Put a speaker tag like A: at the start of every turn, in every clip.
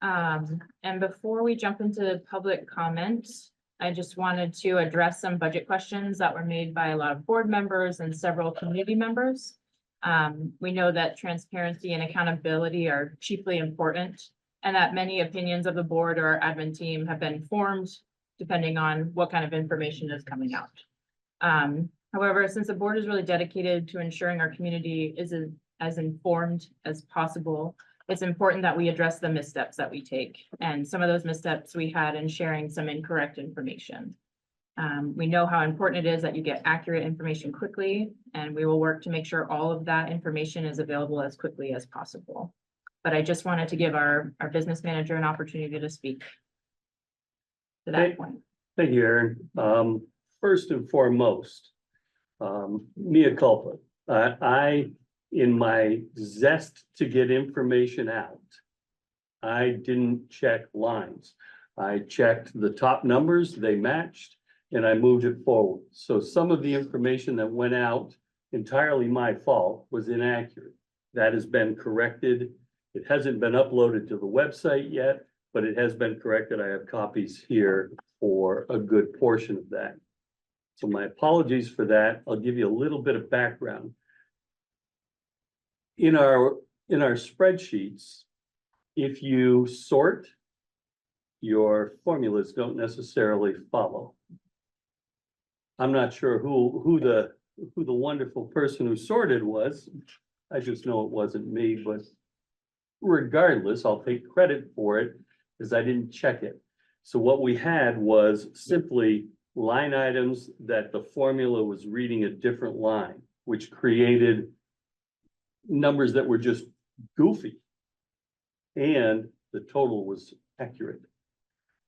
A: And before we jump into public comment, I just wanted to address some budget questions that were made by a lot of board members and several community members. We know that transparency and accountability are chiefly important, and that many opinions of the board or our admin team have been formed depending on what kind of information is coming out. However, since the board is really dedicated to ensuring our community is as informed as possible, it's important that we address the missteps that we take. And some of those missteps we had in sharing some incorrect information. We know how important it is that you get accurate information quickly, and we will work to make sure all of that information is available as quickly as possible. But I just wanted to give our business manager an opportunity to speak to that point.
B: Thank you, Erin. First and foremost, mea culpa. In my zest to get information out, I didn't check lines. I checked the top numbers, they matched, and I moved it forward. So some of the information that went out, entirely my fault, was inaccurate. That has been corrected. It hasn't been uploaded to the website yet, but it has been corrected. I have copies here for a good portion of that. So my apologies for that. I'll give you a little bit of background. In our spreadsheets, if you sort, your formulas don't necessarily follow. I'm not sure who the wonderful person who sorted was. I just know it wasn't me, but regardless, I'll take credit for it because I didn't check it. So what we had was simply line items that the formula was reading a different line, which created numbers that were just goofy. And the total was accurate,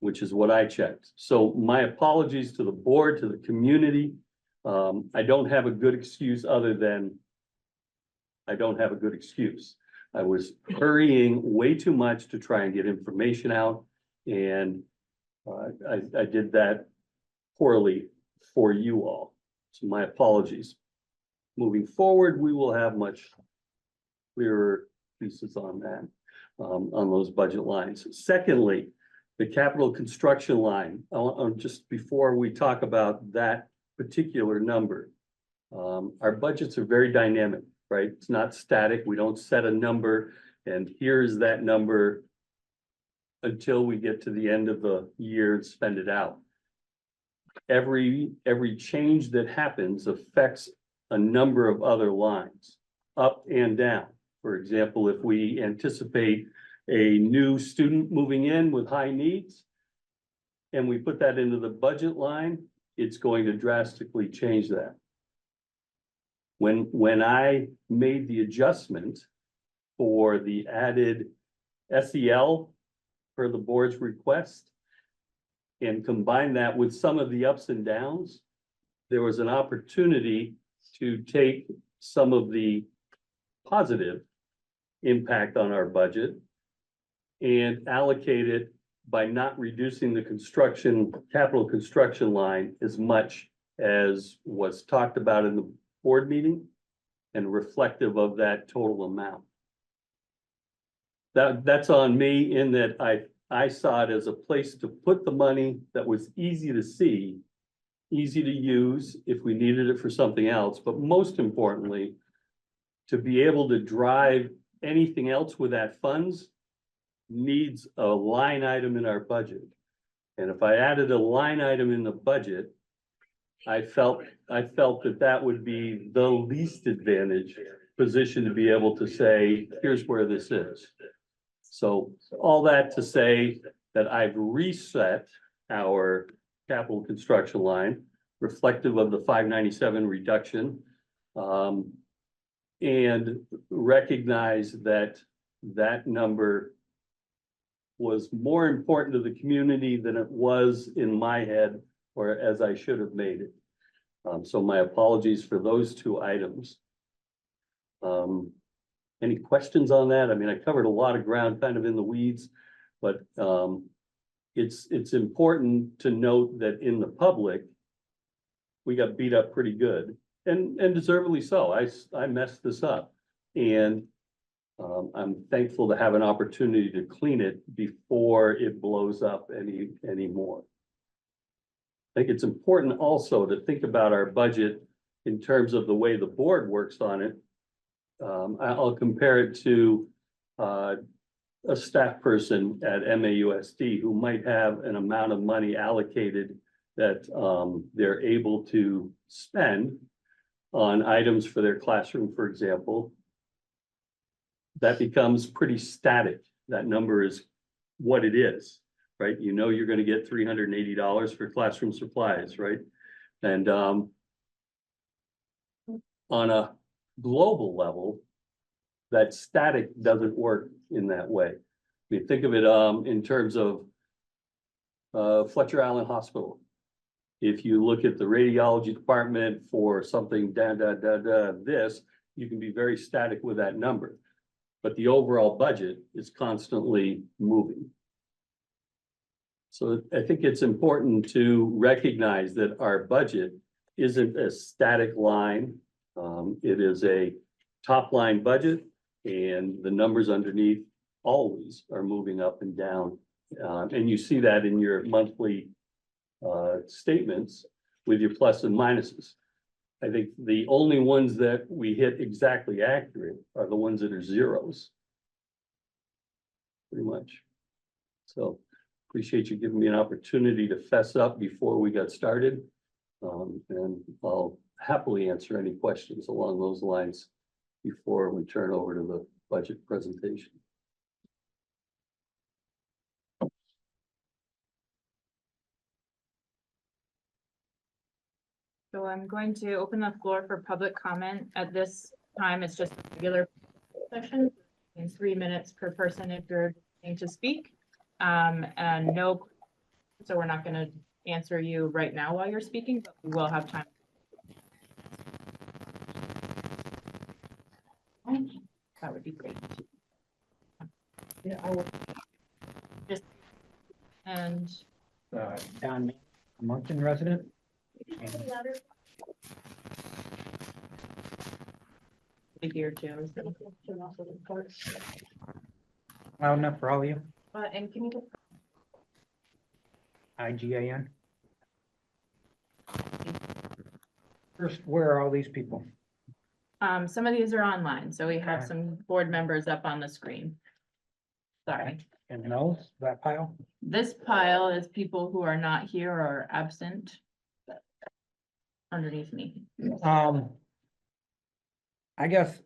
B: which is what I checked. So my apologies to the board, to the community. I don't have a good excuse other than I don't have a good excuse. I was hurrying way too much to try and get information out, and I did that poorly for you all. So my apologies. Moving forward, we will have much clearer pieces on that, on those budget lines. Secondly, the capital construction line, just before we talk about that particular number, our budgets are very dynamic, right? It's not static. We don't set a number and here's that number until we get to the end of the year and spend it out. Every change that happens affects a number of other lines, up and down. For example, if we anticipate a new student moving in with high needs, and we put that into the budget line, it's going to drastically change that. When I made the adjustment for the added SEL for the board's request and combined that with some of the ups and downs, there was an opportunity to take some of the positive impact on our budget and allocate it by not reducing the capital construction line as much as was talked about in the board meeting and reflective of that total amount. That's on me in that I saw it as a place to put the money that was easy to see, easy to use if we needed it for something else, but most importantly, to be able to drive anything else with that funds needs a line item in our budget. And if I added a line item in the budget, I felt that would be the least advantaged position to be able to say, here's where this is. So all that to say that I've reset our capital construction line reflective of the 597 reduction, and recognize that that number was more important to the community than it was in my head or as I should have made it. So my apologies for those two items. Any questions on that? I mean, I covered a lot of ground kind of in the weeds, but it's important to note that in the public, we got beat up pretty good and deservedly so. I messed this up, and I'm thankful to have an opportunity to clean it before it blows up any more. I think it's important also to think about our budget in terms of the way the board works on it. I'll compare it to a staff person at MAUSD who might have an amount of money allocated that they're able to spend on items for their classroom, for example. That becomes pretty static. That number is what it is, right? You know you're going to get $380 for classroom supplies, right? And on a global level, that static doesn't work in that way. I mean, think of it in terms of Fletcher Allen Hospital. If you look at the radiology department for something this, you can be very static with that number. But the overall budget is constantly moving. So I think it's important to recognize that our budget isn't a static line. It is a top line budget, and the numbers underneath always are moving up and down. And you see that in your monthly statements with your plus and minuses. I think the only ones that we hit exactly accurate are the ones that are zeros. Pretty much. So appreciate you giving me an opportunity to fess up before we got started. And I'll happily answer any questions along those lines before we turn over to the budget presentation.
A: So I'm going to open the floor for public comment. At this time, it's just a regular session in 3 minutes per person if you're going to speak. And no, so we're not going to answer you right now while you're speaking, but we will have time. That would be great.
C: Yeah, I will.
A: Just and
C: Don, a Moncton resident.
A: here too.
C: Loud enough for all of you?
A: And can you just
C: IGAN. First, where are all these people?
A: some of these are online, so we have
C: Okay.
A: some board members up on the screen. Sorry.
C: And those, that pile?
A: This pile is people who are not here or absent. Underneath me.
C: I guess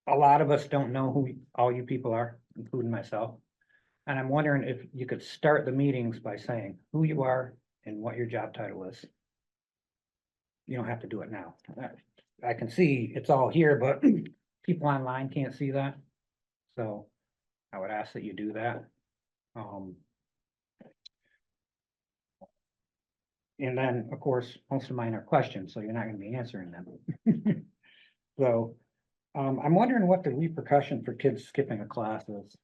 C: a lot of us don't know who all you people are, including myself. And I'm wondering if you could start the meetings by saying who you are and what your job title is. You don't have to do it now. I can see it's all here, but people online can't see that. So I would ask that you do that. And then, of course, most of mine are questions, so you're not gonna be answering them. So, I'm wondering what the repercussion for kids skipping a class is.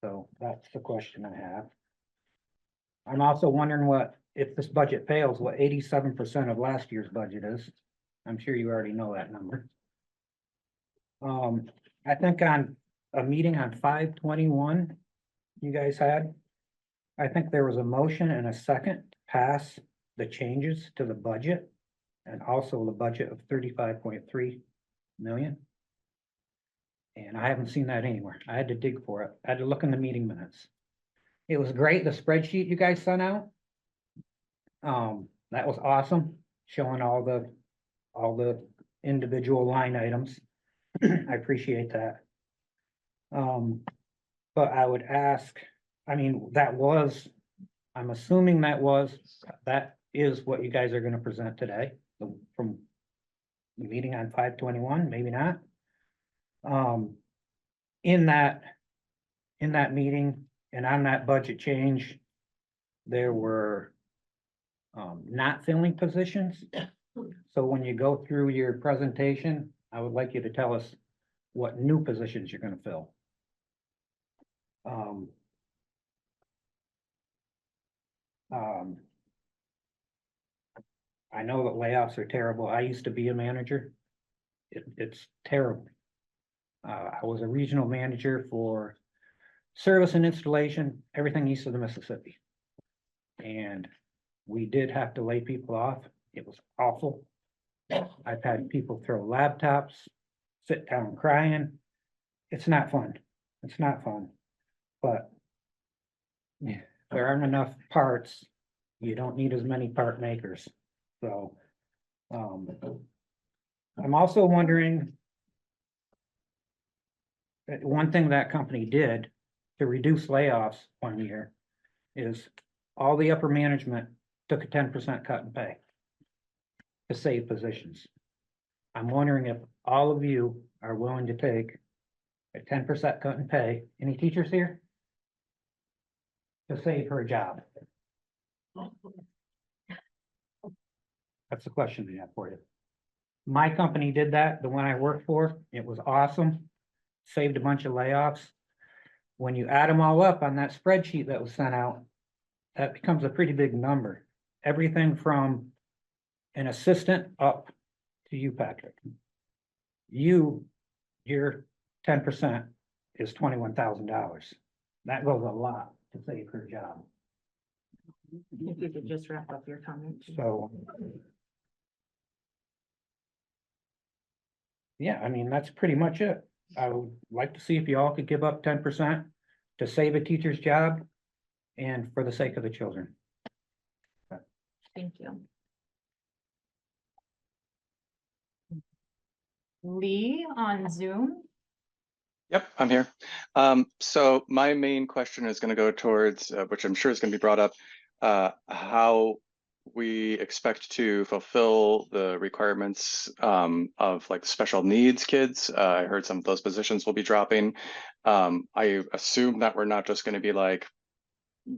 C: So that's the question I have. I'm also wondering what, if this budget fails, what 87% of last year's budget is. I'm sure you already know that number. I think on a meeting on 5/21 you guys had, I think there was a motion and a second to pass the changes to the budget and also the budget of 35.3 million. And I haven't seen that anywhere. I had to dig for it. I had to look in the meeting minutes. It was great, the spreadsheet you guys sent out. That was awesome, showing all the individual line items. I appreciate that. But I would ask, I mean, I'm assuming that is what you guys are gonna present today, from the meeting on 5/21, maybe not. In that meeting and on that budget change, there were not filling positions. So when you go through your presentation, I would like you to tell us what new positions you're gonna fill. I know that layoffs are terrible. I used to be a manager. It's terrible. I was a regional manager for service and installation, everything east of the Mississippi. And we did have to lay people off. It was awful. I've had people throw laptops, sit down crying. It's not fun. It's not fun. But yeah, there aren't enough parts. You don't need as many part makers. So I'm also wondering, one thing that company did to reduce layoffs one year is all the upper management took a 10% cut in pay to save positions. I'm wondering if all of you are willing to take a 10% cut in pay. Any teachers here? To save her job? That's the question I have for you. My company did that, the one I worked for. It was awesome. Saved a bunch of layoffs. When you add them all up on that spreadsheet that was sent out, that becomes a pretty big number. Everything from an assistant up to you, Patrick. Your 10% is $21,000. That goes a lot to save her job.
A: If you could just wrap up your comment.
C: So. Yeah, I mean, that's pretty much it. I would like to see if you all could give up 10% to save a teacher's job and for the sake of the children.
A: Thank you. Lee on Zoom.
D: Yep, I'm here. So my main question is going to go towards, which I'm sure is going to be brought up, how we expect to fulfill the requirements of like special needs kids. I heard some of those positions will be dropping. I assume that we're not just going to be like,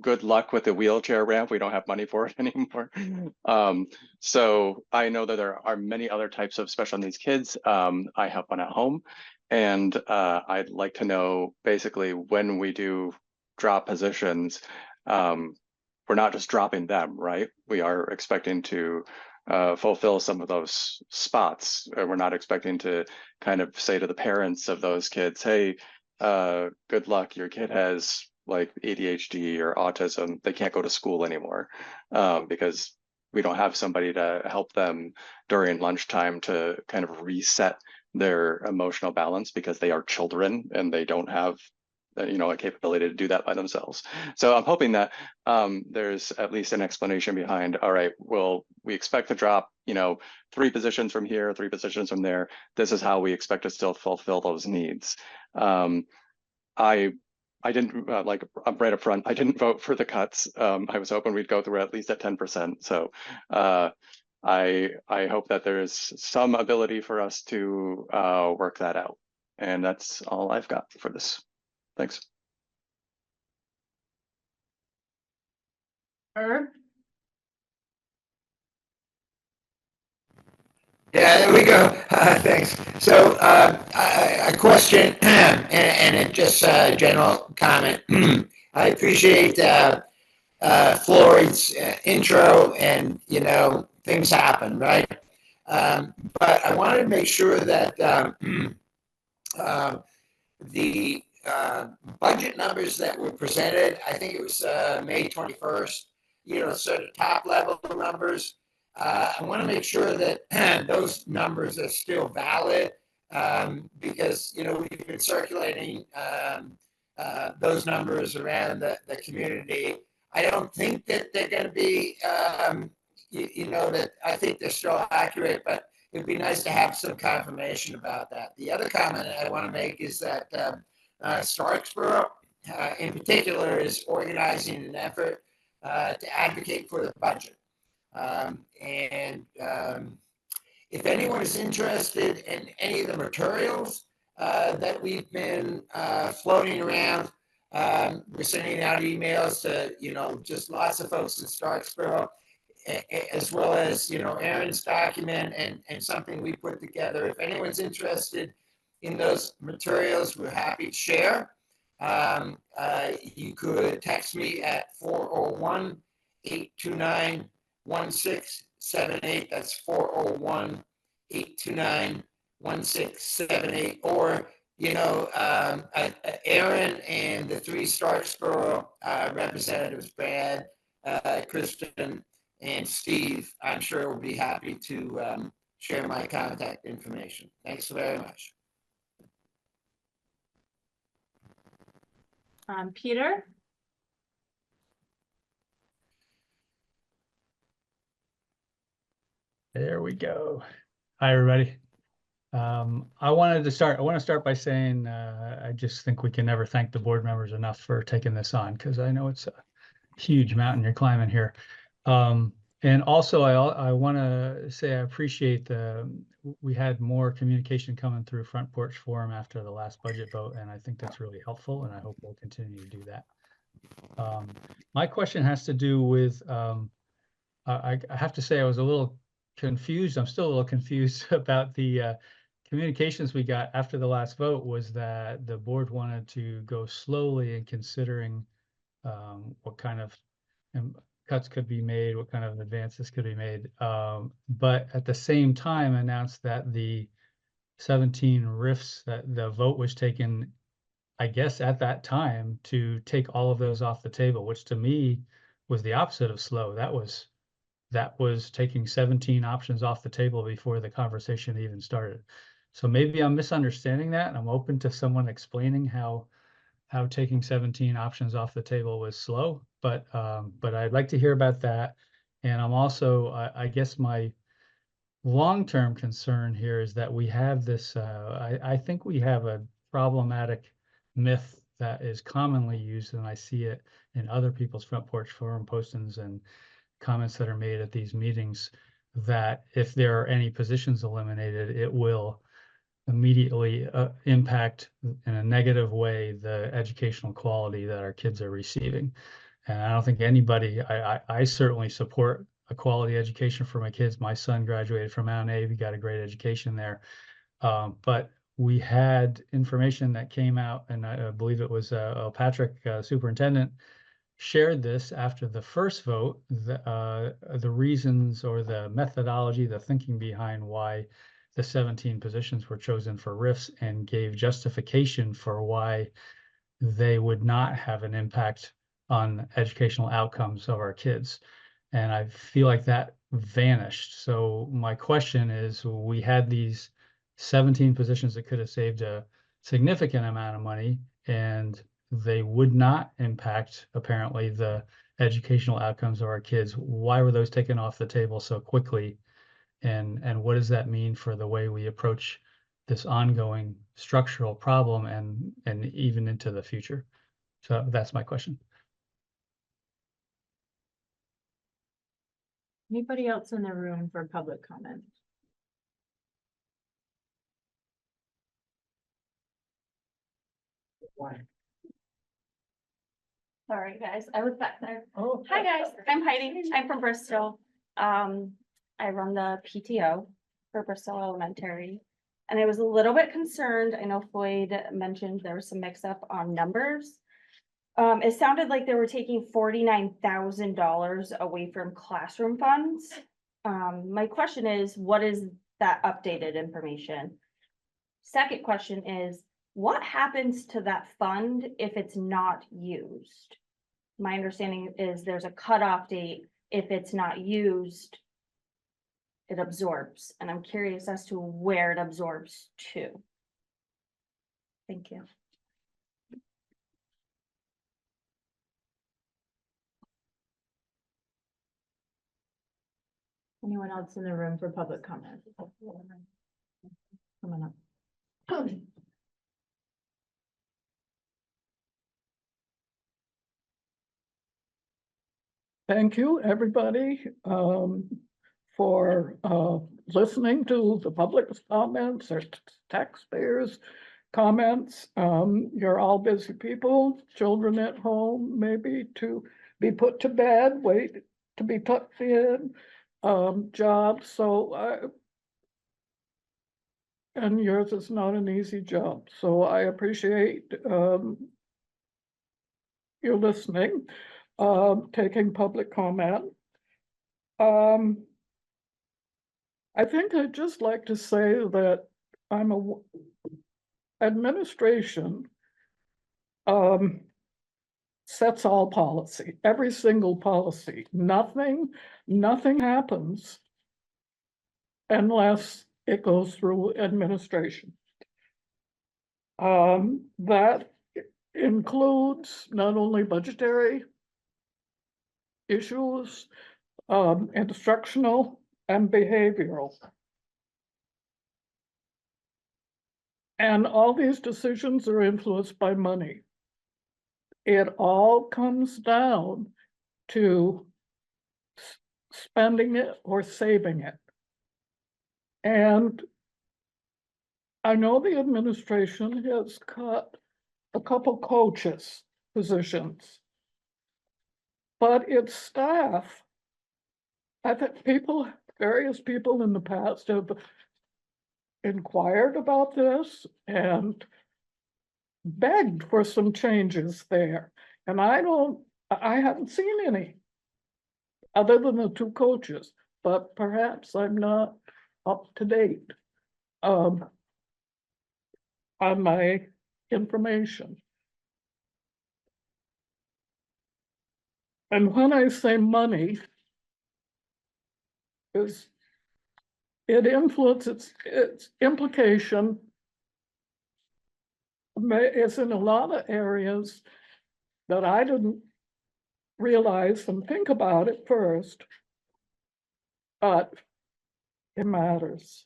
D: good luck with the wheelchair ramp. We don't have money for it anymore. So I know that there are many other types of special needs kids. I have one at home. And I'd like to know basically when we do drop positions, we're not just dropping them, right? We are expecting to fulfill some of those spots. We're not expecting to kind of say to the parents of those kids, hey, good luck, your kid has like ADHD or autism, they can't go to school anymore because we don't have somebody to help them during lunchtime to kind of reset their emotional balance because they are children and they don't have a capability to do that by themselves. So I'm hoping that there's at least an explanation behind, all right, well, we expect to drop 3 positions from here, 3 positions from there. This is how we expect to still fulfill those needs. I didn't right up front, I didn't vote for the cuts. I was hoping we'd go through at least at 10%. So I hope that there's some ability for us to work that out. And that's all I've got for this. Thanks.
A: Herb.
E: Yeah, there we go. Thanks. So a question and it just a general comment. I appreciate Floyd's intro and, things happen, right? But I wanted to make sure that the budget numbers that were presented, I think it was May 21st, sort of top level numbers. I want to make sure that those numbers are still valid because, we've been circulating those numbers around the community. I don't think that they're going to be, that I think they're still accurate, but it'd be nice to have some confirmation about that. The other comment I want to make is that Starksboro, in particular, is organizing an effort to advocate for the budget. If anyone is interested in any of the materials that we've been floating around, we're sending out emails to, just lots of folks in Starksboro, as well as, Aaron's document and something we put together. If anyone's interested in those materials, we're happy to share. You could text me at 401-829-1678. That's 401-829-1678. 1678, or, you know, Aaron and the 3 Starksboro representatives, Brad, Kristen, and Steve, I'm sure will be happy to share my contact information. Thanks very much.
A: Peter?
F: There we go. Hi, everybody. I want to start by saying I just think we can never thank the board members enough for taking this on, because I know it's a huge mountain you're climbing here. And also, I want to say I appreciate we had more communication coming through Front Porch Forum after the last budget vote, and I think that's really helpful, and I hope we'll continue to do that. My question has to do with, I have to say I was a little confused. I'm still a little confused about the communications we got after the last vote, was that the board wanted to go slowly in considering what kind of cuts could be made, what kind of advances could be made. But at the same time announced that the 17 RIFs, that the vote was taken, I guess at that time, to take all of those off the table, which to me was the opposite of slow. That was taking 17 options off the table before the conversation even started. So maybe I'm misunderstanding that, and I'm open to someone explaining how taking 17 options off the table was slow, but I'd like to hear about that. And I'm also, I guess my long-term concern here is that we have this, I think we have a problematic myth that is commonly used, and I see it in other people's Front Porch Forum postings and comments that are made at these meetings, that if there are any positions eliminated, it will immediately impact in a negative way the educational quality that our kids are receiving. And I don't think anybody, I certainly support a quality education for my kids. My son graduated from Mount Abe, he got a great education there. But we had information that came out, and I believe it was Patrick, superintendent, shared this after the first vote, the reasons or the methodology, the thinking behind why the 17 positions were chosen for RIFs, and gave justification for why they would not have an impact on educational outcomes of our kids. And I feel like that vanished. So my question is, we had these 17 positions that could have saved a significant amount of money, and they would not impact, apparently, the educational outcomes of our kids. Why were those taken off the table so quickly? And what does that mean for the way we approach this ongoing structural problem and even into the future? So that's my question.
A: Anybody else in the room for public comment?
G: Sorry, guys, I was back there.
C: Oh.
G: Hi, guys, I'm Heidi. I'm from Bristol. I run the PTO for Bristol Elementary. And I was a little bit concerned. I know Floyd mentioned there was some mix up on numbers. It sounded like they were taking $49,000 away from classroom funds. My question is, what is that updated information? Second question is, what happens to that fund if it's not used? My understanding is there's a cutoff date. If it's not used, it absorbs, and I'm curious as to where it absorbs to. Thank you.
A: Anyone else in the room for public comment? Coming up.
H: Thank you, everybody, for listening to the public's comments or taxpayers' comments. You're all busy people, children at home, maybe to be put to bed, wait to be tucked in, jobs. So and yours is not an easy job. So I appreciate your listening. Taking public comment. I think I'd just like to say that administration sets all policy, every single policy. Nothing happens unless it goes through administration. That includes not only budgetary issues, instructional and behavioral. And all these decisions are influenced by money. It all comes down to spending it or saving it. And I know the administration has cut a couple coaches positions, but its staff, I think various people in the past have inquired about this and begged for some changes there. And I haven't seen any other than the two coaches, but perhaps I'm not up to date on my information. And when I say money, it influences, its implication is in a lot of areas that I didn't realize and think about it first, but it matters.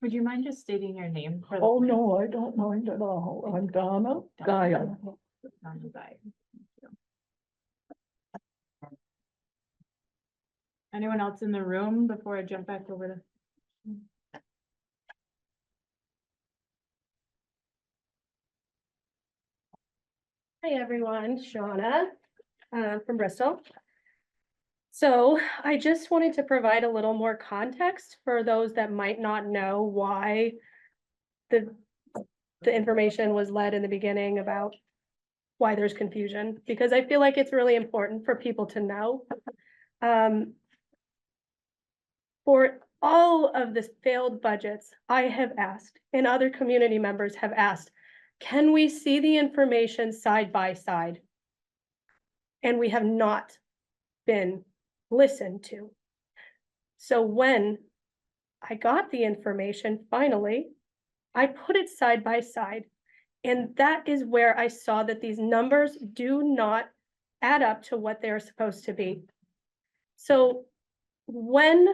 A: Would you mind just stating your name? For the
H: Oh,
A: minutes?
H: no, I don't mind at all. I'm Donna Gaia.
A: Donna Gaia. Thank you. Anyone else in the room before I jump back over to?
I: Hi, everyone, Shauna from Bristol. So I just wanted to provide a little more context for those that might not know why the information was led in the beginning about why there's confusion, because I feel like it's really important for people to know. For all of the failed budgets, I have asked, and other community members have asked, can we see the information side by side? And we have not been listened to. So when I got the information, finally, I put it side by side. And that is where I saw that these numbers do not add up to what they're supposed to be. So when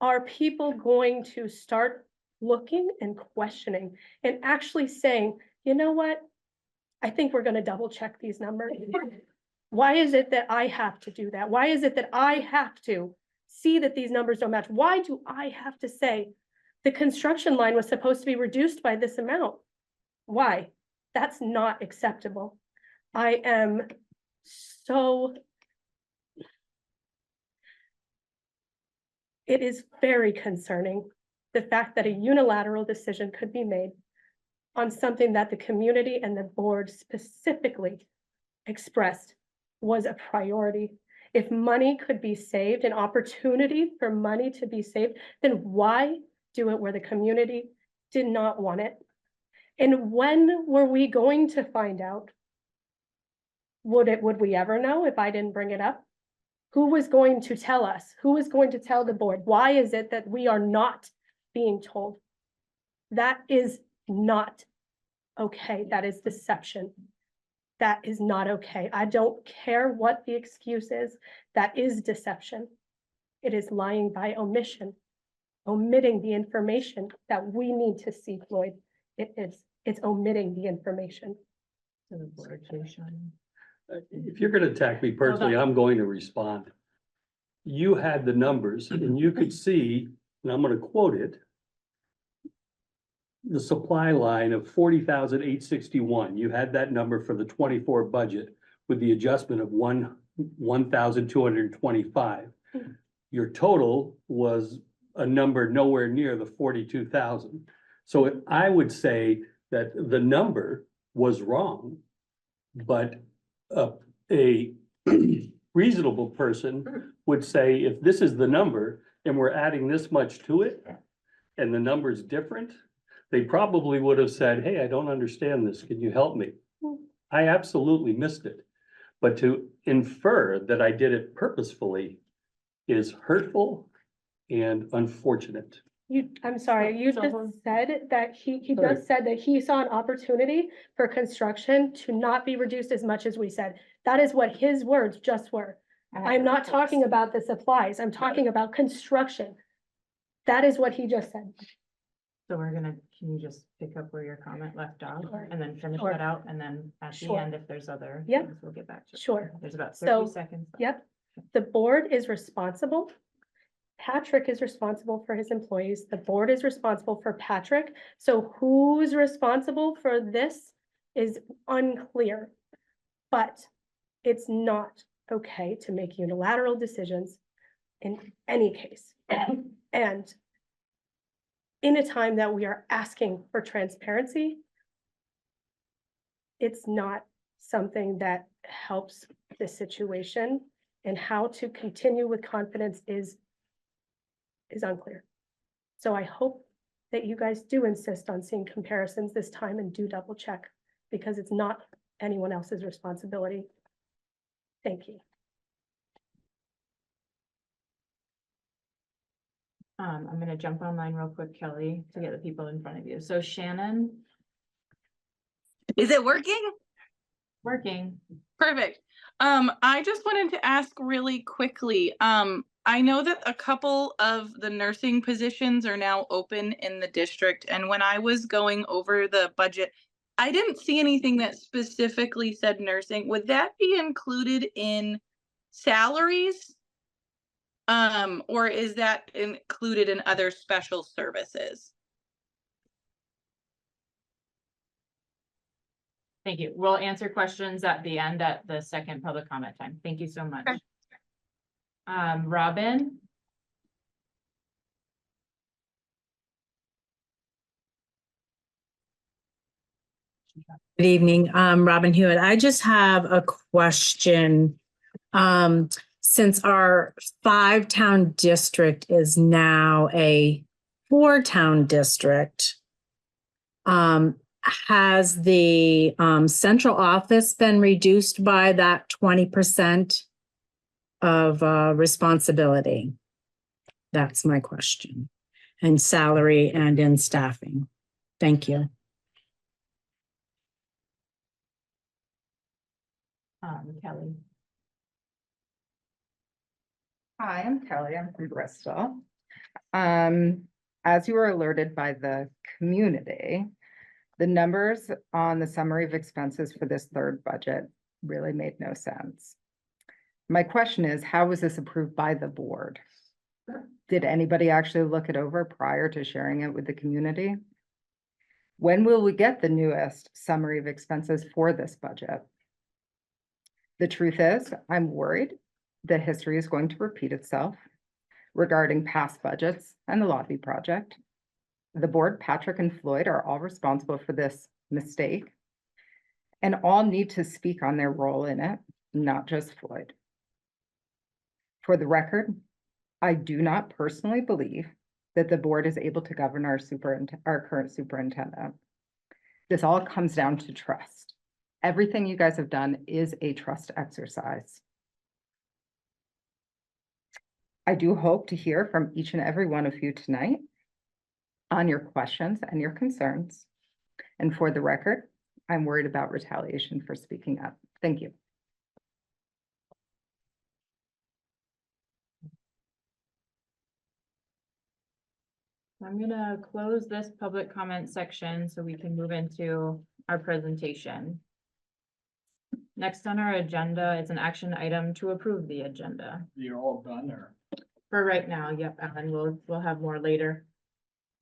I: are people going to start looking and questioning and actually saying, you know what? I think we're going to double check these numbers. Why is it that I have to do that? Why is it that I have to see that these numbers don't match? Why do I have to say the construction line was supposed to be reduced by this amount? Why? That's not acceptable. I am so, it is very concerning, the fact that a unilateral decision could be made on something that the community and the board specifically expressed was a priority. If money could be saved, an opportunity for money to be saved, then why do it where the community did not want it? And when were we going to find out? Would we ever know if I didn't bring it up? Who was going to tell us? Who was going to tell the board? Why is it that we are not being told? That is not okay. That is deception. That is not okay. I don't care what the excuse is. That is deception. It is lying by omission, omitting the information that we need to see, Floyd. It's omitting the information.
A: To the board, too, Sean.
B: If you're gonna attack me personally, I'm going to respond. You had the numbers and you could see, and I'm gonna quote it, the supply line of 40,861. You had that number for the 24 budget with the adjustment of 1,225. Your total was a number nowhere near the 42,000. So I would say that the number was wrong, but a reasonable person would say, if this is the number and we're adding this much to it and the number's different, they probably would have said, hey, I don't understand this. Can you help me? I absolutely missed it. But to infer that I did it purposefully is hurtful and unfortunate.
I: I'm sorry, you just said that he
B: Sorry.
I: just said that he saw an opportunity for construction to not be reduced as much as we said. That is what his words just were. I'm not talking about the supplies, I'm talking about construction. That is what he just said.
A: So can you just pick up where your comment left off
I: Sure.
A: and then finish
I: Sure.
A: that out? And then at the
I: Sure.
A: end, if there's other
I: Yep.
A: things, we'll get back to it.
I: Sure.
A: There's about
I: So,
A: 30 seconds. left.
I: Yep, the board is responsible. Patrick is responsible for his employees. The board is responsible for Patrick. So who's responsible for this is unclear. But it's not okay to make unilateral decisions in any case. And in a time that we are asking for transparency, it's not something that helps the situation, and how to continue with confidence is unclear. So I hope that you guys do insist on seeing comparisons this time and do double check, because it's not anyone else's responsibility. Thank you.
A: I'm gonna jump online real quick, Kelly, to get the people in front of you. So Shannon,
J: Is it working?
A: working.
J: Perfect. I just wanted to ask really quickly, I know that a couple of the nursing positions are now open in the district, and when I was going over the budget, I didn't see anything that specifically said nursing. Would that be included in salaries? Or is that included in other special services?
A: Thank you. We'll answer questions at the end at the second public comment time. Thank you so much.
J: Okay.
A: Robin?
K: Good evening, Robin Hewitt. I just have a question. Since our 5-town district is now a 4-town district, has the central office been reduced by that 20% of responsibility? That's my question. And salary and in staffing. Thank you.
A: Kelly.
L: Hi, I'm Kelly. I'm from Bristol. As you were alerted by the community, the numbers on the summary of expenses for this third budget really made no sense. My question is, how was this approved by the board? Did anybody actually look it over prior to sharing it with the community? When will we get the newest summary of expenses for this budget? The truth is, I'm worried that history is going to repeat itself regarding past budgets and the lobby project. The board, Patrick and Floyd, are all responsible for this mistake and all need to speak on their role in it, not just Floyd. For the record, I do not personally believe that the board is able to govern our current superintendent. This all comes down to trust. Everything you guys have done is a trust exercise. I do hope to hear from each and every one of you tonight on your questions and your concerns. And for the record, I'm worried about retaliation for speaking up. Thank you.
A: I'm gonna close this public comment section so we can move into our presentation. Next on our agenda is an action item to approve the agenda.
H: You're all done or?
A: For right now, yep, Alan, we'll have more later.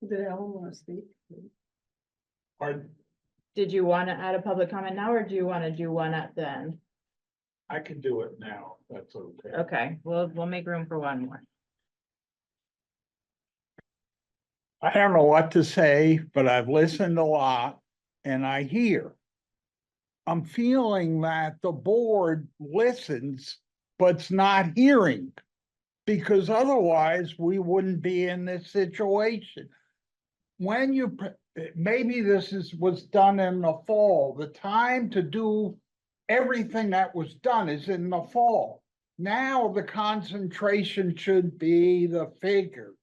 H: Did Alan want to speak? Pardon?
A: Did you want to add a public comment now, or do you want to do one at the end?
H: I can do it now. That's okay.
A: Okay, we'll make room for one more.
M: I don't know what to say, but I've listened a lot and I hear. I'm feeling that the board listens, but's not hearing. Because otherwise we wouldn't be in this situation. When you, maybe was done in the fall. The time to do everything that was done is in the fall. Now the concentration should be the figure,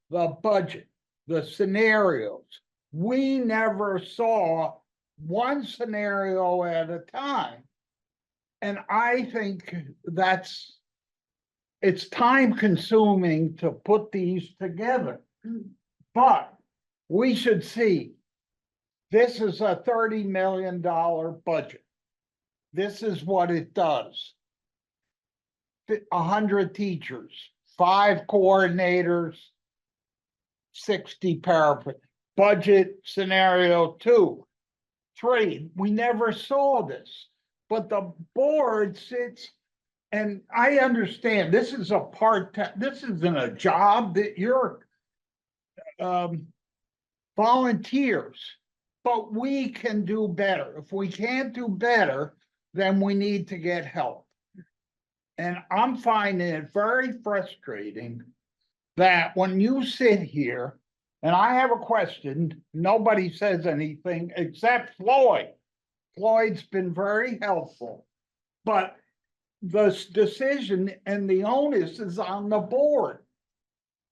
M: the budget, the scenarios. We never saw one scenario at a time. And I think it's time consuming to put these together. But we should see, this is a $30 million budget. This is what it does. 100 teachers, 5 coordinators, 60 paraprofessionals. Budget scenario 2, 3. We never saw this, but the board sits, and I understand this is a part-time, this isn't a job that you're volunteers, but we can do better. If we can't do better, then we need to get help. And I'm finding it very frustrating that when you sit here and I have a question, nobody says anything except Floyd. Floyd's been very helpful, but the decision and the onus is on the board.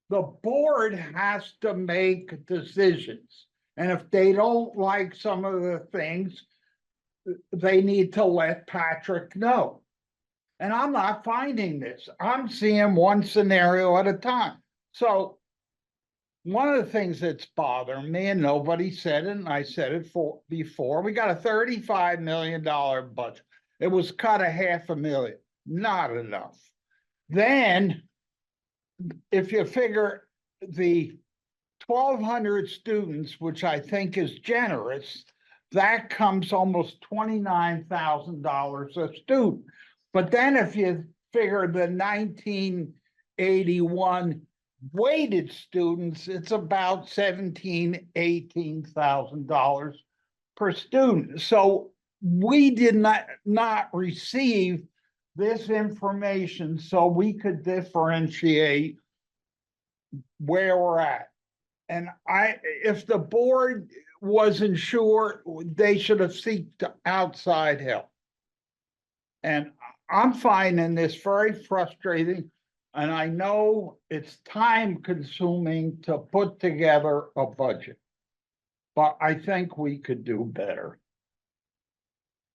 M: The board has to make decisions. And if they don't like some of the things, they need to let Patrick know. And I'm not finding this. I'm seeing one scenario at a time. So one of the things that's bothering me, and nobody said it, and I said it before, we got a $35 million budget. It was cut $500,000, not enough. Then, if you figure the 1,200 students, which I think is generous, that comes almost $29,000 a student. But then if you figure the 1981 weighted students, it's about $18,000 per student. So we did not receive this information so we could differentiate where we're at. And if the board wasn't sure, they should have sought outside help. And I'm finding this very frustrating, and I know it's time consuming to put together a budget, but I think we could do better.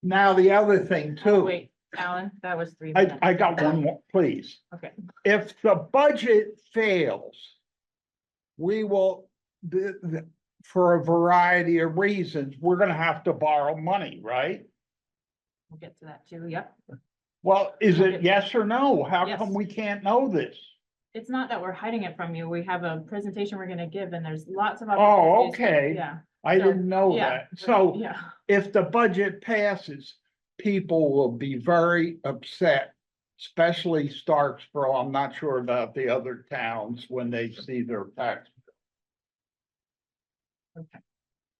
M: Now, the other thing too.
A: Wait, Alan, that was 3 minutes.
M: I got one more, please.
A: Okay.
M: If the budget fails, we will, for a variety of reasons, we're gonna have to borrow money, right?
A: We'll get to that too, yep.
M: Well, is it yes or no? How
A: Yes.
M: come we can't know this?
A: It's not that we're hiding it from you. We have a presentation we're gonna give and there's lots of.
M: Oh,
A: opportunities.
M: okay.
A: Yeah,
M: I
A: So,
M: didn't know
A: yeah,
M: that. So
A: yeah.
M: if the budget passes, people will be very upset, especially Starksboro. I'm not sure about the other towns when they see their tax.
A: Okay.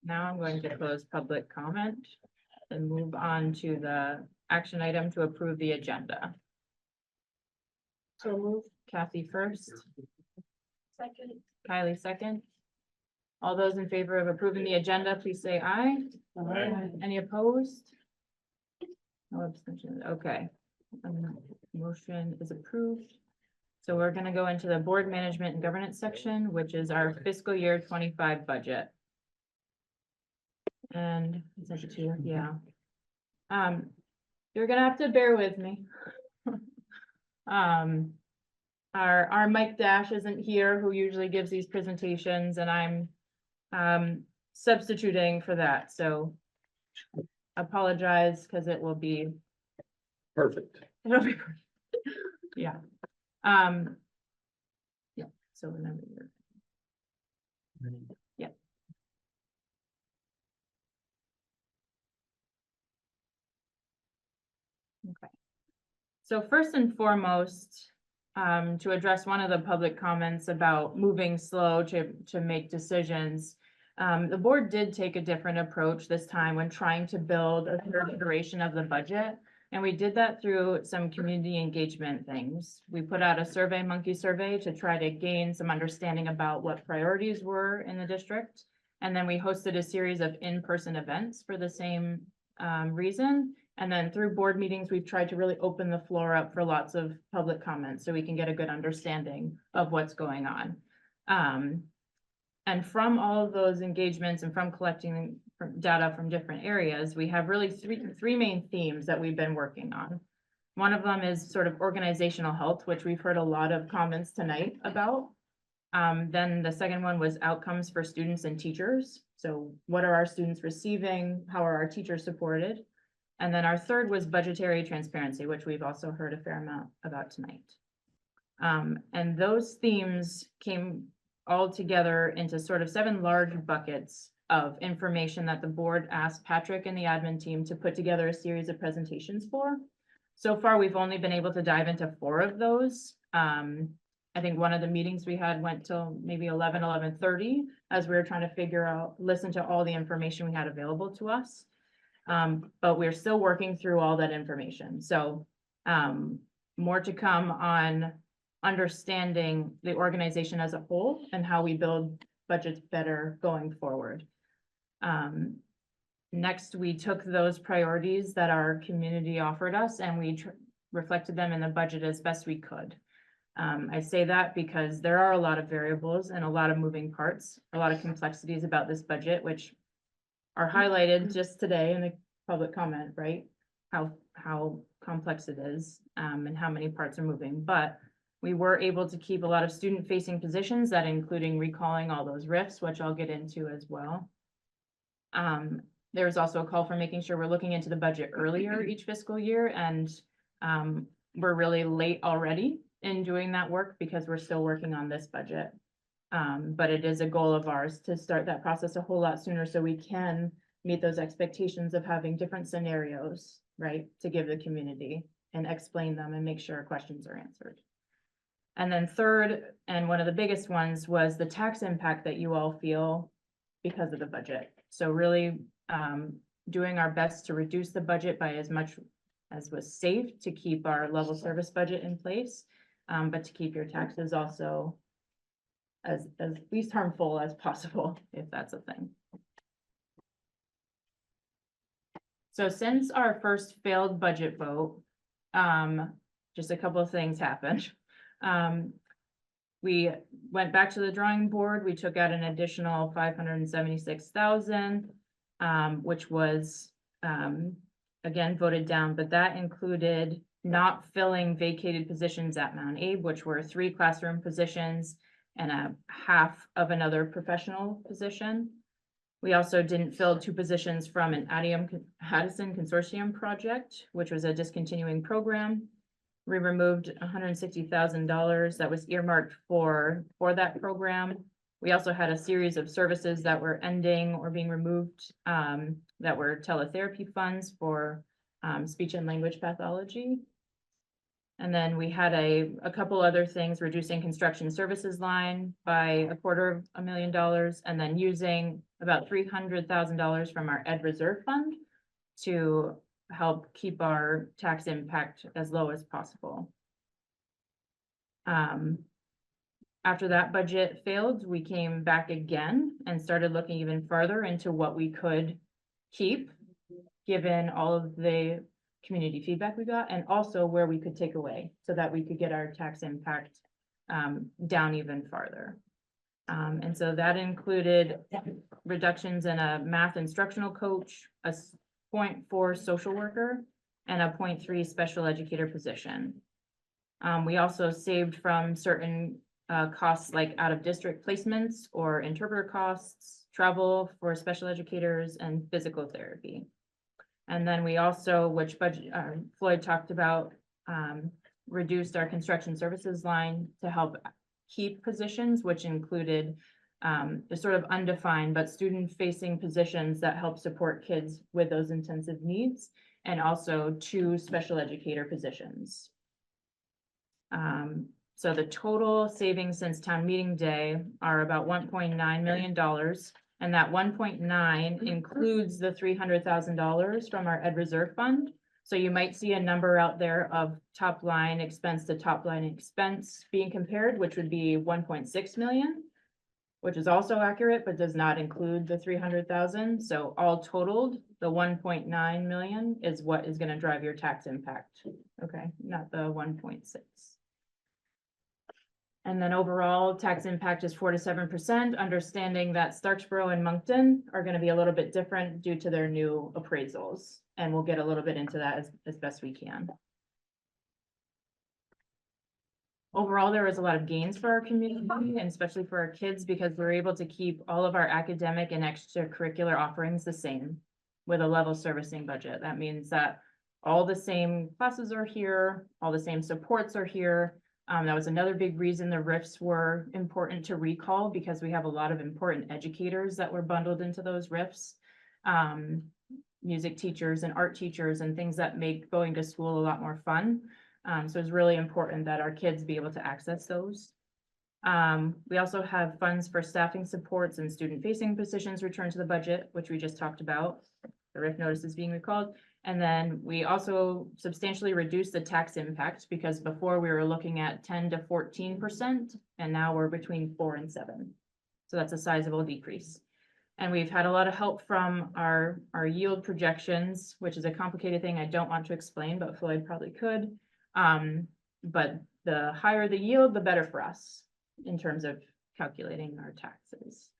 A: Now I'm going to close public comment and move on to the action item to approve the agenda. So move Kathy first. Second. Kylie second. All those in favor of approving the agenda, please say aye.
B: Aye.
A: Any opposed? No abstentions, okay. Motion is approved. So we're gonna go into the board management and governance section, which is our fiscal year 25 budget. And is that the two? Yeah. You're gonna have to bear with me. Our Mike Dash isn't here, who usually gives these presentations, and I'm substituting for that, so apologize, because it will be,
B: Perfect.
A: it'll be, yeah. Yeah, so remember your. Yeah. Okay. So first and foremost, to address one of the public comments about moving slow to make decisions. The board did take a different approach this time when trying to build a third iteration of the budget. And we did that through some community engagement things. We put out a survey, monkey survey, to try to gain some understanding about what priorities were in the district. And then we hosted a series of in-person events for the same reason. And then through board meetings, we've tried to really open the floor up for lots of public comments so we can get a good understanding of what's going on. And from all of those engagements and from collecting data from different areas, we have really three main themes that we've been working on. One of them is sort of organizational health, which we've heard a lot of comments tonight about. Then the second one was outcomes for students and teachers. So what are our students receiving? How are our teachers supported? And then our third was budgetary transparency, which we've also heard a fair amount about tonight. And those themes came all together into sort of 7 large buckets of information that the board asked Patrick and the admin team to put together a series of presentations for. So far, we've only been able to dive into 4 of those. I think one of the meetings we had went till maybe 11:30 as we were trying to listen to all the information we had available to us. But we're still working through all that information. So more to come on understanding the organization as a whole and how we build budgets better going forward. Next, we took those priorities that our community offered us and we reflected them in the budget as best we could. I say that because there are a lot of variables and a lot of moving parts, a lot of complexities about this budget, which are highlighted just today in the public comment, right? How complex it is, and how many parts are moving, but we were able to keep a lot of student-facing positions, that including recalling all those RIFs, which I'll get into as well. There's also a call for making sure we're looking into the budget earlier each fiscal year, and we're really late already in doing that work because we're still working on this budget. But it is a goal of ours to start that process a whole lot sooner so we can meet those expectations of having different scenarios, right, to give the community and explain them and make sure our questions are answered. And then third, and one of the biggest ones, was the tax impact that you all feel because of the budget. So really doing our best to reduce the budget by as much as was safe to keep our level service budget in place, but to keep your taxes also as least harmful as possible, if that's a thing. So since our first failed budget vote, just a couple of things happened. We went back to the drawing board. We took out an additional 576,000, which was again voted down, but that included not filling vacated positions at Mount Abe, which were 3 classroom positions and a half of another professional position. We also didn't fill 2 positions from an Addison Consortium project, which was a discontinuing program. We removed $160,000 that was earmarked for that program. We also had a series of services that were ending or being removed, that were teletherapy funds for speech and language pathology. And then we had a couple other things, reducing construction services line by $250,000, and then using about $300,000 from our Ed Reserve Fund to help keep our tax impact as low as possible. After that budget failed, we came back again and started looking even further into what we could keep, given all of the community feedback we got, and also where we could take away so that we could get our tax impact down even farther. And so that included reductions in a math instructional coach, a 0.4 social worker, and a 0.3 special educator position. We also saved from certain costs like out of district placements or interpreter costs, travel for special educators, and physical therapy. And then we also, which budget Floyd talked about, reduced our construction services line to help keep positions, which included the sort of undefined but student-facing positions that help support kids with those intensive needs, and also 2 special educator positions. So the total savings since town meeting day are about $1.9 million. And that 1.9 includes the $300,000 from our Ed Reserve Fund. So you might see a number out there of top line expense to top line expense being compared, which would be 1.6 million. which is also accurate, but does not include the 300,000. So all totaled, the 1.9 million is what is gonna drive your tax impact. Okay, not the 1.6. And then overall, tax impact is 4 to 7%, understanding that Starksboro and Moncton are gonna be a little bit different due to their new appraisals. And we'll get a little bit into that as best we can. Overall, there was a lot of gains for our community and especially for our kids because we're able to keep all of our academic and extracurricular offerings the same with a level servicing budget. That means that all the same classes are here, all the same supports are here. That was another big reason the RIFs were important to recall because we have a lot of important educators that were bundled into those RIFs. Music teachers and art teachers and things that make going to school a lot more fun. So it's really important that our kids be able to access those. We also have funds for staffing supports and student facing positions returned to the budget, which we just talked about. The RIF notice is being recalled. And then we also substantially reduced the tax impact because before we were looking at 10 to 14%, and now we're between 4 and 7. So that's a sizable decrease. And we've had a lot of help from our yield projections, which is a complicated thing I don't want to explain, but Floyd probably could. But the higher the yield, the better for us in terms of calculating our taxes.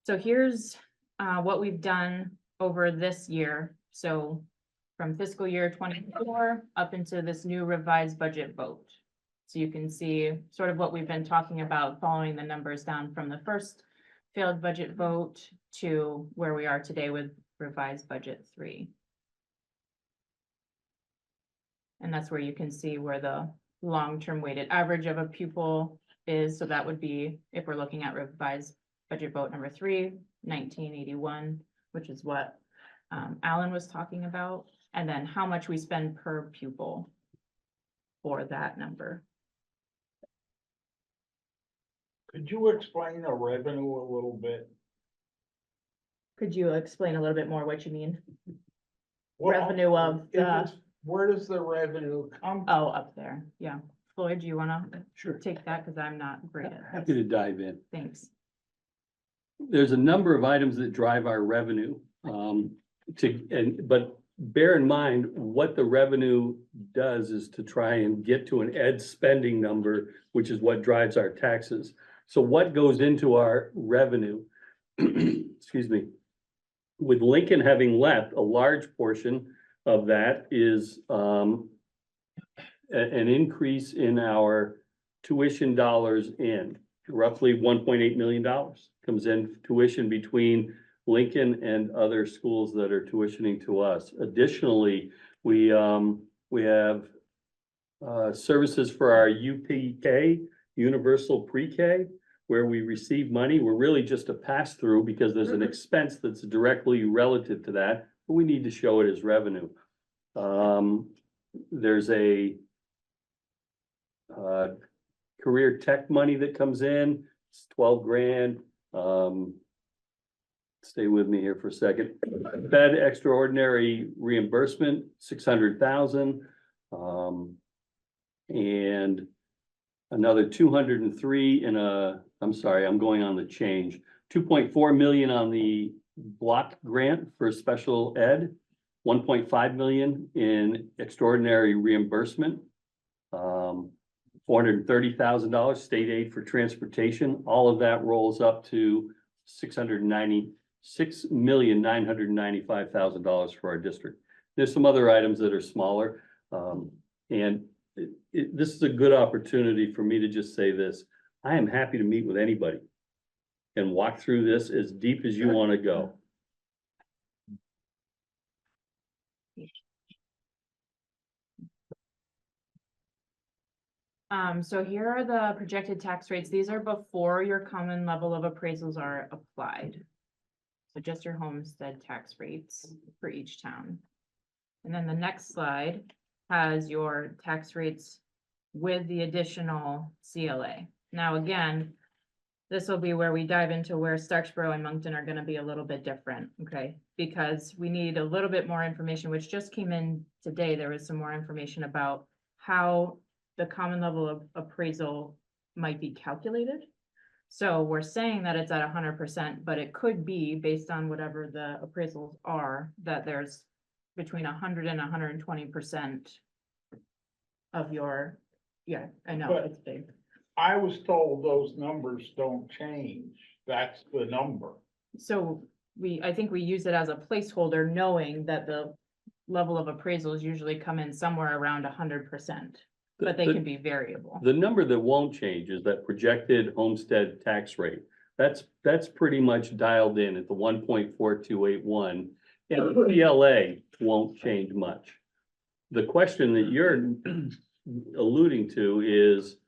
A: So here's what we've done over this year. So from fiscal year 24 up into this new revised budget vote. So you can see sort of what we've been talking about following the numbers down from the first failed budget vote to where we are today with revised budget 3. And that's where you can see where the long-term weighted average of a pupil is. So that would be, if we're looking at revised budget vote number 3, 1981, which is what Alan was talking about. And then how much we spend per pupil for that number.
M: Could you explain the revenue a little bit?
A: Could you explain a little bit more what you mean?
M: Well,
A: Revenue of
M: if
A: the,
M: it's- Where does the revenue come?
A: oh, up there, yeah. Floyd, do you wanna
B: Sure.
A: take that? Cause I'm not great at
B: Happy
A: this.
B: to dive in.
A: Thanks.
B: There's a number of items that drive our revenue. But bear in mind, what the revenue does is to try and get to an ed spending number, which is what drives our taxes. So what goes into our revenue? Excuse me. With Lincoln having left, a large portion of that is an increase in our tuition dollars in. Roughly $1.8 million comes in tuition between Lincoln and other schools that are tuitioning to us. Additionally, we have services for our UPK, Universal Pre-K, where we receive money. We're really just a pass-through because there's an expense that's directly relative to that, but we need to show it as revenue. There's a career tech money that comes in, it's 12 grand. Stay with me here for a second. Fed extraordinary reimbursement, 600,000. And another 203 in I'm sorry, I'm going on the change. 2.4 million on the block grant for special ed, 1.5 million in extraordinary reimbursement. $430,000 state aid for transportation. All of that rolls up to $696,995,000 for our district. There's some other items that are smaller. And this is a good opportunity for me to just say this. I am happy to meet with anybody and walk through this as deep as you want to go.
A: So here are the projected tax rates. These are before your common level of appraisals are applied. So just your homestead tax rates for each town. And then the next slide has your tax rates with the additional CLA. Now, again, this will be where we dive into where Starksboro and Moncton are going to be a little bit different, okay? Because we need a little bit more information, which just came in today. There was some more information about how the common level of appraisal might be calculated. So we're saying that it's at 100%, but it could be based on whatever the appraisals are, that there's between 100 and 120% of your, yeah, I know,
M: But-
A: it's big.
M: I was told those numbers don't change. That's the number.
A: So I think we use it as a placeholder, knowing that the level of appraisals usually come in somewhere around 100%, but they
B: The-
A: can be variable.
B: The number that won't change is that projected homestead tax rate. That's pretty much dialed in at the 1.4281. And the PLA won't change much. The question that you're alluding to is,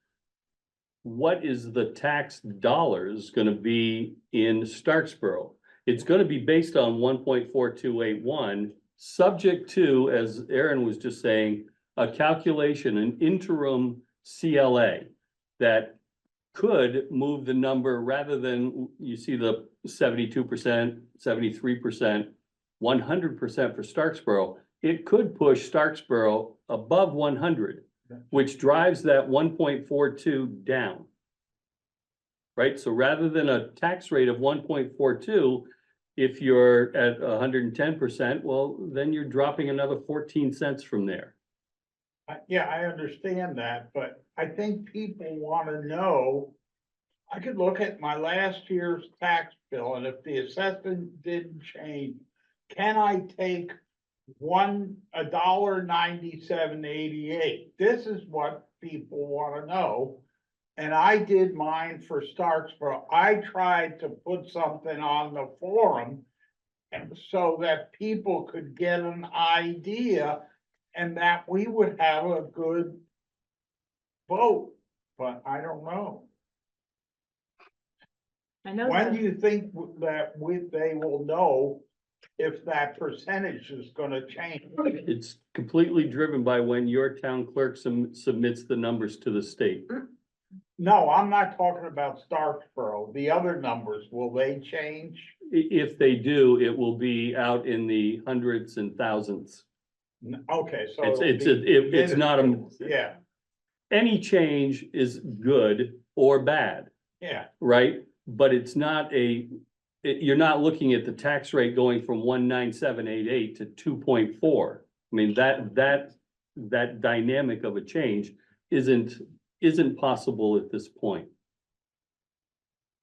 B: what is the tax dollars gonna be in Starksboro? It's gonna be based on 1.4281, subject to, as Aaron was just saying, a calculation, an interim CLA that could move the number rather than, you see the 72%, 73%, 100% for Starksboro. It could push Starksboro above 100, which drives that 1.42 down. Right? So rather than a tax rate of 1.42, if you're at 110%, well, then you're dropping another 14 cents from there.
M: Yeah, I understand that, but I think people wanna know. I could look at my last year's tax bill, and if the assessment didn't change, can I take $1.9788? This is what people wanna know. And I did mine for Starksboro. I tried to put something on the forum and so that people could get an idea and that we would have a good vote, but I don't know.
A: I know
M: When
A: that,
M: do you think that they will know if that percentage is gonna change?
B: It's completely driven by when your town clerk submits the numbers to the state.
M: No, I'm not talking about Starksboro. The other numbers, will they change?
B: If they do, it will be out in the hundreds and thousands.
M: Okay, so.
B: It's not
M: Yeah,
B: any change is good or bad,
M: yeah,
B: right? But it's not you're not looking at the tax rate going from 19788 to 2.4. I mean, that dynamic of a change isn't possible at this point.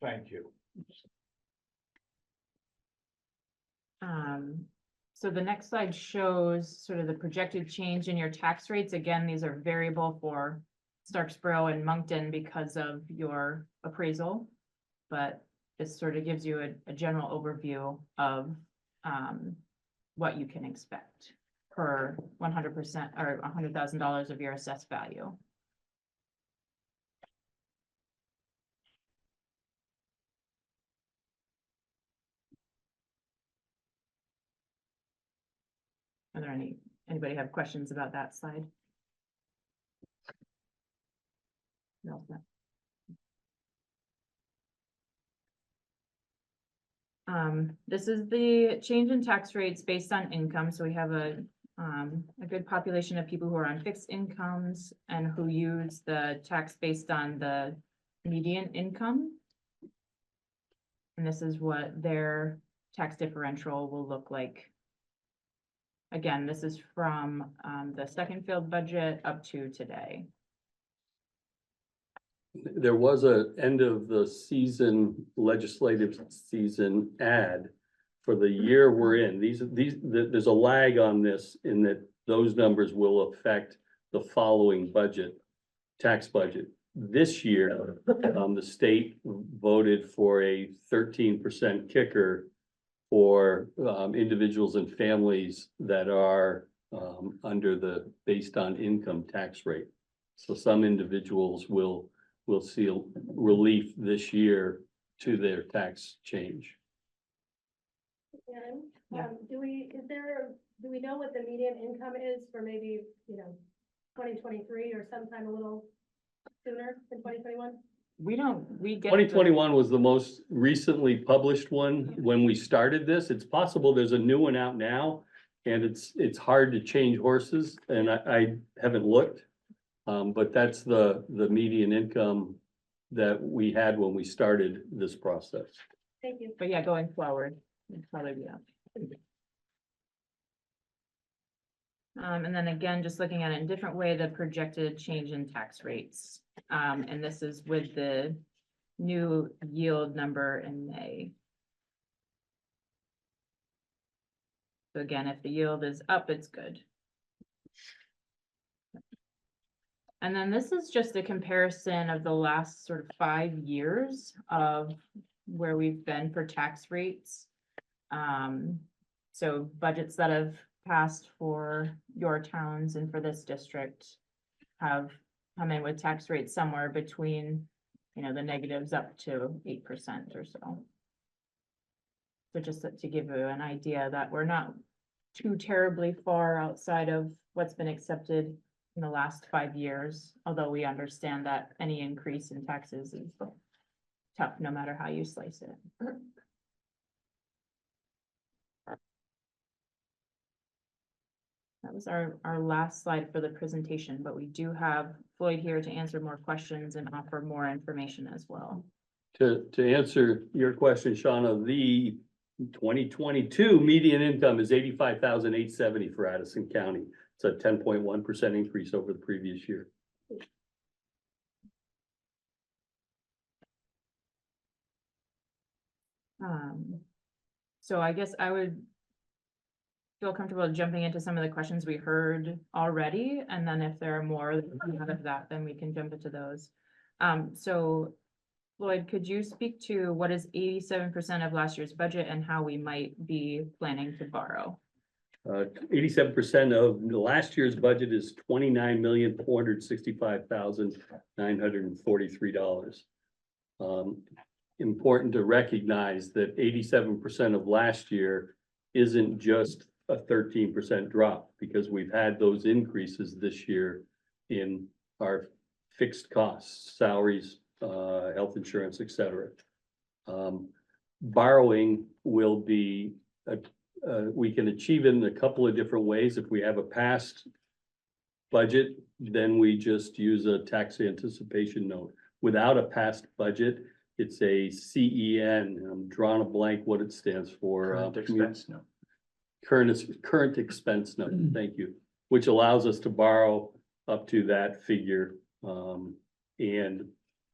M: thank you.
A: so the next slide shows sort of the projected change in your tax rates. Again, these are variable for Starksboro and Moncton because of your appraisal. But this sort of gives you a general overview of what you can expect per 100% or $100,000 of your assessed value. Are there anybody have questions about that slide? No. This is the change in tax rates based on income. So we have a good population of people who are on fixed incomes and who use the tax based on the median income. And this is what their tax differential will look like. Again, this is from the second field budget up to today.
B: There was a end of the season, legislative season ad for the year we're in. There's a lag on this in that those numbers will affect the following budget, tax budget. This year, the state voted for a 13% kicker for individuals and families that are under the based on income tax rate. So some individuals will see relief this year to their tax change.
A: Yeah.
I: Do we know what the median income is for maybe, 2023 or sometime a little sooner than 2021?
A: We get.
B: 2021 was the most recently published one when we started this. It's possible there's a new one out now. And it's hard to change horses and I haven't looked. But that's the median income that we had when we started this process.
I: Thank you.
A: But yeah, going forward, it'd probably be up. And then again, just looking at it in a different way, the projected change in tax rates. And this is with the new yield number in May. So again, if the yield is up, it's good. And then this is just a comparison of the last sort of 5 years of where we've been for tax rates. So budgets that have passed for your towns and for this district have come in with tax rates somewhere between, the negatives up to 8% or so. So just to give you an idea that we're not too terribly far outside of what's been accepted in the last 5 years, although we understand that any increase in taxes is tough, no matter how you slice it. That was our last slide for the presentation, but we do have Floyd here to answer more questions and offer more information as well.
B: To answer your question, Shauna, the 2022 median income is 85,870 for Addison County. It's a 10.1% increase over the previous year.
A: So I guess I would feel comfortable jumping into some of the questions we heard already, and then if there are more out of that, then we can jump into those. So Floyd, could you speak to what is 87% of last year's budget and how we might be planning to borrow?
B: 87% of last year's budget is $29,465,943. Important to recognize that 87% of last year isn't just a 13% drop, because we've had those increases this year in our fixed costs, salaries, health insurance, etc. Borrowing will be, we can achieve it in a couple of different ways. If we have a past budget, then we just use a tax anticipation note. Without a past budget, it's a CEN. I'm drawing a blank what it stands for.
N: Current expense note.
B: Current expense note, thank you, which allows us to borrow up to that figure and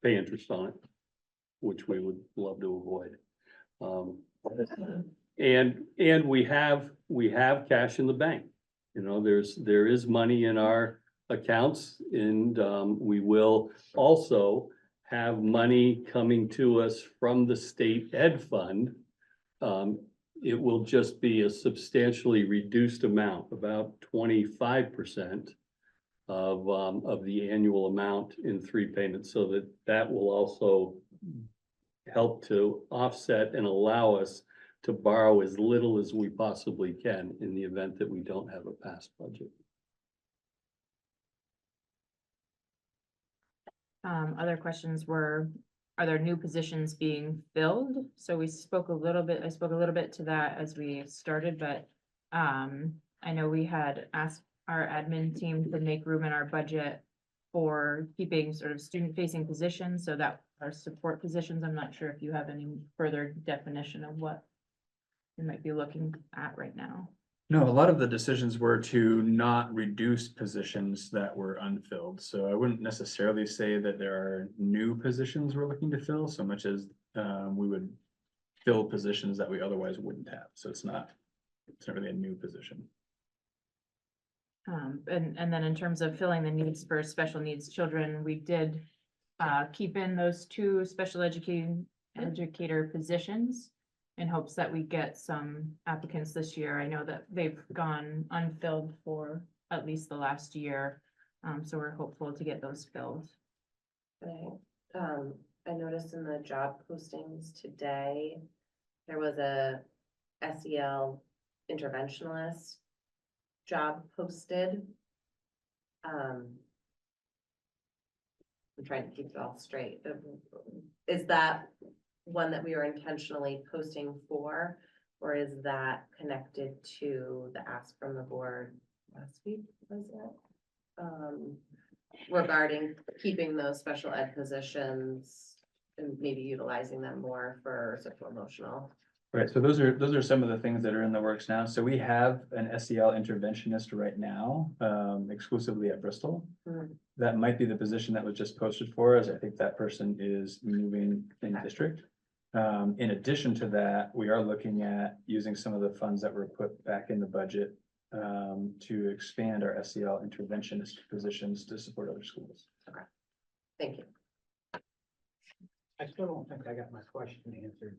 B: pay interest on it, which we would love to avoid. And we have cash in the bank. There is money in our accounts, and we will also have money coming to us from the state ed fund. It will just be a substantially reduced amount, about 25% of the annual amount in 3 payments, so that will also help to offset and allow us to borrow as little as we possibly can in the event that we don't have a past budget.
A: Other questions were, are there new positions being filled? So I spoke a little bit to that as we started, but I know we had asked our admin team to make room in our budget for keeping sort of student-facing positions, so that our support positions. I'm not sure if you have any further definition of what you might be looking at right now.
N: No, a lot of the decisions were to not reduce positions that were unfilled. So I wouldn't necessarily say that there are new positions we're looking to fill so much as we would fill positions that we otherwise wouldn't have. So it's not really a new position.
A: And then in terms of filling the needs for special needs children, we did keep in those 2 special educator positions in hopes that we get some applicants this year. I know that they've gone unfilled for at least the last year. So we're hopeful to get those filled.
O: I noticed in the job postings today, there was a SEL interventionalist job posted. I'm trying to keep it all straight. Is that one that we are intentionally posting for, or is that connected to the ask from the board last week? Was it? regarding keeping those special ed positions and maybe utilizing them more for social emotional.
N: Right, so those are some of the things that are in the works now. So we have an SEL interventionist right now, exclusively at Bristol.
O: Mhm.
N: That might be the position that was just posted for us. I think that person is moving in
O: Okay.
N: district. In addition to that, we are looking at using some of the funds that were put back in the budget to expand our SEL interventionist positions to support other schools.
O: Thank you.
C: I still don't think I got my question answered.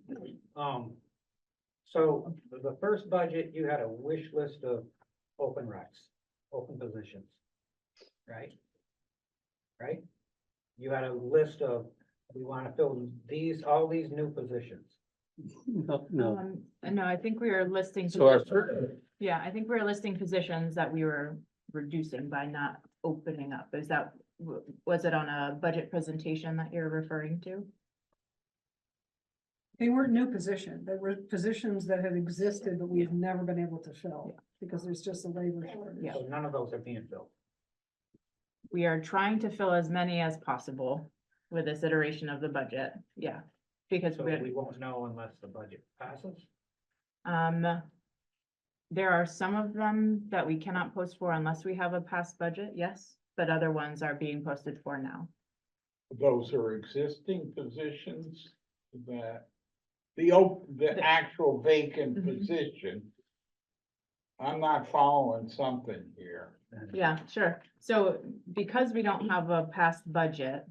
C: So the first budget, you had a wish list of open recs, open positions. Right? Right? You had a list of, we want to fill these, all these new positions.
B: No,
A: No, I think we were listing.
B: so our,
A: Yeah, I think we were listing positions that we were reducing by not opening up. Is that, was it on a budget presentation that you're referring to?
P: They weren't new positions. They were positions that had existed, but we've never been able to fill because there's just a labor shortage.
A: Yeah.
C: So none of those are being filled.
A: We are trying to fill as many as possible with this iteration of the budget. Yeah. Because
C: So we won't know unless the budget passes.
A: there are some of them that we cannot post for unless we have a passed budget, yes, but other ones are being posted for now.
M: Those are existing positions that, the actual vacant
A: Mhm.
M: position. I'm not following something here.
A: Yeah, sure. So because we don't have a passed budget,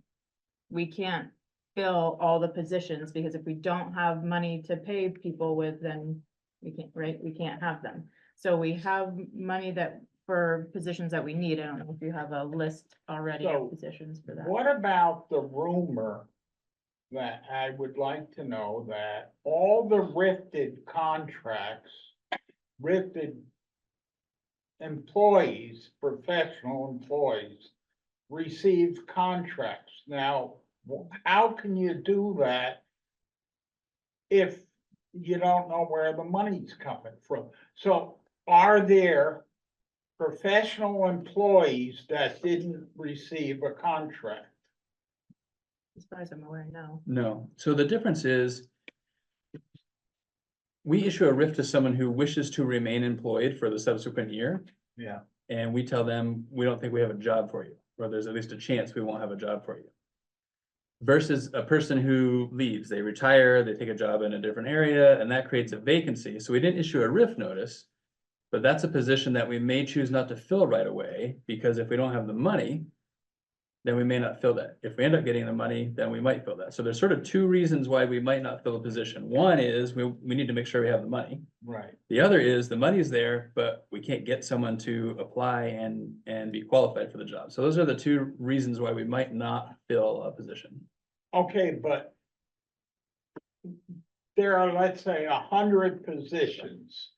A: we can't fill all the positions, because if we don't have money to pay people with, then we can't, right? We can't have them. So we have money that, for positions that we need. I don't know if you have a list already
M: So,
A: of positions for that.
M: What about the rumor that I would like to know that all the rifted contracts, rifted employees, professional employees, received contracts? Now, how can you do that if you don't know where the money's coming from? So are there professional employees that didn't receive a contract?
A: As far as I'm aware, no.
N: No, so the difference is we issue a RIF to someone who wishes to remain employed for the subsequent year.
M: Yeah.
N: And we tell them, we don't think we have a job for you, or there's at least a chance we won't have a job for you. Versus a person who leaves, they retire, they take a job in a different area, and that creates a vacancy. So we didn't issue a RIF notice. But that's a position that we may choose not to fill right away, because if we don't have the money, then we may not fill that. If we end up getting the money, then we might fill that. So there's sort of two reasons why we might not fill a position. One is we need to make sure we have the money.
M: Right.
N: The other is the money's there, but we can't get someone to apply and be qualified for the job. So those are the two reasons why we might not fill a position.
M: Okay, but there are, let's say, 100 positions.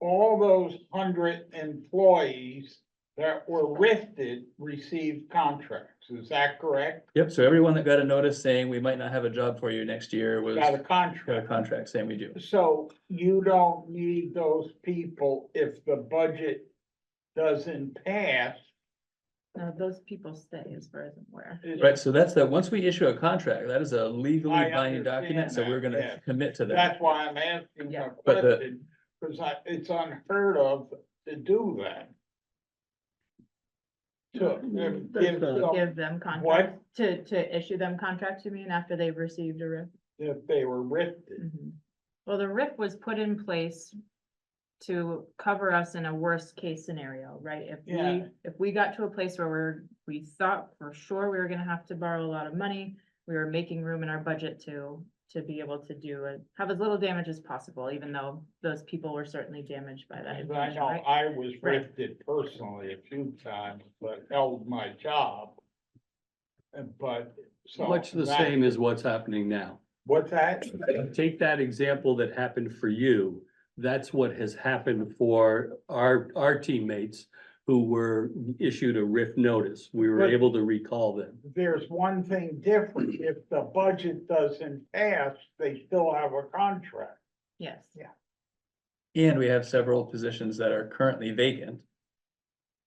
M: All those 100 employees that were rifted received contracts. Is that correct?
N: Yep, so everyone that got a notice saying we might not have a job for you next year was
M: Got a
N: got a
M: contract.
N: contract saying we do.
M: So you don't need those people if the budget doesn't pass.
A: No, those people stay as far as I'm aware.
N: Right, so that's that, once we issue a contract, that is a legally
M: I
N: binding
M: understand
N: document, so we're
M: that,
N: gonna
M: yes.
N: commit to that.
M: That's why I'm asking
A: Yeah.
M: the
N: But the-
M: question, because it's unheard of to do that. To give some-
A: Give them contracts, to issue them contracts, you mean, after they've received a RIF?
M: if they were rifted.
A: Well, the RIF was put in place to cover us in a worst case scenario, right?
M: Yeah.
A: If we got to a place where we thought for sure we were gonna have to borrow a lot of money, we were making room in our budget to be able to do it, have as little damage as possible, even though those people were certainly damaged by that.
M: I
A: information,
M: know
A: right?
M: I was
A: Right.
M: rifted personally a few times, but held my job. But so.
B: much the
M: that-
B: same as what's happening now.
M: What's that?
B: Take that example that happened for you. That's what has happened for our teammates who were issued a RIF notice. We were
M: But-
B: able to recall them.
M: There's one thing different. If the budget doesn't pass, they still have a contract.
A: Yes.
M: Yeah.
N: And we have several positions that are currently vacant.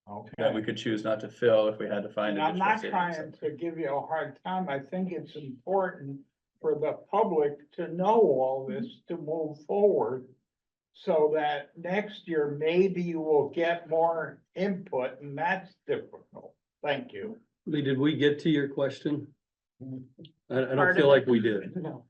N: that we
M: Okay.
N: could choose not to fill if we had to find.
M: And I'm
N: additional
M: not
N: savings.
M: trying to give you a hard time. I think it's important for the public to know all this to move forward. So that next year, maybe you will get more input, and that's difficult. Thank you.
B: Lee, did we get to your question? I
A: Part
B: don't
A: of
B: feel
A: it.
B: like we did.
M: No.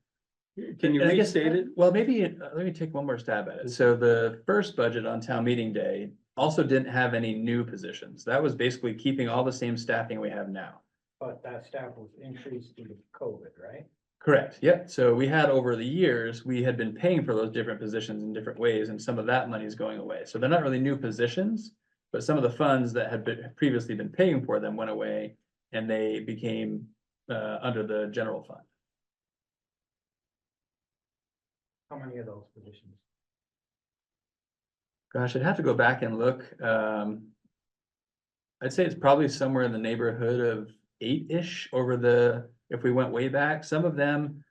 B: Can you
N: And I guess-
B: restate it?
N: Well, maybe, let me take one more stab at it. So the first budget on town meeting day also didn't have any new positions. That was basically keeping all the same staffing we have now.
C: But that staff was increased due to COVID, right?
N: Correct, yep. So we had over the years, we had been paying for those different positions in different ways, and some of that money is going away. So they're not really new positions, but some of the funds that had been previously been paying for them went away and they became under the general fund.
C: How many of those positions?
N: Gosh, I'd have to go back and look. I'd say it's probably somewhere in the neighborhood of 8-ish over the, if we went way back. Some of them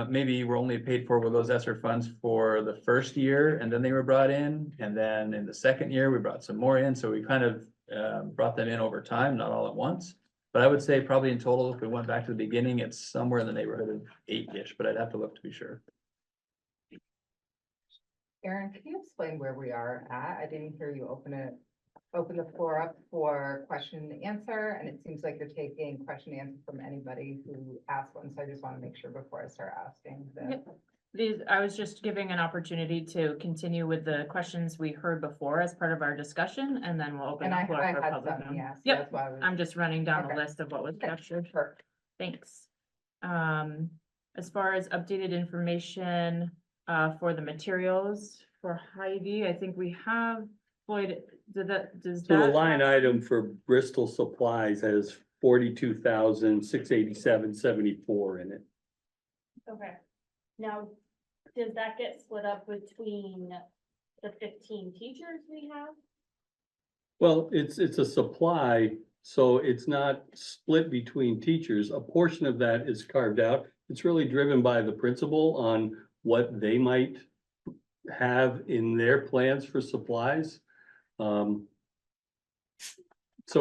N: maybe were only paid for with those ESSER funds for the first year, and then they were brought in. And then in the second year, we brought some more in. So we kind of brought them in over time, not all at once. But I would say probably in total, if we went back to the beginning, it's somewhere in the neighborhood of 8-ish, but I'd have to look to be sure.
L: Erin, can you explain where we are at? I didn't hear you open the floor up for question and answer, and it seems like you're taking question and answer from anybody who asked one, so I just want to make sure before I start asking that.
A: Yep. I was just giving an opportunity to continue with the questions we heard before as part of our discussion, and then we'll open
L: And
A: the
L: I
A: floor for
L: had
A: public.
L: some,
A: comment.
L: yes,
A: Yep,
L: that's why I was.
A: I'm just running down the
L: Okay.
A: list of what was
L: Okay,
A: captured.
L: perfect.
A: Thanks. As far as updated information, for the materials for Heidi, I think we have, Floyd, does
B: So the
A: that?
B: line item for Bristol supplies has 42,687.74 in it.
G: Okay. Now, does that get split up between the 15 teachers we have?
B: Well, it's a supply, so it's not split between teachers. A portion of that is carved out. It's really driven by the principal on what they might have in their plans for supplies. So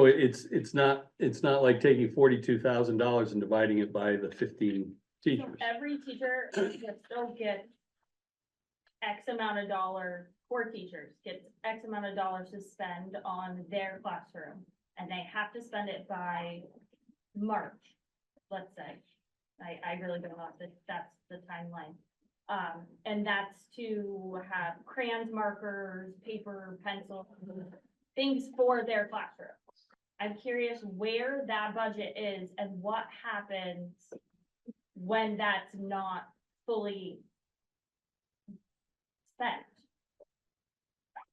B: it's not like taking $42,000 and dividing it by the 15
G: So
B: teachers.
G: every teacher that still gets X amount of dollars, 4 teachers gets X amount of dollars to spend on their classroom. And they have to spend it by March, let's say. I really don't know if that's the timeline. And that's to have crayons, markers, paper, pencil, things for their classroom. I'm curious where that budget is and what happens when that's not fully spent.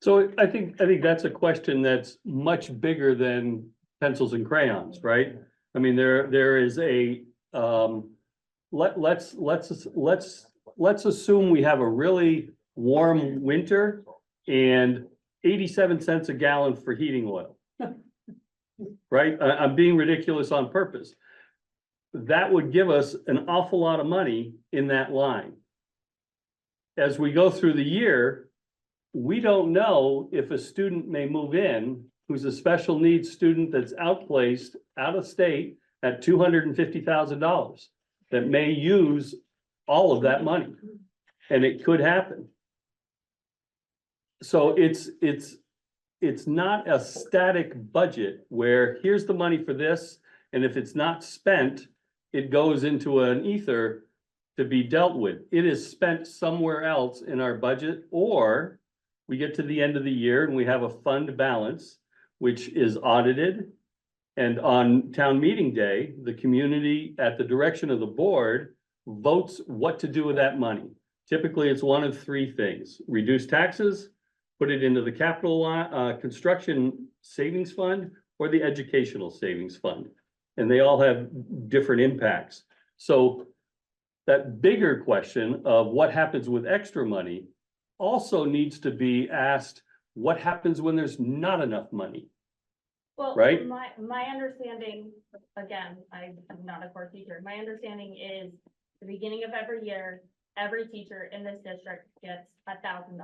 B: So I think that's a question that's much bigger than pencils and crayons, right? I mean, there is a, let's assume we have a really warm winter and 87 cents a gallon for heating oil. Right? I'm being ridiculous on purpose. That would give us an awful lot of money in that line. As we go through the year, we don't know if a student may move in who's a special needs student that's outplaced out of state at $250,000 that may use all of that money. And it could happen. So it's not a static budget where here's the money for this, and if it's not spent, it goes into an ether to be dealt with. It is spent somewhere else in our budget, or we get to the end of the year and we have a fund balance, which is audited. And on town meeting day, the community, at the direction of the board, votes what to do with that money. Typically, it's one of 3 things: reduce taxes, put it into the capital construction savings fund, or the educational savings fund. And they all have different impacts. So that bigger question of what happens with extra money also needs to be asked, what happens when there's not enough money?
G: Well,
B: Right?
G: my understanding, again, I'm not a core teacher, my understanding is the beginning of every year, every teacher in this district gets $1,000.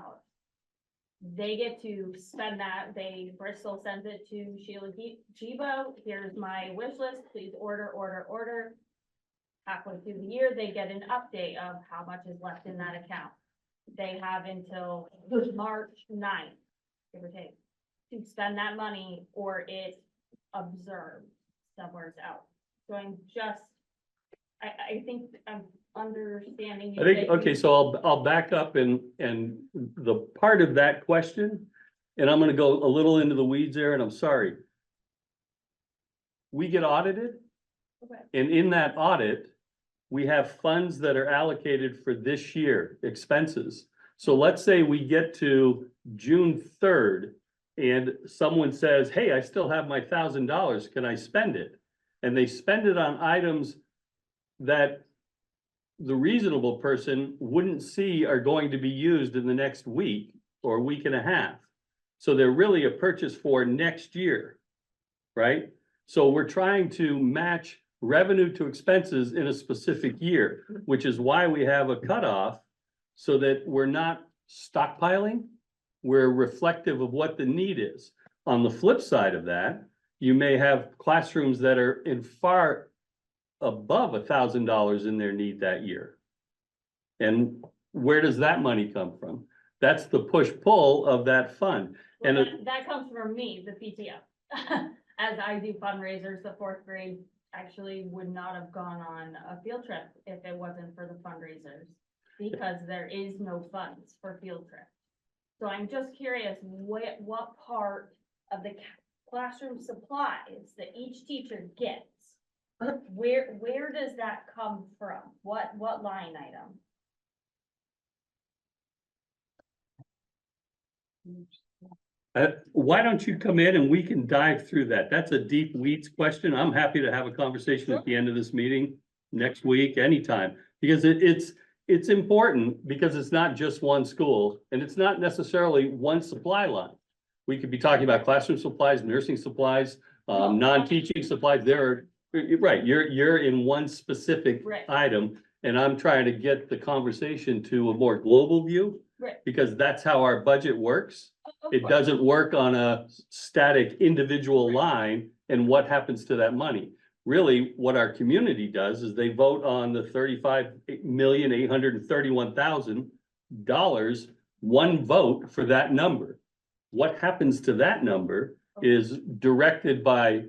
G: they get to spend that, Bristol sends it to Sheila Gibo, here's my wish list, please order. Halfway through the year, they get an update of how much is left in that account. They have until March 9th, give or take, to spend that money or it's observed somewhere else. So I think I'm understanding.
B: I think, okay, so I'll back up and the part of that question, and I'm gonna go a little into the weeds there, and I'm sorry. We get audited,
G: Okay.
B: and in that audit, we have funds that are allocated for this year, expenses. So let's say we get to June 3rd and someone says, hey, I still have my $1,000, can I spend it? And they spend it on items that the reasonable person wouldn't see are going to be used in the next week or week and a half. So they're really a purchase for next year, right? So we're trying to match revenue to expenses in a specific year, which is why we have a cutoff so that we're not stockpiling. We're reflective of what the need is. On the flip side of that, you may have classrooms that are in far above $1,000 in their need that year. And where does that money come from? That's the push-pull of that fund.
G: Well,
B: And
G: that comes from me, the PTO. As I do fundraisers, the fourth grade actually would not have gone on a field trip if it wasn't for the fundraisers, because there is no funds for field trips. So I'm just curious, what part of the classroom supplies that each teacher gets, where does that come from? What line item?
B: why don't you come in and we can dive through that? That's a deep weeds question. I'm happy to have a conversation at the end of this meeting next week, anytime. Because it's important, because it's not just one school and it's not necessarily one supply line. We could be talking about classroom supplies, nursing supplies, non-teaching supplies. Right, you're in one specific item, and I'm trying to get the conversation to a more global view.
G: Right.
B: Because that's how our budget works. It doesn't work on a static individual line and what happens to that money. Really, what our community does is they vote on the $35,831,000, one vote for that number. What happens to that number is directed by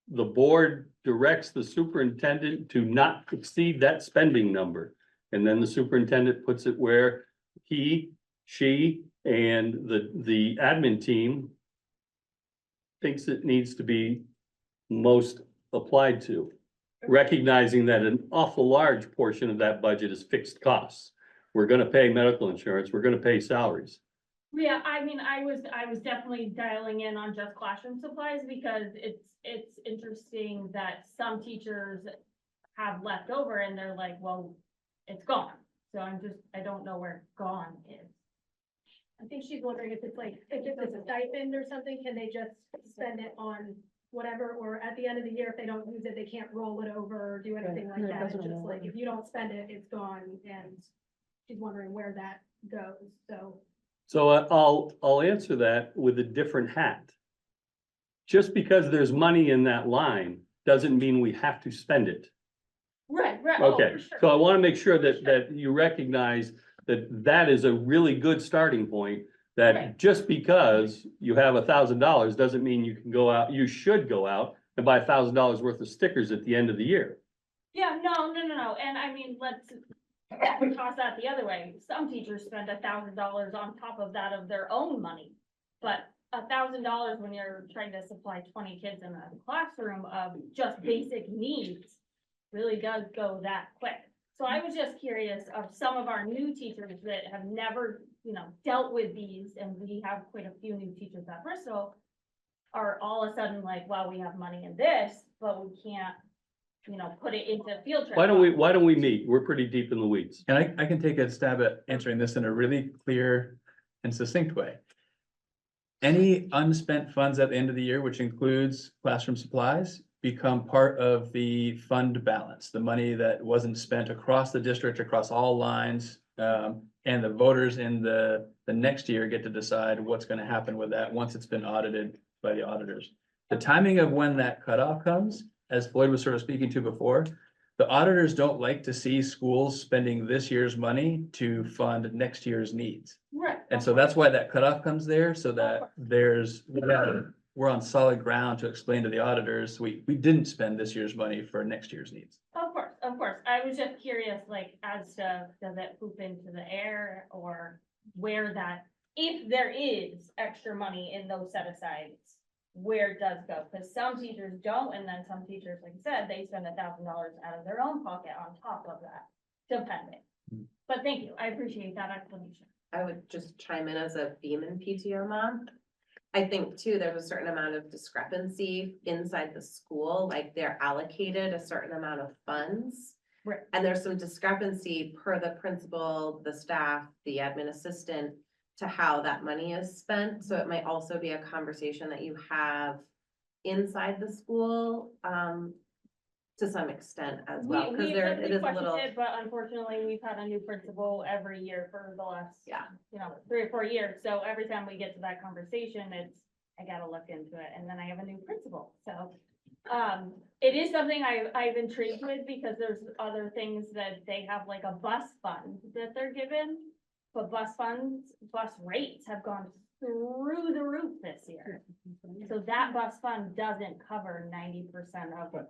B: the board, directs the superintendent to not exceed that spending number. And then the superintendent puts it where he, she, and the admin team thinks it needs to be most applied to, recognizing that an awful large portion of that budget is fixed costs. We're gonna pay medical insurance, we're gonna pay salaries.
G: Yeah, I mean, I was definitely dialing in on just classroom supplies, because it's interesting that some teachers have left over and they're like, well, it's gone. So I don't know where gone is.
I: I think she's wondering if it's like, if it's a stipend or something, can they just spend it on whatever, or at the end of the year, if they don't use it, they can't roll it over or do anything like that. It's just like, if you don't spend it, it's gone, and she's wondering where that goes, so.
B: So I'll answer that with a different hat. Just because there's money in that line doesn't mean we have to spend it.
G: Right.
B: Okay, so I want to make sure that you recognize that is a really good starting point. That just because you have $1,000 doesn't mean you can go out, you should go out and buy $1,000 worth of stickers at the end of the year.
G: Yeah, no. And I mean, let's toss that the other way. Some teachers spend $1,000 on top of that of their own money. But $1,000 when you're trying to supply 20 kids in a classroom of just basic needs really does go that quick. So I was just curious of some of our new teachers that have never, dealt with these, and we have quite a few new teachers at Bristol, are all of a sudden like, wow, we have money in this, but we can't, put it into field trip.
B: Why don't we meet? We're pretty deep in the weeds.
N: And I can take a stab at answering this in a really clear and succinct way. Any unspent funds at the end of the year, which includes classroom supplies, become part of the fund balance, the money that wasn't spent across the district, across all lines. And the voters in the the next year get to decide what's gonna happen with that once it's been audited by the auditors. The timing of when that cutoff comes, as Floyd was sort of speaking to before, the auditors don't like to see schools spending this year's money to fund next year's needs.
G: Right.
N: And so that's why that cutoff comes there, so that we're on solid ground to explain to the auditors, we didn't spend this year's money for next year's needs.
G: Of course, of course. I was just curious, like, as to, does it poop into the air or where that, if there is extra money in those set asides, where it does go? Because some teachers don't, and then some teachers, like you said, they spend $1,000 out of their own pocket on top of that, depending. But thank you. I appreciate that explanation.
O: I would just chime in as a Beaman PTO mom. I think too, there's a certain amount of discrepancy inside the school, like they're allocated a certain amount of funds.
G: Right.
O: And there's some discrepancy per the principal, the staff, the admin assistant to how that money is spent. So it might also be a conversation that you have inside the school, to some extent as well, because there it is a little.
G: But unfortunately, we've had a new principal every year for the last,
O: Yeah.
G: 3 or 4 years. So every time we get to that conversation, I gotta look into it. And then I have a new principal. So it is something I've intrigued with because there's other things that they have, like a bus fund that they're given. But bus rates have gone through the roof this year. So that bus fund doesn't cover 90%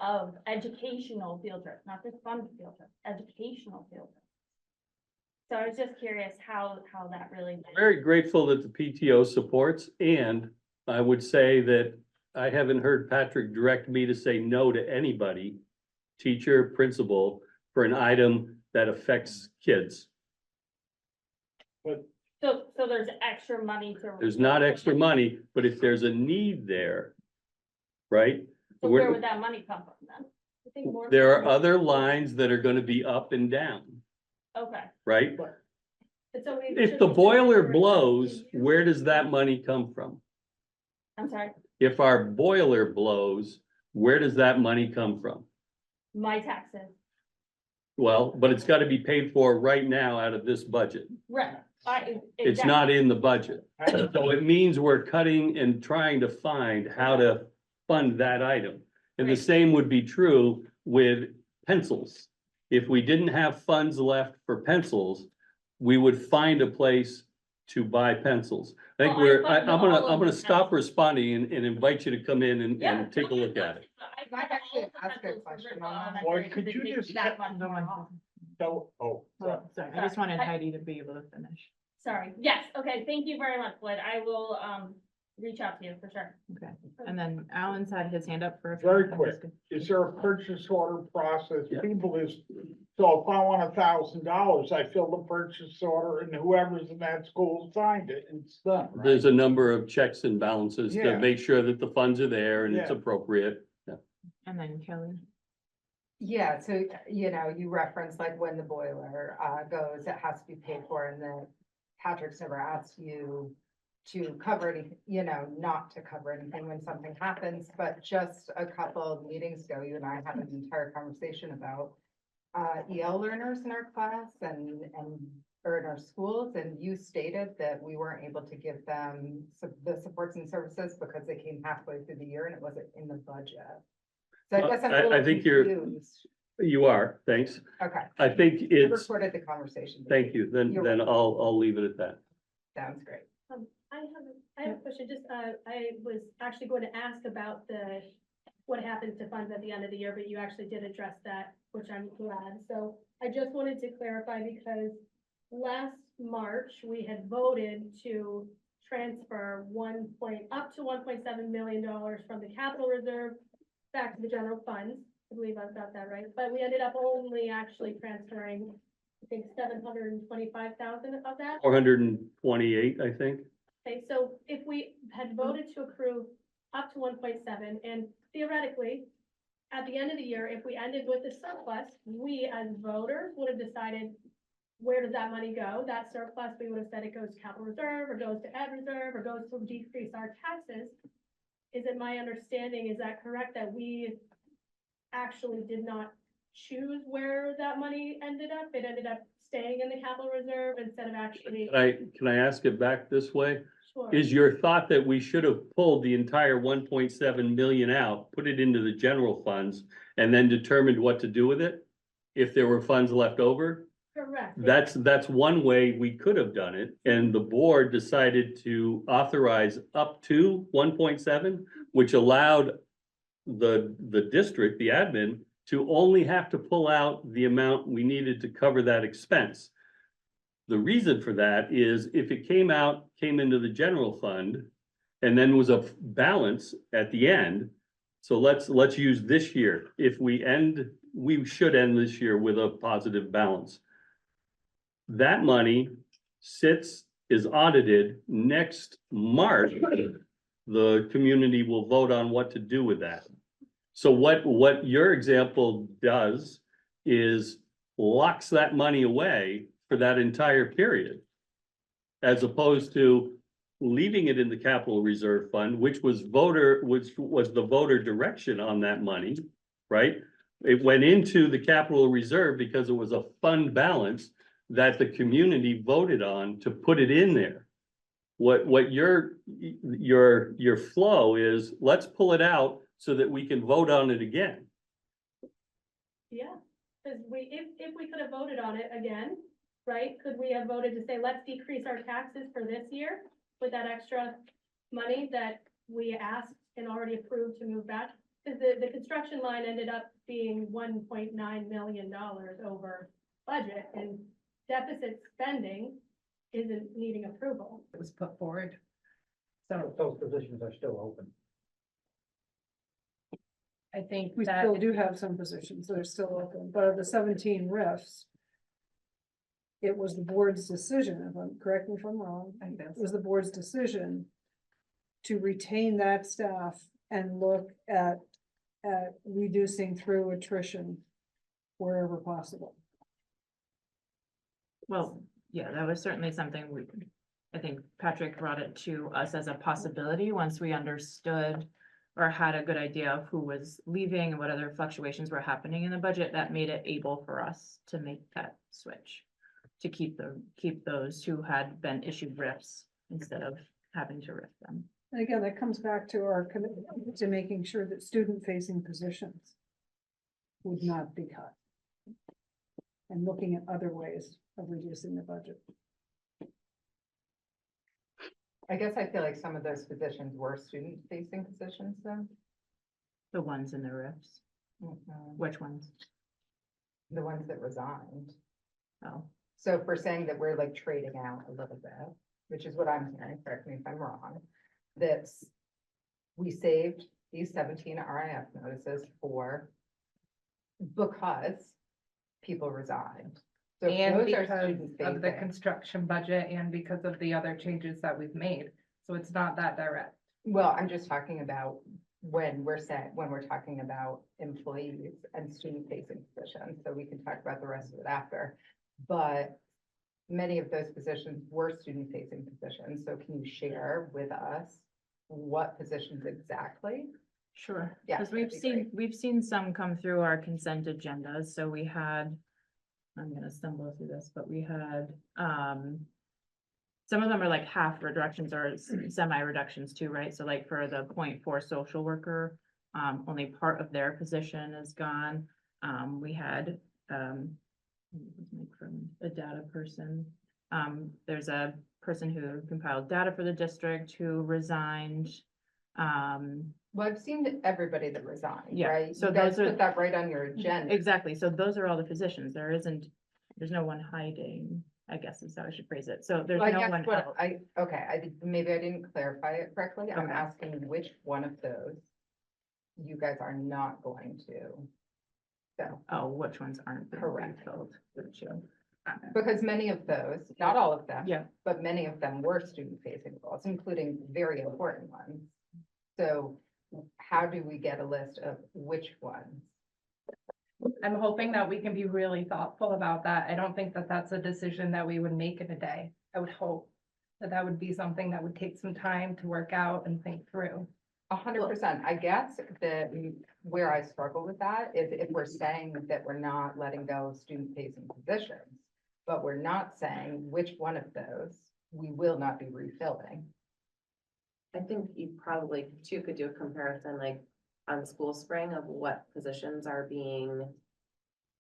G: of educational field trips, not just fun field trips, educational field trips. So I was just curious how that really.
B: Very grateful that the PTO supports, and I would say that I haven't heard Patrick direct me to say no to anybody, teacher, principal, for an item that affects kids.
G: So there's extra money to.
B: There's not extra money, but if there's a need there, right?
G: So where would that money come from then? I think more.
B: There are other lines that are gonna be up and down,
G: Okay.
B: right?
G: But so
B: If the boiler blows, where does that money come from?
G: I'm sorry,
B: If our boiler blows, where does that money come from?
G: my taxes,
B: Well, but it's gotta be paid for right now out of this budget.
G: right,
B: It's not in the budget. So it means we're cutting and trying to find how to fund that item. And the
G: Right.
B: same would be true with pencils. If we didn't have funds left for pencils, we would find a place to buy pencils. I think
G: Well,
B: I'm gonna stop responding and invite you to come in
G: Yeah.
B: and take a look at it.
L: Can I actually ask a question on that?
M: Or could you just
G: That much more off.
M: So,
A: Sorry, I just wanted Heidi to be able to finish.
G: Sorry, yes, okay, thank you very much, Floyd. I will, reach out to you for sure.
A: Okay, and then Alan's had his hand up for.
M: Very quick. Is there a purchase order process?
B: Yeah.
M: People is, so if I want $1,000, I fill the purchase order and whoever's in that school signed it, it's done, right?
B: There's a number of checks and balances to
M: Yeah.
B: make sure that the funds are there and it's
M: Yeah.
B: appropriate. Yeah.
A: And then Kelly.
L: Yeah, so, you referenced like when the boiler goes, it has to be paid for, and then Patrick's never asked you to cover any, not to cover anything when something happens, but just a couple of meetings ago, you and I had an entire conversation about EL learners in our class or in our schools, and you stated that we weren't able to give them the supports and services because they came halfway through the year and it wasn't in the budget. So I guess I'm a
B: I
L: little
B: think
L: confused.
B: you are, thanks.
L: Okay.
B: I think
L: I
B: it's,
L: recorded the conversation.
B: thank you, then
L: You're
B: I'll leave it at that.
L: Sounds great.
I: I have a question, just, I was actually going to ask about what happens to funds at the end of the year, but you actually did address that, which I'm glad. So I just wanted to clarify because last March, we had voted to transfer up to $1.7 million from the capital reserve back to the general funds. I believe I've got that right, but we ended up only actually transferring, I think, 725,000 of that.
B: 428, I think.
I: Okay, so if we had voted to accrue up to 1.7, and theoretically, at the end of the year, if we ended with a surplus, we as voters would have decided, where does that money go? That surplus, we would have said it goes to capital reserve, or goes to ed reserve, or goes to decrease our taxes. Is it my understanding, is that correct, that we actually did not choose where that money ended up? It ended up staying in the capital reserve instead of actually.
B: Can I ask it back this way?
I: Sure.
B: Is your thought that we should have pulled the entire 1.7 million out, put it into the general funds, and then determined what to do with it? If there were funds left over?
I: Correct.
B: That's one way we could have done it, and the board decided to authorize up to 1.7, which allowed the district, the admin, to only have to pull out the amount we needed to cover that expense. The reason for that is if it came into the general fund, and then was a balance at the end. So let's use this year. If we should end this year with a positive balance. That money is audited next March. The community will vote on what to do with that. So what your example does is locks that money away for that entire period. As opposed to leaving it in the capital reserve fund, which was the voter direction on that money, right? It went into the capital reserve because it was a fund balance that the community voted on to put it in there. What your flow is, let's pull it out so that we can vote on it again.
I: Yeah, because if we could have voted on it again, right, could we have voted to say, let's decrease our taxes for this year with that extra money that we asked and already approved to move back? Because the construction line ended up being $1.9 million over budget, and deficit spending isn't needing approval.
L: It was put forward.
C: So those positions are still open.
P: I think we still do have some positions that are still open, but of the 17 RIFs, it was the board's decision, correct me if I'm wrong, it was the board's decision to retain that staff and look at reducing through attrition wherever possible.
A: Well, yeah, that was certainly something I think Patrick brought it to us as a possibility once we understood or had a good idea of who was leaving and what other fluctuations were happening in the budget. That made it able for us to make that switch, to keep those who had been issued RIFs instead of having to RIF them.
P: And again, that comes back to our commitment to making sure that student-facing positions would not be cut. And looking at other ways of reducing the budget.
L: I guess I feel like some of those positions were student-facing positions though.
A: The ones in the RIFs. Which ones?
L: The ones that resigned.
A: Oh,
L: So if we're saying that we're like trading out a little bit, which is what I'm hearing, correct me if I'm wrong, that we saved these 17 RIF notices because people resigned. So if
Q: And
L: those are
Q: because of the
L: student-facing.
Q: construction budget and because of the other changes that we've made. So it's not that direct.
L: Well, I'm just talking about when we're talking about employees and student-facing positions, so we can talk about the rest of it after. But many of those positions were student-facing positions, so can you share with us what positions exactly?
A: sure.
L: Yeah,
A: Because
L: that'd be
A: we've seen some come through our consent agendas. So we had, I'm gonna stumble through this, but we had, some of them are like half reductions or semi-reductions too, right? So like for the 0.4 social worker, only part of their position is gone. We had, a data person. There's a person who compiled data for the district who resigned.
L: Well, I've seen everybody that resigned,
A: Yeah,
L: right?
A: so
L: You guys
A: those are-
L: put that right on your agenda.
A: Exactly, so those are all the positions. There's no one hiding, I guess is how I should phrase it. So there's
L: Well, I
A: no
L: guess
A: one
L: what
A: out.
L: maybe I didn't clarify it correctly. I'm
A: Okay.
L: asking which one of those you guys are not going to. So,
A: Oh, which ones aren't being
L: Correct.
A: refilled? Got you.
L: because many of those, not all of them.
A: Yeah.
L: But many of them were student-facing roles, including very important ones. So how do we get a list of which ones?
Q: I'm hoping that we can be really thoughtful about that. I don't think that that's a decision that we would make in a day. I would hope that that would be something that would take some time to work out and think through.
L: 100%. I guess that where I struggle with that is if we're saying that we're not letting go of student-facing positions, but we're not saying which one of those we will not be refilling.
O: I think you probably too could do a comparison like on School Spring of what positions are being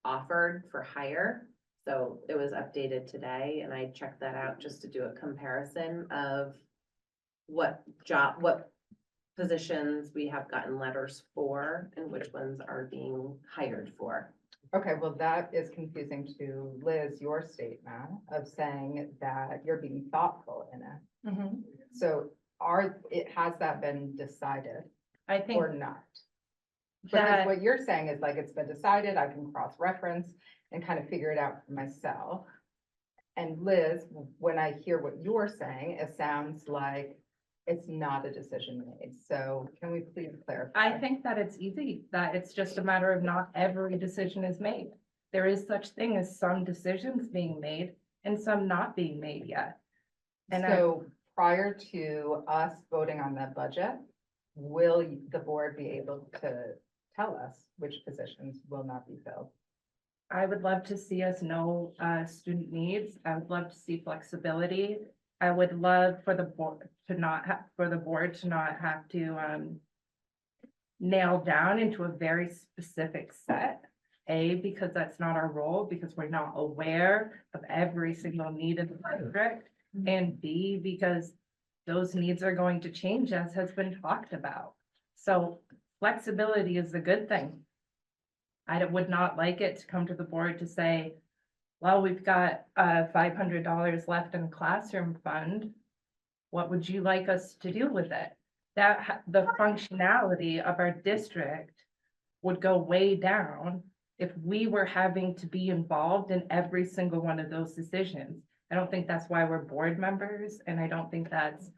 O: offered for hire. So it was updated today and I checked that out just to do a comparison of what positions we have gotten letters for and which ones are being hired for.
L: Okay, well, that is confusing to Liz, your statement of saying that you're being thoughtful in it. So has that been decided
Q: I think
L: or not? Because
Q: that,
L: what you're saying is like, it's been decided, I can cross-reference and kind of figure it out for myself. And Liz, when I hear what you're saying, it sounds like it's not a decision made. So can we please clarify?
Q: I think that it's easy, that it's just a matter of not every decision is made. There is such thing as some decisions being made and some not being made yet. And
L: So prior to us voting on that budget, will the board be able to tell us which positions will not be filled?
Q: I would love to see us know student needs. I would love to see flexibility. I would love for the board to not have to nail down into a very specific set. A, because that's not our role, because we're not aware of every single need in the district. And B, because those needs are going to change as has been talked about. So flexibility is a good thing. I would not like it to come to the board to say, well, we've got $500 left in the classroom fund. What would you like us to do with it? The functionality of our district would go way down if we were having to be involved in every single one of those decisions. I don't think that's why we're board members, and I don't think that's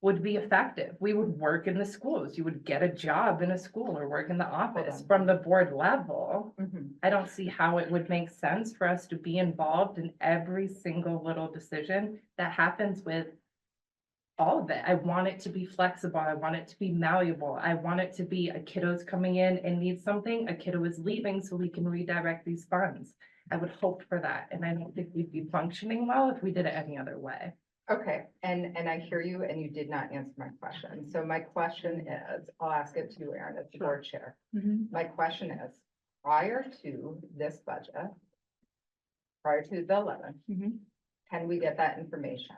Q: would be effective. We would work in the schools. You would get a job in a school or work in the office from the board level. I don't see how it would make sense for us to be involved in every single little decision that happens with all of it. I want it to be flexible. I want it to be malleable. I want it to be a kiddo's coming in and needs something, a kiddo is leaving so we can redirect these funds. I would hope for that. And I don't think we'd be functioning well if we did it any other way.
L: Okay, and I hear you, and you did not answer my question. So my question is, I'll ask it to you, Erin, as the board chair. My question is, prior to this budget, prior to the 11th, can we get that information?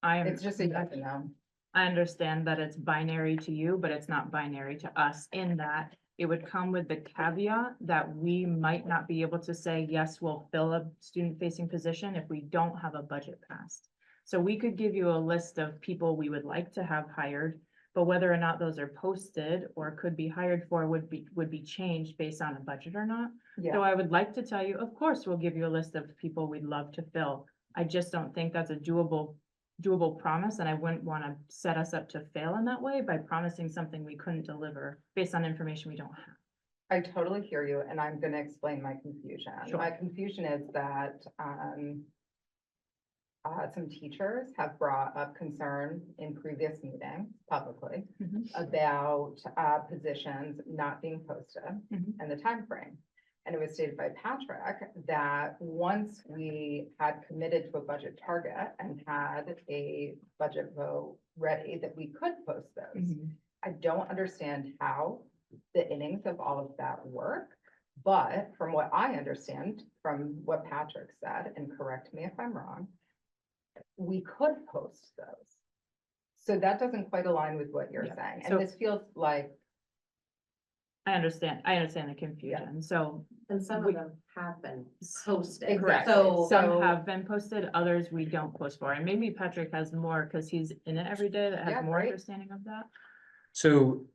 L: It's just a yes or no.
A: I understand that it's binary to you, but it's not binary to us in that it would come with the caveat that we might not be able to say, yes, we'll fill a student-facing position if we don't have a budget passed. So we could give you a list of people we would like to have hired, but whether or not those are posted or could be hired for would be changed based on a budget or not. So I would like to tell you, of course, we'll give you a list of people we'd love to fill. I just don't think that's a doable promise, and I wouldn't want to set us up to fail in that way by promising something we couldn't deliver based on information we don't have.
L: I totally hear you, and I'm going to explain my confusion.
A: Sure.
L: My confusion is that some teachers have brought up concern in previous meetings publicly about positions not being posted and the time frame. And it was stated by Patrick that once we had committed to a budget target and had a budget vote ready, that we could post those. I don't understand how the innings of all of that work, but from what I understand, from what Patrick said, and correct me if I'm wrong, we could post those. So that doesn't quite align with what you're saying.
A: So-
L: And this feels like,
A: I understand the confusion, so.
O: And some of them have been posted.
L: Exactly.
O: So
A: Some have been posted, others we don't post for, and maybe Patrick has more, because he's in it every day, that
L: Yeah,
A: has more
L: right.
A: understanding of that.
N: So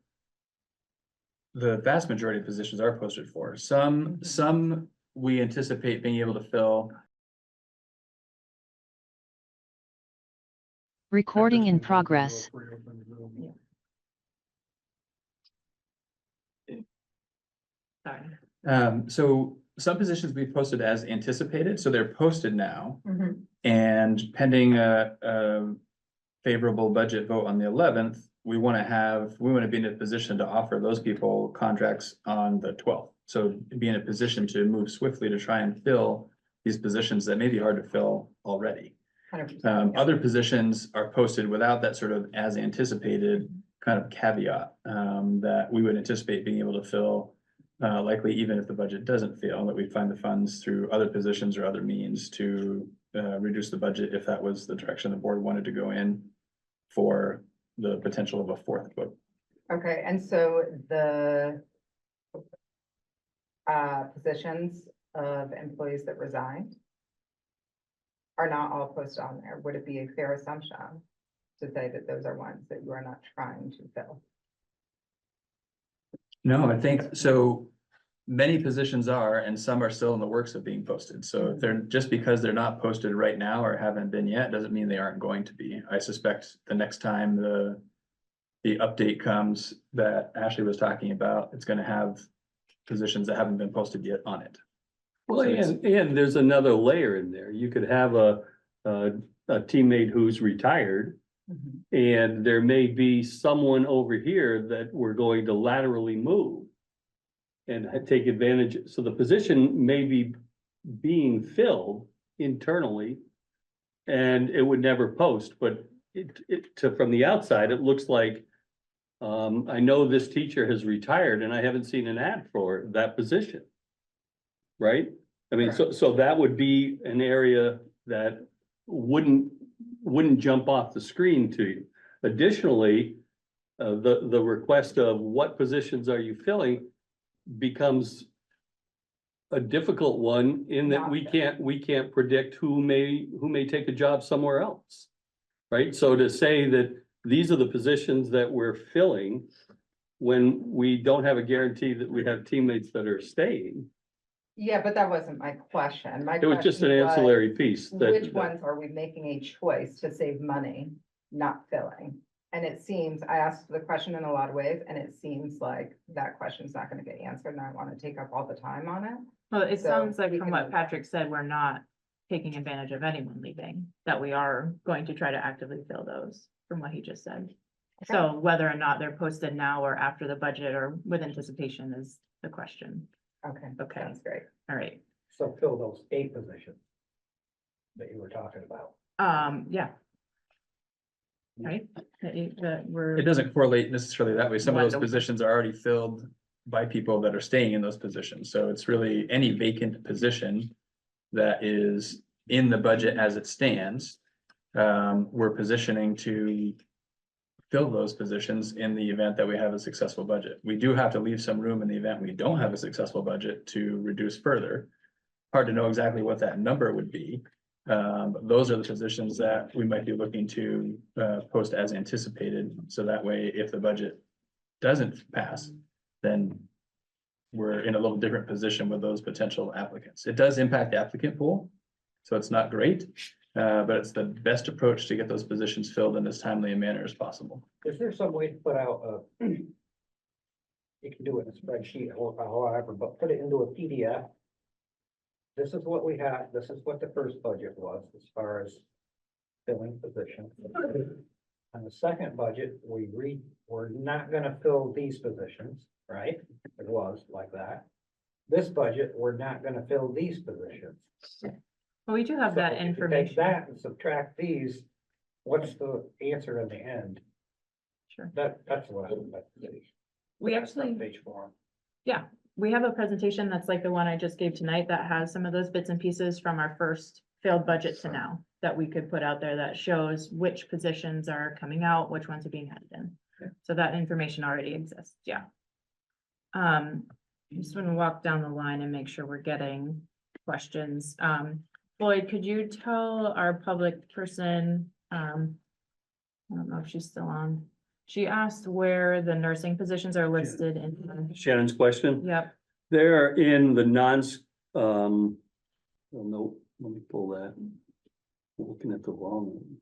N: the vast majority of positions are posted for. Some we anticipate being able to fill.
R: Recording in progress.
A: Sorry.
N: So some positions we posted as anticipated, so they're posted now.
L: Mm-hmm.
N: And pending a favorable budget vote on the 11th, we want to be in a position to offer those people contracts on the 12th. So be in a position to move swiftly to try and fill these positions that may be hard to fill already.
L: 100%.
N: Other positions are posted without that sort of as anticipated kind of caveat, that we would anticipate being able to fill, likely even if the budget doesn't fail, that we find the funds through other positions or other means to, reduce the budget if that was the direction the board wanted to go in for the potential of a fourth book.
L: Okay, and so the positions of employees that resigned are not all posted on there. Would it be a fair assumption to say that those are ones that you are not trying to fill?
N: No, I think so. Many positions are, and some are still in the works of being posted. So if they're, just because they're not posted right now or haven't been yet, doesn't mean they aren't going to be. I suspect the next time the update comes that Ashley was talking about, it's gonna have positions that haven't been posted yet on it.
B: Well,
N: So it's-
B: and there's another layer in there. You could have a teammate who's retired. And there may be someone over here that we're going to laterally move. And take advantage, so the position may be being filled internally. And it would never post, but from the outside, it looks like. I know this teacher has retired and I haven't seen an ad for that position. Right? I mean, so that would be an area that wouldn't jump off the screen to you. Additionally, the request of what positions are you filling becomes a difficult one in that we can't predict who may take a job somewhere else. Right? So to say that these are the positions that we're filling when we don't have a guarantee that we have teammates that are staying.
L: Yeah, but that wasn't my question.
B: It was just an ancillary piece.
L: Which ones are we making a choice to save money, not filling? And it seems, I asked the question in a lot of ways, and it seems like that question's not gonna get answered, and I wanna take up all the time on it.
A: Well, it
L: So
A: sounds like
L: we
A: from
L: can
A: what
L: move
A: Patrick said, we're not taking advantage of anyone leaving, that we are going to try to actively fill those from what he just said. So whether or not they're posted now or after the budget or with anticipation is the question.
L: Okay.
A: Okay.
L: Sounds great.
A: All right.
C: So fill those 8 positions that you were talking about.
A: Yeah. Right? We're.
N: It doesn't correlate necessarily that way. Some of those
A: Wonderful.
N: positions are already filled by people that are staying in those positions. So it's really any vacant position that is in the budget as it stands. We're positioning to fill those positions in the event that we have a successful budget. We do have to leave some room in the event we don't have a successful budget to reduce further. Hard to know exactly what that number would be. But those are the positions that we might be looking to post as anticipated. So that way, if the budget doesn't pass, then we're in a little different position with those potential applicants. It does impact the applicant pool, so it's not great. But it's the best approach to get those positions filled in as timely a manner as possible.
C: Is there some way to put out a, you can do it in a spreadsheet or however, but put it into a PDF? This is what we have, this is what the first budget was as far as filling positions. On the second budget, we're not gonna fill these positions, right? It was like that. This budget, we're not gonna fill these positions.
A: Well, we do have that
C: So if you take
A: information.
C: that and subtract these, what's the answer in the end?
A: Sure.
C: That's what I would like to see.
A: We
C: That's not
A: actually,
C: Page 4.
A: yeah, we have a presentation that's like the one I just gave tonight that has some of those bits and pieces from our first failed budget to now that we could put out there that shows which positions are coming out, which ones are being added in. So that information already exists, yeah. Just want to walk down the line and make sure we're getting questions. Floyd, could you tell our public person, I don't know if she's still on. She asked where the nursing positions are listed in.
B: Shannon's question?
A: Yep.
B: They're in the oh no, let me pull that. I'm looking at the wrong one.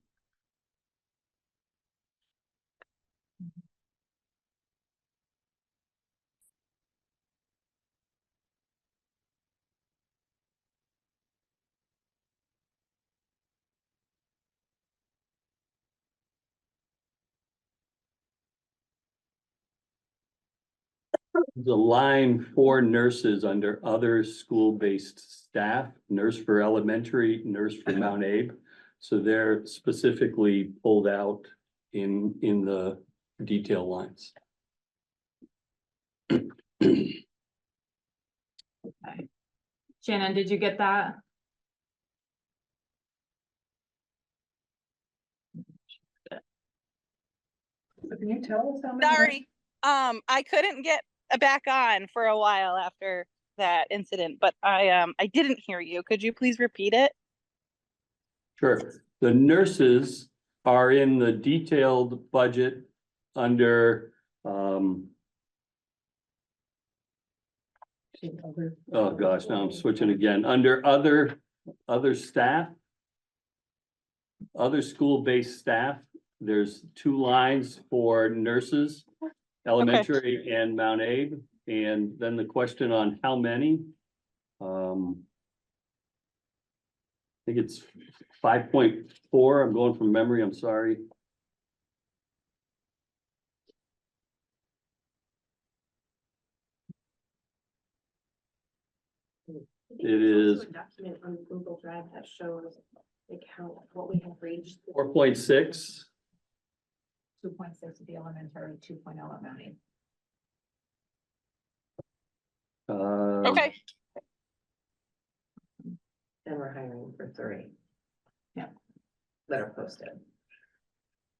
B: the line for nurses under other school-based staff, nurse for elementary, nurse for Mount Abe. So they're specifically pulled out in the detail lines.
A: Shannon, did you get that?
P: So can you tell us how many?
J: Sorry, I couldn't get back on for a while after that incident, but I didn't hear you. Could you please repeat it?
B: Sure. The nurses are in the detailed budget under, oh gosh, now I'm switching again, under other staff. Other school-based staff, there's 2 lines for nurses, elementary and Mount Abe. And then the question on how many, I think it's 5.4. I'm going from memory, I'm sorry. It is
O: A document on Google Drive that shows the count, what we have reached.
B: 4.6.
A: 2.6 at the elementary, 2.0 at Mount Abe.
J: Okay.
O: And we're hiring for 3.
A: Yeah.
O: That are posted.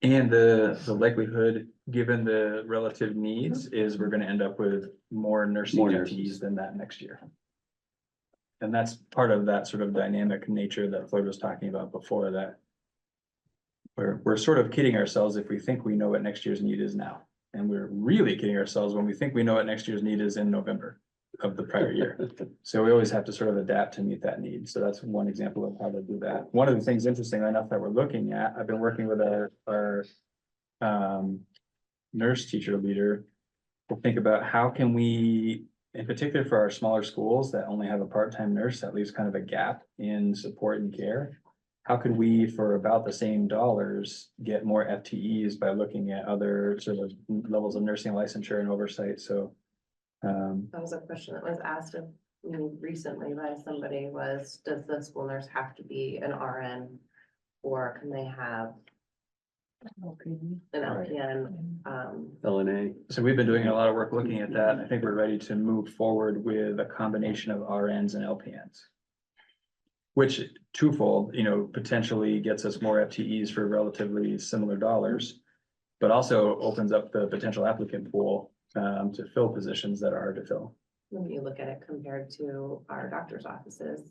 N: And the likelihood, given the relative needs, is we're gonna end up with more nursing
B: More
N: FTEs
B: nurses.
N: than that next year. And that's part of that sort of dynamic nature that Floyd was talking about before, that we're sort of kidding ourselves if we think we know what next year's need is now. And we're really kidding ourselves when we think we know what next year's need is in November of the prior year. So we always have to sort of adapt to meet that need. So that's one example of how to do that. One of the things, interestingly enough, that we're looking at, I've been working with our nurse teacher leader to think about how can we, in particular for our smaller schools that only have a part-time nurse, that leaves kind of a gap in support and care. How could we, for about the same dollars, get more FTEs by looking at other sort of levels of nursing licensure and oversight? So
O: That was a question that was asked of me recently by somebody was, does the school nurse have to be an RN? Or can they have an LPN?
B: LNA.
N: So we've been doing a lot of work looking at that. I think we're ready to move forward with a combination of RNs and LPNs. Which twofold, potentially gets us more FTEs for relatively similar dollars. But also opens up the potential applicant pool to fill positions that are hard to fill.
O: When you look at it compared to our doctor's offices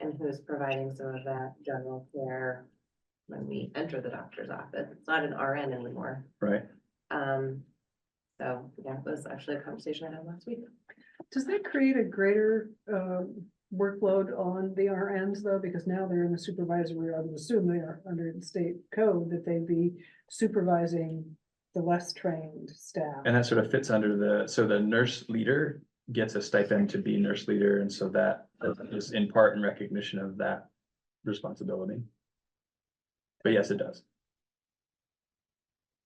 O: and who's providing some of that general care when we enter the doctor's office, it's not an RN anymore.
N: Right.
O: So yeah, it was actually a conversation I had last week.
P: Does that create a greater workload on the RNs though? Because now they're in the supervisory, I would assume they are under the state code that they'd be supervising the less trained staff.
N: And that sort of fits under so the nurse leader gets a stipend to be nurse leader. And so that is in part in recognition of that responsibility. But yes, it does.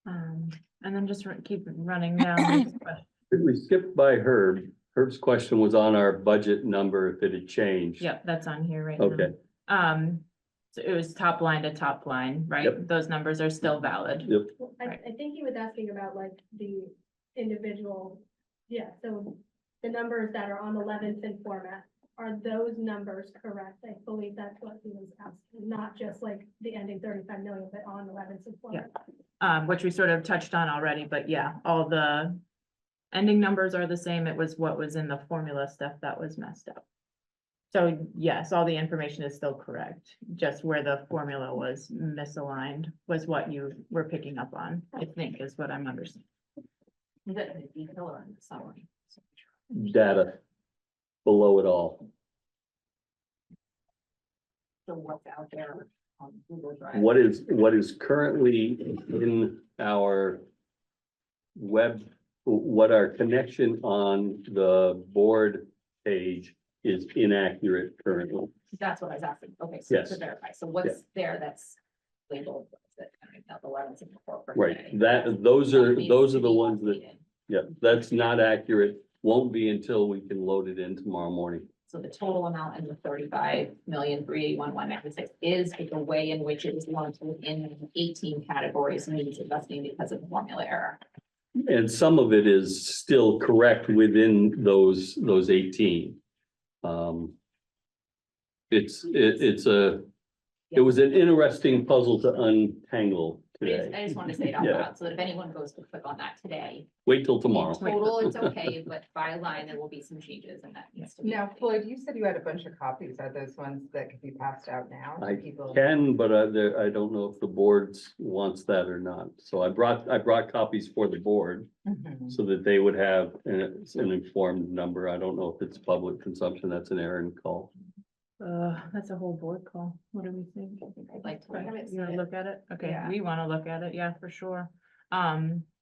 A: And then just keep running down.
B: We skipped by Herb. Herb's question was on our budget number, if it had changed.
A: Yep, that's on here right now.
B: Okay.
A: So it was top line to top line, right?
B: Yep.
A: Those numbers are still valid.
B: Yep.
I: I think he was asking about like the individual, so the numbers that are on the Levinson format, are those numbers correct? I believe that's what he was asking, not just like the ending 35 million, but on the Levinson format.
A: Which we sort of touched on already, but yeah, all the ending numbers are the same. It was what was in the formula stuff that was messed up. So yes, all the information is still correct. Just where the formula was misaligned was what you were picking up on, I think is what I'm understanding. Is that in the detail or in the summary?
B: Data below it all.
A: So what's out there on Google Drive?
B: What is currently in our web, what our connection on the board page is inaccurate currently.
A: That's what I was asking. Okay, so
B: Yes.
A: to verify, so what's there that's labeled, what is it? I don't know, the 11th and 4th per
B: Right,
A: day.
B: those are
A: That needs to
B: the
A: be
B: ones that,
A: updated.
B: Yeah, that's not accurate. Won't be until we can load it in tomorrow morning.
A: So the total amount in the 35,381,196 is the way in which it is lumped in 18 categories needs adjusting because of the formula error.
B: And some of it is still correct within those 18. It was an interesting puzzle to untangle today.
A: I just want to say it out
B: Yeah.
A: loud, so that if anyone goes to click on that today,
B: Wait till
A: in
B: tomorrow.
A: total, it's okay, but by line, there will be some changes and that needs to be.
L: Now, Floyd, you said you had a bunch of copies. Are those ones that could be passed out now? to
B: I
L: people?
B: can, but I don't know if the board wants that or not. So I brought copies for the board
L: Mhm.
B: so that they would have an informed number. I don't know if it's public consumption. That's an Aaron call.
A: That's a whole board call. What do we think? I think I'd like to.
O: I haven't
A: You wanna
O: seen it.
A: look at it? Okay,
L: Yeah.
A: we wanna look at it, yeah, for sure.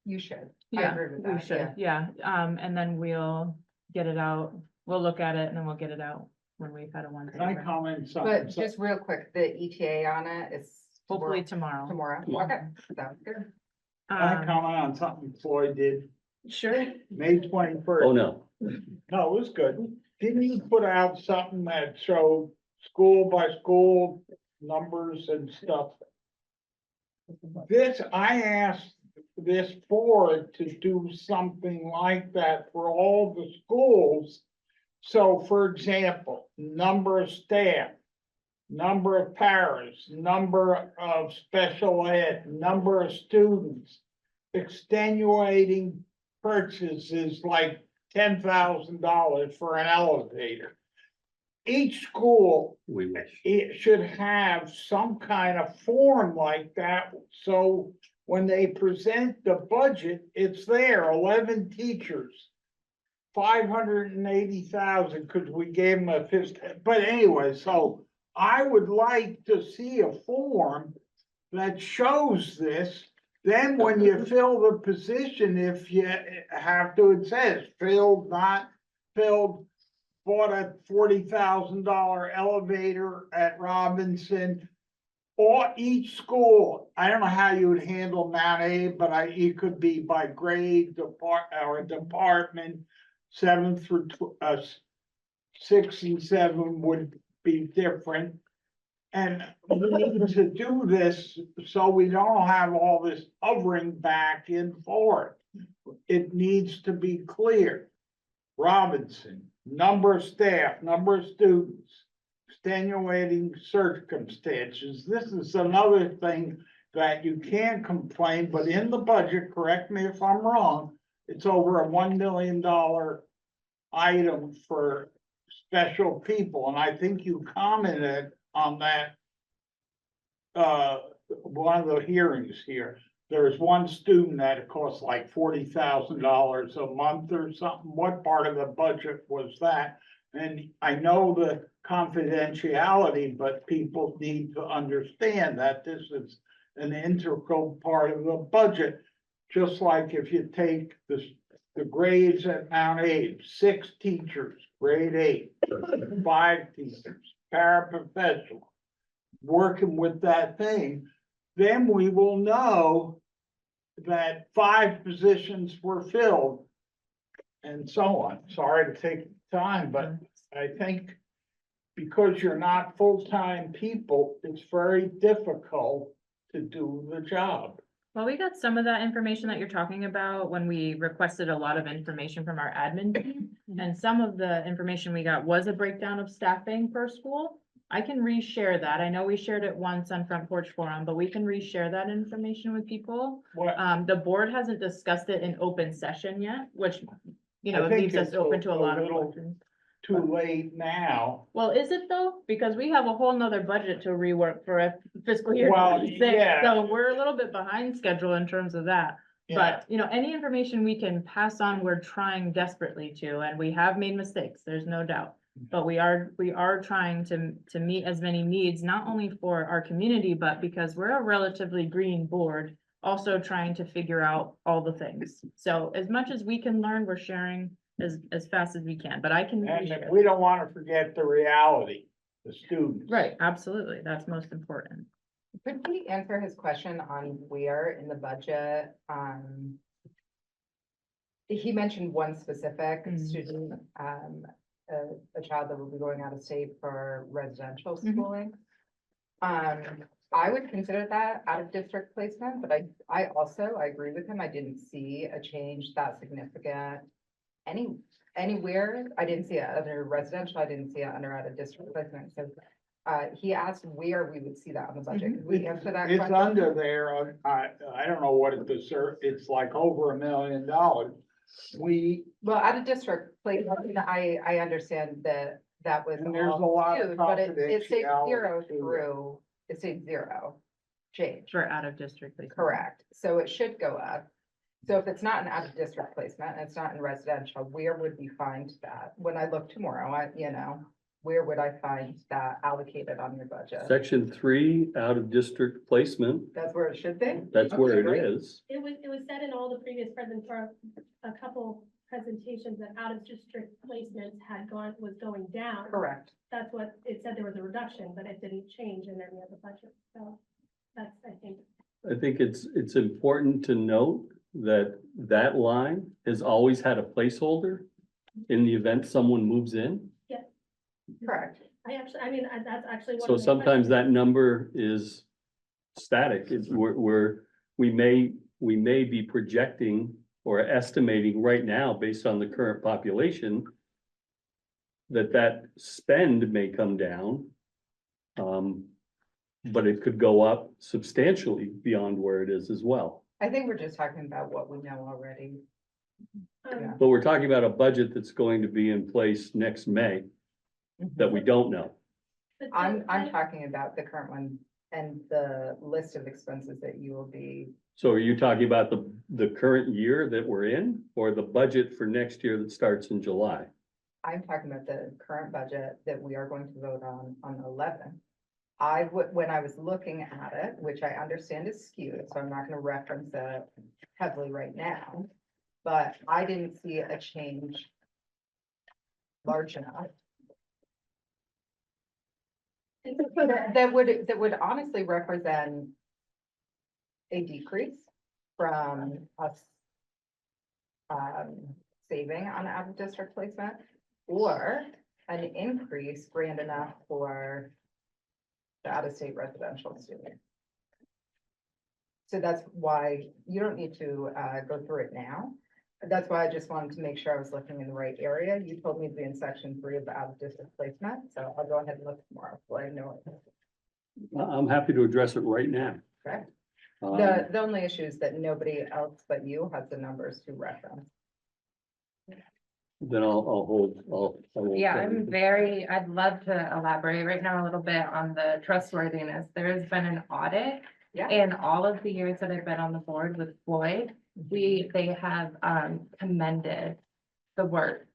L: You should. I
A: Yeah,
L: agree with
A: we
L: that,
A: should, yeah, and then we'll get it out. We'll look at it and then we'll get it out when we've had a one.
M: Can I comment something?
L: But just real quick, the ETA on it is.
A: Hopefully tomorrow.
L: Tomorrow,
B: Tomorrow.
L: okay, sounds good.
M: Can I
A: Um,
M: comment on something Floyd did
A: Sure.
M: May 21st?
B: Oh, no.
M: No, it was good. Didn't you put out something that showed school by school numbers and stuff? I asked this board to do something like that for all the schools. So for example, number of staff, number of paras, number of special ed, number of students. Extenuating purchases like $10,000 for an elevator. Each school,
B: We wish.
M: it should have some kind of form like that, so when they present the budget, it's there, 11 teachers. 580,000, because we gave them a fifth, but anyway, so I would like to see a form that shows this. Then when you fill the position, if you have to, it says filled, not filled. Bought a $40,000 elevator at Robinson. Or each school, I don't know how you would handle Mount A, but it could be by grade, department, 7 through 6 and 7 would be different. And we need to do this so we don't have all this hovering back and forth. It needs to be clear. Robinson, number of staff, number of students, extenuating circumstances. This is another thing that you can't complain, but in the budget, correct me if I'm wrong, it's over a $1 million item for special people, and I think you commented on that one of the hearings here. There's one student that it costs like $40,000 a month or something. What part of the budget was that? And I know the confidentiality, but people need to understand that this is an integral part of the budget. Just like if you take the grades at Mount Abe, 6 teachers, grade 8, 5 teachers, paraprofessional, working with that thing, then we will know that 5 positions were filled and so on. Sorry to take time, but I think because you're not full-time people, it's very difficult to do the job.
A: Well, we got some of that information that you're talking about when we requested a lot of information from our admin team. And some of the information we got was a breakdown of staffing per school. I can reshare that. I know we shared it once on Front Porch Forum, but we can reshare that information with people. The board hasn't discussed it in open session yet, which, you know,
M: I
A: it
M: think
A: leaves us
M: it's
A: open to a lot of
M: little
A: questions.
M: Too late now.
A: Well, is it though? Because we have a whole nother budget to rework for a fiscal year
M: Well,
A: 26,
M: yeah.
A: so we're a little bit behind schedule in terms of that.
M: Yeah.
A: But, you know, any information we can pass on, we're trying desperately to, and we have made mistakes, there's no doubt. But we are trying to meet as many needs, not only for our community, but because we're a relatively green board, also trying to figure out all the things. So as much as we can learn, we're sharing as fast as we can, but I can.
M: And
A: reshare.
M: we don't want to forget the reality, the students.
A: Right, absolutely, that's most important.
L: Could we answer his question on where in the budget, He mentioned one specific
A: Mm.
L: student, a child that will be going out of state for residential
A: Mhm.
L: schooling. I would consider that out of district placement, but I agree with him. I didn't see a change that significant anywhere. I didn't see it under residential. I didn't see it under out of district placement. So he asked where we would see that on the budget. Could we answer that
M: It's
L: question?
M: under there, I don't know what it deserves, it's like over $1 million.
L: Well, out of district placement, I understand that was
M: And there's a
L: all
M: lot of
L: skewed, but it stayed zero
M: confidentiality to it.
L: through, it stayed zero. Change.
A: For out of district placement.
L: Correct. So it should go up. So if it's not an out of district placement, and it's not in residential, where would we find that? When I look tomorrow, where would I find that allocated on your budget?
B: Section 3, out of district placement,
L: That's where it should be?
B: that's where
L: Okay,
B: it
L: great.
B: is.
I: It was said in all the previous or a couple presentations that out of district placements was going down.
L: Correct.
I: That's what, it said there was a reduction, but it didn't change in any of the budget, so that's, I think.
B: I think it's important to note that that line has always had a placeholder in the event someone moves in.
I: Yeah.
L: Correct.
I: That's actually one
B: So
I: of the
B: sometimes
I: questions.
B: that number is static. We may be projecting or estimating right now, based on the current population, that spend may come down. But it could go up substantially beyond where it is as well.
L: I think we're just talking about what we know already. Yeah.
B: But we're talking about a budget that's going to be in place next May that we don't know.
I: But
L: I'm
I: so-
L: talking about the current one and the list of expenses that you will be,
B: So are you talking about the current year that we're in, or the budget for next year that starts in July?
L: I'm talking about the current budget that we are going to vote on 11. When I was looking at it, which I understand is skewed, so I'm not gonna reference it heavily right now. But I didn't see a change large enough. That would honestly represent a decrease from us saving on out of district placement, or an increase grand enough for the out of state residential student. So that's why you don't need to go through it now. That's why I just wanted to make sure I was looking in the right area. You told me to be in section 3 of the out of district placement, so I'll go ahead and look tomorrow, so I know it.
B: I'm happy to address it right now.
L: Correct.
B: Um,
L: The only issue is that nobody else but you has the numbers to reference.
B: Then I'll hold, I won't
Q: Yeah,
B: say
Q: I'd love to elaborate right now a little bit on the trustworthiness. There has been an audit.
L: Yeah.
Q: In all of the years that I've been on the board with Floyd, they have commended the work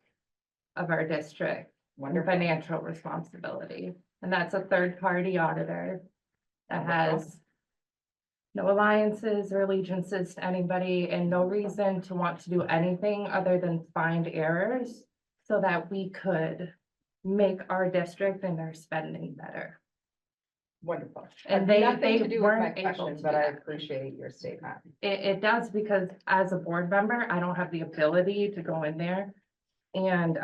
Q: of our district and
L: Wonderful.
Q: financial responsibility. And that's a third-party auditor that has no alliances or allegiances to anybody and no reason to want to do anything other than find errors so that we could make our district and our spending better.
L: Wonderful.
Q: And
L: Had
Q: they
L: nothing to do with my
Q: weren't able
L: question,
Q: to
L: but
Q: do
L: I
Q: that.
L: appreciate your statement.
Q: It does because as a board member, I don't have the ability to go in there and,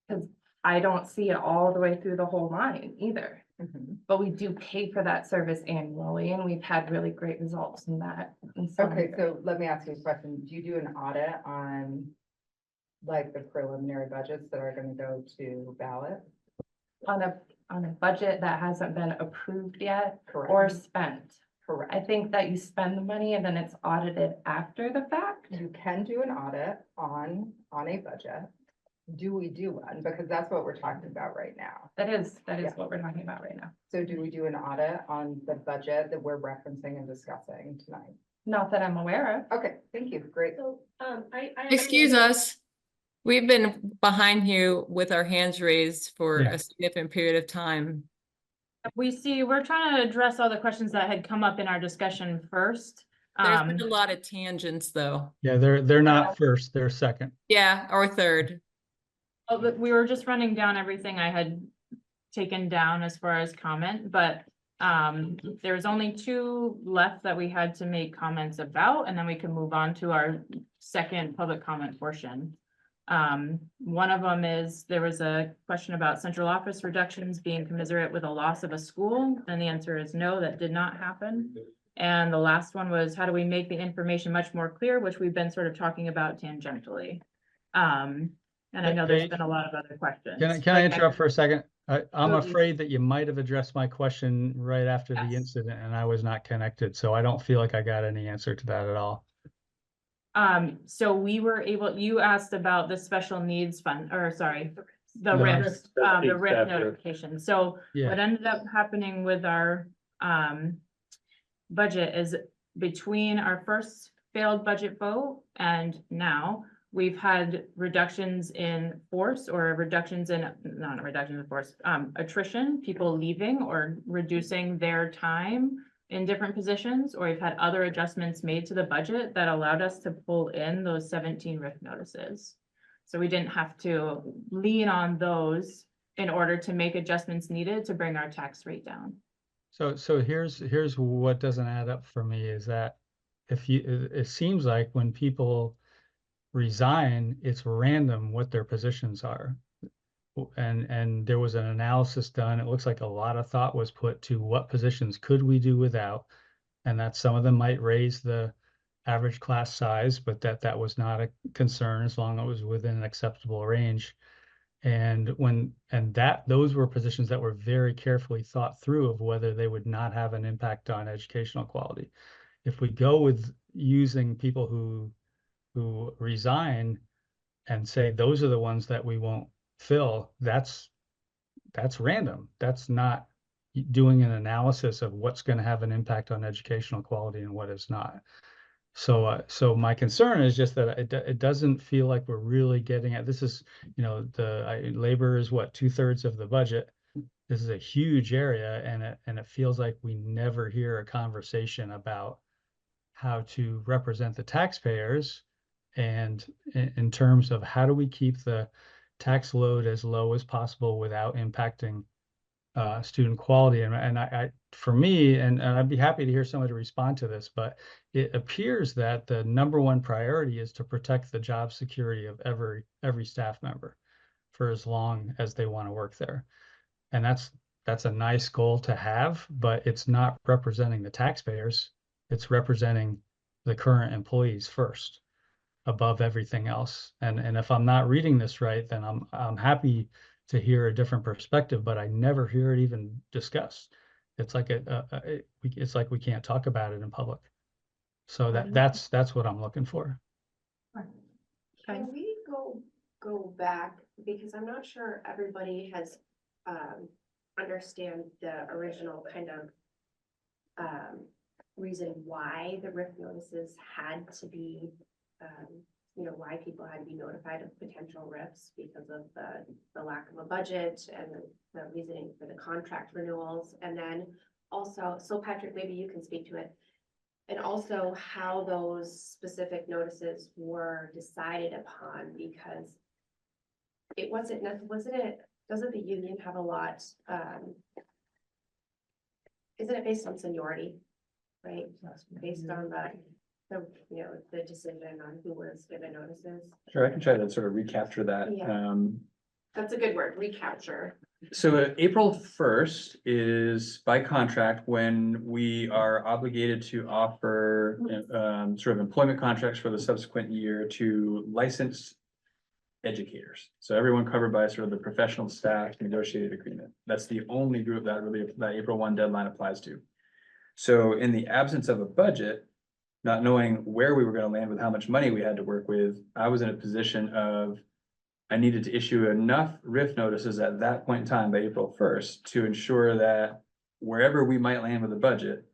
Q: because I don't see it all the way through the whole line either.
L: Mhm.
Q: But we do pay for that service annually and we've had really great results in that. in some
L: Okay,
Q: years.
L: so let me ask you a question. Do you do an audit on like the preliminary budgets that are gonna go to ballot?
Q: On a budget that hasn't been approved yet
L: Correct.
Q: or spent.
L: Correct.
Q: I think that you spend the money and then it's audited after the fact.
L: You can do an audit on a budget. Do we do one? Because that's what we're talking about right now.
Q: That is
L: Yeah.
Q: what we're talking about right now.
L: So do we do an audit on the budget that we're referencing and discussing tonight?
Q: Not that I'm aware of.
L: Okay, thank you. Great.
I: So,
S: Excuse us. We've been behind you with our hands raised for
F: Yeah.
S: a significant period of time.
A: We're trying to address all the questions that had come up in our discussion first.
S: There's been a lot of tangents, though.
F: Yeah, they're not first, they're second.
S: Yeah, or third.
A: But we were just running down everything I had taken down as far as comment, but There's only two left that we had to make comments about, and then we can move on to our second public comment portion. One of them is, there was a question about central office reductions being commiserate with a loss of a school, and the answer is no, that did not happen. And the last one was, how do we make the information much more clear, which we've been sort of talking about tangentially. And I know there's been a lot of other questions.
F: Can I interrupt for a second? I'm
A: Absolutely.
F: afraid that you might have addressed my question right after the
A: Yes.
F: incident and I was not connected, so I don't feel like I got any answer to that at all.
A: So we were able, you asked about the special needs fund, or sorry, the
F: The
A: RIFs, the
B: RIF.
A: RIF notification. So
F: Yeah.
A: what ended up happening with our, budget is between our first failed budget vote and now, we've had reductions in force or reductions in, not a reduction in force, attrition, people leaving or reducing their time in different positions, or we've had other adjustments made to the budget that allowed us to pull in those 17 RIF notices. So we didn't have to lean on those in order to make adjustments needed to bring our tax rate down.
F: So here's what doesn't add up for me is that if you, it seems like when people resign, it's random what their positions are. And there was an analysis done. It looks like a lot of thought was put to what positions could we do without, and that some of them might raise the average class size, but that was not a concern as long as it was within an acceptable range. And those were positions that were very carefully thought through of whether they would not have an impact on educational quality. If we go with using people who resign and say those are the ones that we won't fill, that's random. That's not doing an analysis of what's going to have an impact on educational quality and what is not. So my concern is just that it doesn't feel like we're really getting at this. Is, you know, labor is what, 2/3 of the budget. This is a huge area, and it feels like we never hear a conversation about how to represent the taxpayers, and in terms of how do we keep the tax load as low as possible without impacting student quality. And I for me, and I'd be happy to hear somebody respond to this, but it appears that the number one priority is to protect the job security of every staff member for as long as they want to work there. And that's a nice goal to have, but it's not representing the taxpayers. It's representing the current employees first, above everything else. And if I'm not reading this right, then I'm happy to hear a different perspective, but I never hear it even discussed. It's like it's like we can't talk about it in public. So that's what I'm looking for.
T: Can we go back, because I'm not sure everybody has understand the original kind of reason why the RIF notices had to be, you know, why people had to be notified of potential RIFs because of the lack of a budget and the reasoning for the contract renewals. And then also, so Patrick, maybe you can speak to it. And also how those specific notices were decided upon, because it wasn't, doesn't the union have a lot, isn't it based on seniority, right? Based on you know, the decision on who was given notices.
N: Sure, I can try to sort of recapture that.
T: Yeah. That's a good word, recapture.
N: So April 1st is by contract when we are obligated to offer sort of employment contracts for the subsequent year to licensed educators. So everyone covered by sort of the professional staff negotiated agreement. That's the only group that really that April 1 deadline applies to. So in the absence of a budget, not knowing where we were going to land with how much money we had to work with, I was in a position of I needed to issue enough RIF notices at that point in time by April 1st to ensure that wherever we might land with a budget,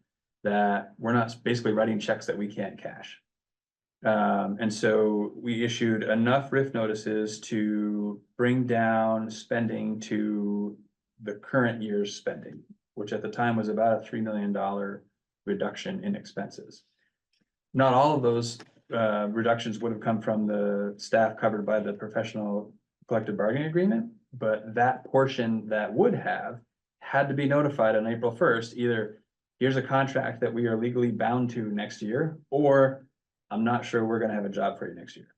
N: that we're not basically writing checks that we can't cash. And so we issued enough RIF notices to bring down spending to the current year's spending, which at the time was about a $3 million reduction in expenses. Not all of those reductions would have come from the staff covered by the professional collective bargaining agreement, but that portion that would have had to be notified on April 1st, either here's a contract that we are legally bound to next year, or I'm not sure we're gonna have a job for you next year.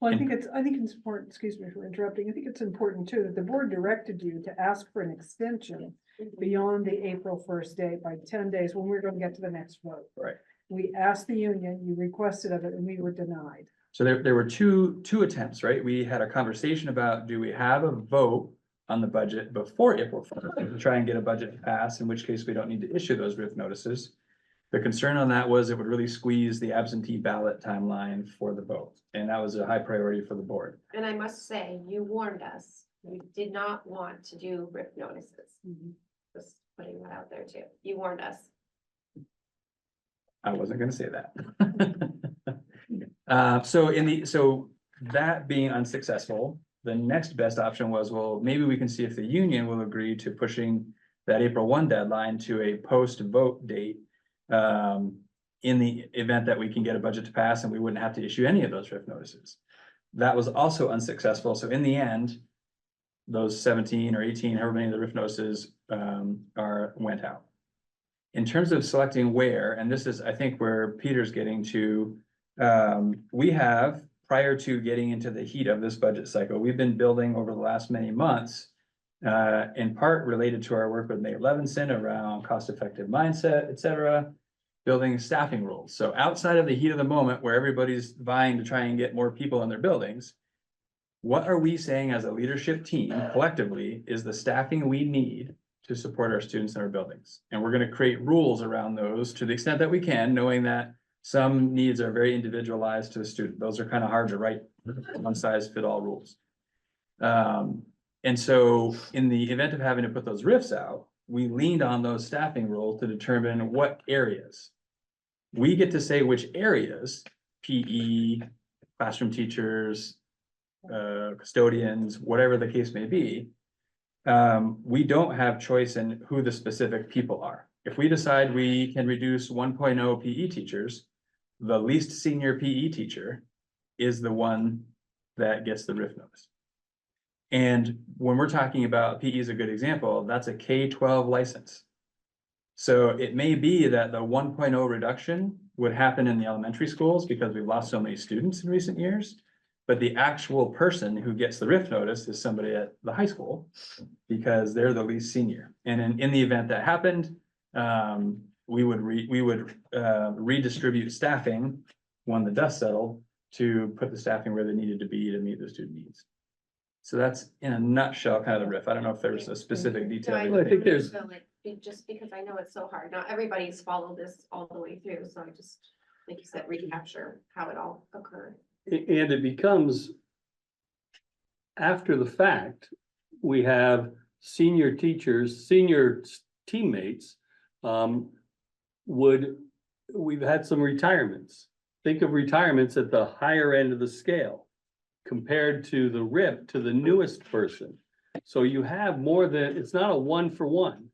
P: Well, I think it's important, excuse me for interrupting, I think it's important too, that the board directed you to ask for an extension beyond the April 1st date by 10 days when we're gonna get to the next vote.
N: Right.
P: We asked the union, you requested of it, and we were denied.
N: So there were two attempts, right? We had a conversation about, do we have a vote on the budget before April 1st to try and get a budget to pass, in which case we don't need to issue those RIF notices. The concern on that was it would really squeeze the absentee ballot timeline for the vote, and that was a high priority for the board.
T: And I must say, you warned us, you did not want to do RIF notices. Just putting that out there too. You warned us.
N: I wasn't gonna say that. So that being unsuccessful, the next best option was, well, maybe we can see if the union will agree to pushing that April 1 deadline to a post-vote date. In the event that we can get a budget to pass and we wouldn't have to issue any of those RIF notices. That was also unsuccessful. So in the end, those 17 or 18, however many of the RIF notices went out. In terms of selecting where, and this is, I think, where Peter's getting to, we have, prior to getting into the heat of this budget cycle, we've been building over the last many months, in part related to our work with Nate Levinson around cost-effective mindset, et cetera, building staffing rules. So outside of the heat of the moment where everybody's vying to try and get more people in their buildings, what are we saying as a leadership team collectively is the staffing we need to support our students in our buildings? And we're going to create rules around those to the extent that we can, knowing that some needs are very individualized to the student. Those are kind of hard to write one size fit all rules. And so in the event of having to put those RIFs out, we leaned on those staffing rules to determine what areas. We get to say which areas, PE, classroom teachers, custodians, whatever the case may be. We don't have choice in who the specific people are. If we decide we can reduce 1.0 PE teachers, the least senior PE teacher is the one that gets the RIF notice. And when we're talking about, PE is a good example, that's a K-12 license. So it may be that the 1.0 reduction would happen in the elementary schools because we've lost so many students in recent years. But the actual person who gets the RIF notice is somebody at the high school because they're the least senior. And in the event that happened, we would redistribute staffing when the dust settled to put the staffing where they needed to be to meet the student needs. So that's in a nutshell kind of the RIF. I don't know if there's a specific detail.
B: I think there's,
T: So like, just because I know it's so hard, not everybody's followed this all the way through, so I just, like you said, recapture how it all occurred.
B: and it becomes, after the fact, we have senior teachers, senior teammates, we've had some retirements. Think of retirements at the higher end of the scale compared to the RIF to the newest person. So you have more than, it's not a 1-for-1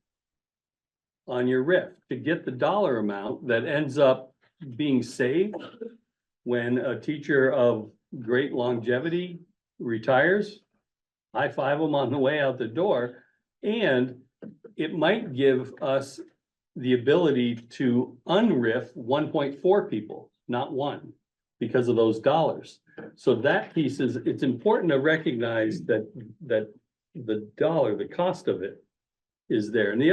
B: on your RIF to get the dollar amount that ends up being saved when a teacher of great longevity retires. High five them on the way out the door. And it might give us the ability to unriff 1.4 people, not one, because of those dollars. So that piece is, it's important to recognize that the dollar, the cost of it is there. And the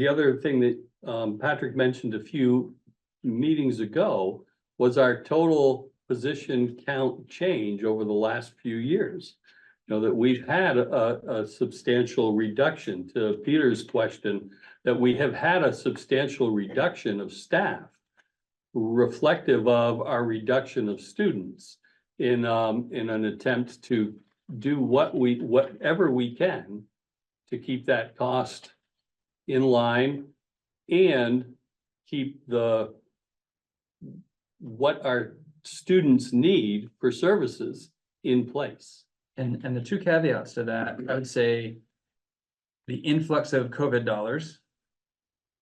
B: other thing that Patrick mentioned a few meetings ago was our total position count change over the last few years. You know, that we've had a substantial reduction, to Peter's question, that we have had a substantial reduction of staff reflective of our reduction of students in an attempt to do whatever we can to keep that cost in line and keep what our students need for services in place.
N: And the two caveats to that, I would say the influx of COVID dollars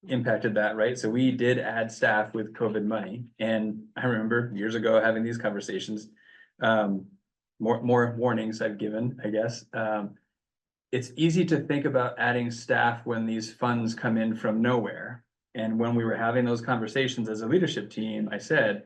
N: impacted that, right? So we did add staff with COVID money. And I remember years ago having these conversations, more warnings I've given, I guess. it's easy to think about adding staff when these funds come in from nowhere. And when we were having those conversations as a leadership team, I said,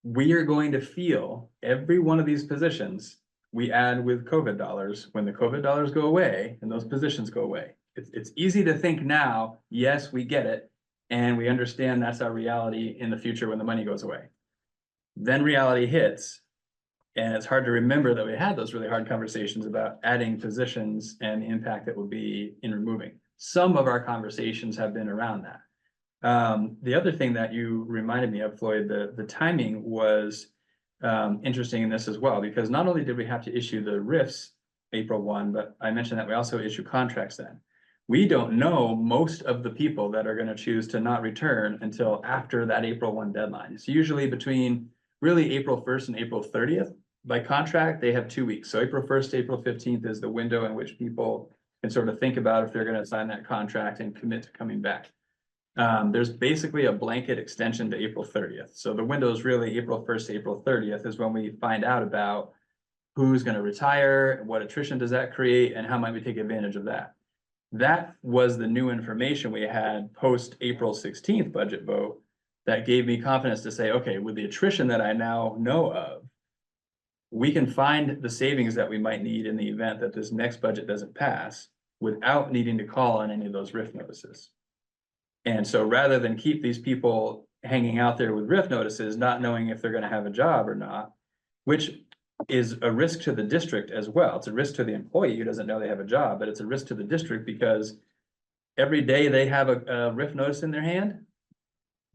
N: we are going to feel every one of these positions we add with COVID dollars when the COVID dollars go away and those positions go away. It's easy to think now, yes, we get it. And we understand that's our reality in the future when the money goes away. Then reality hits. And it's hard to remember that we had those really hard conversations about adding positions and the impact that would be in removing. Some of our conversations have been around that. The other thing that you reminded me of, Floyd, the timing was interesting in this as well, because not only did we have to issue the RIFs April 1, but I mentioned that we also issue contracts then. We don't know most of the people that are going to choose to not return until after that April 1 deadline. It's usually between really April 1st and April 30th. By contract, they have 2 weeks. So April 1st, April 15th is the window in which people can sort of think about if they're going to sign that contract and commit to coming back. There's basically a blanket extension to April 30th. So the window is really April 1st to April 30th is when we find out about who's going to retire, what attrition does that create, and how might we take advantage of that. That was the new information we had post April 16th budget vote that gave me confidence to say, okay, with the attrition that I now know of, we can find the savings that we might need in the event that this next budget doesn't pass without needing to call on any of those RIF notices. And so rather than keep these people hanging out there with RIF notices, not knowing if they're going to have a job or not, which is a risk to the district as well. It's a risk to the employee who doesn't know they have a job, but it's a risk to the district because every day they have a RIF notice in their hand,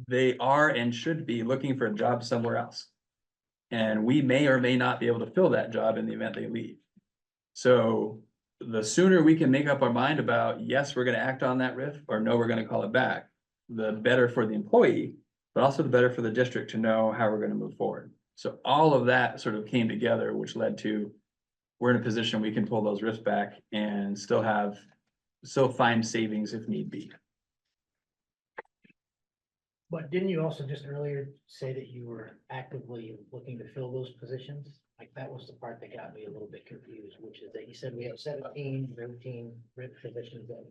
N: they are and should be looking for a job somewhere else. And we may or may not be able to fill that job in the event they leave. So the sooner we can make up our mind about, yes, we're going to act on that RIF, or no, we're going to call it back, the better for the employee, but also the better for the district to know how we're going to move forward. So all of that sort of came together, which led to, we're in a position we can pull those RIFs back and still find savings if need be.
C: But didn't you also just earlier say that you were actively looking to fill those positions? Like that was the part that got me a little bit confused, which is that you said we have 17 routine RIF positions that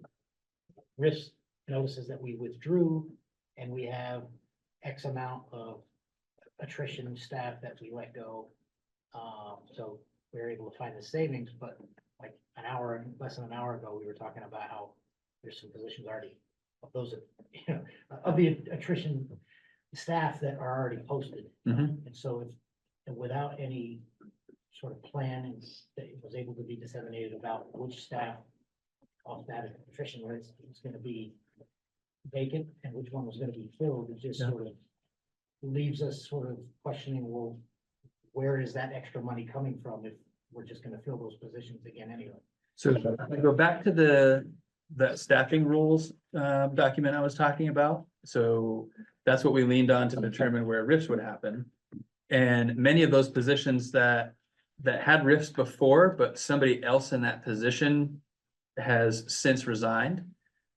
C: risk notices that we withdrew, and we have X amount of attrition staff that we let go. So we were able to find the savings, but like less than an hour ago, we were talking about how there's some positions already of those, of the attrition staff that are already posted.
N: Mhm.
C: And so if, without any sort of plan that was able to be disseminated about which staff off that attrition list is going to be vacant and which one was going to be filled, it just sort of leaves us sort of questioning, well, where is that extra money coming from if we're just going to fill those positions again anyway?
N: So I go back to that staffing rules document I was talking about. So that's what we leaned on to determine where RIFs would happen. And many of those positions that had RIFs before, but somebody else in that position has since resigned,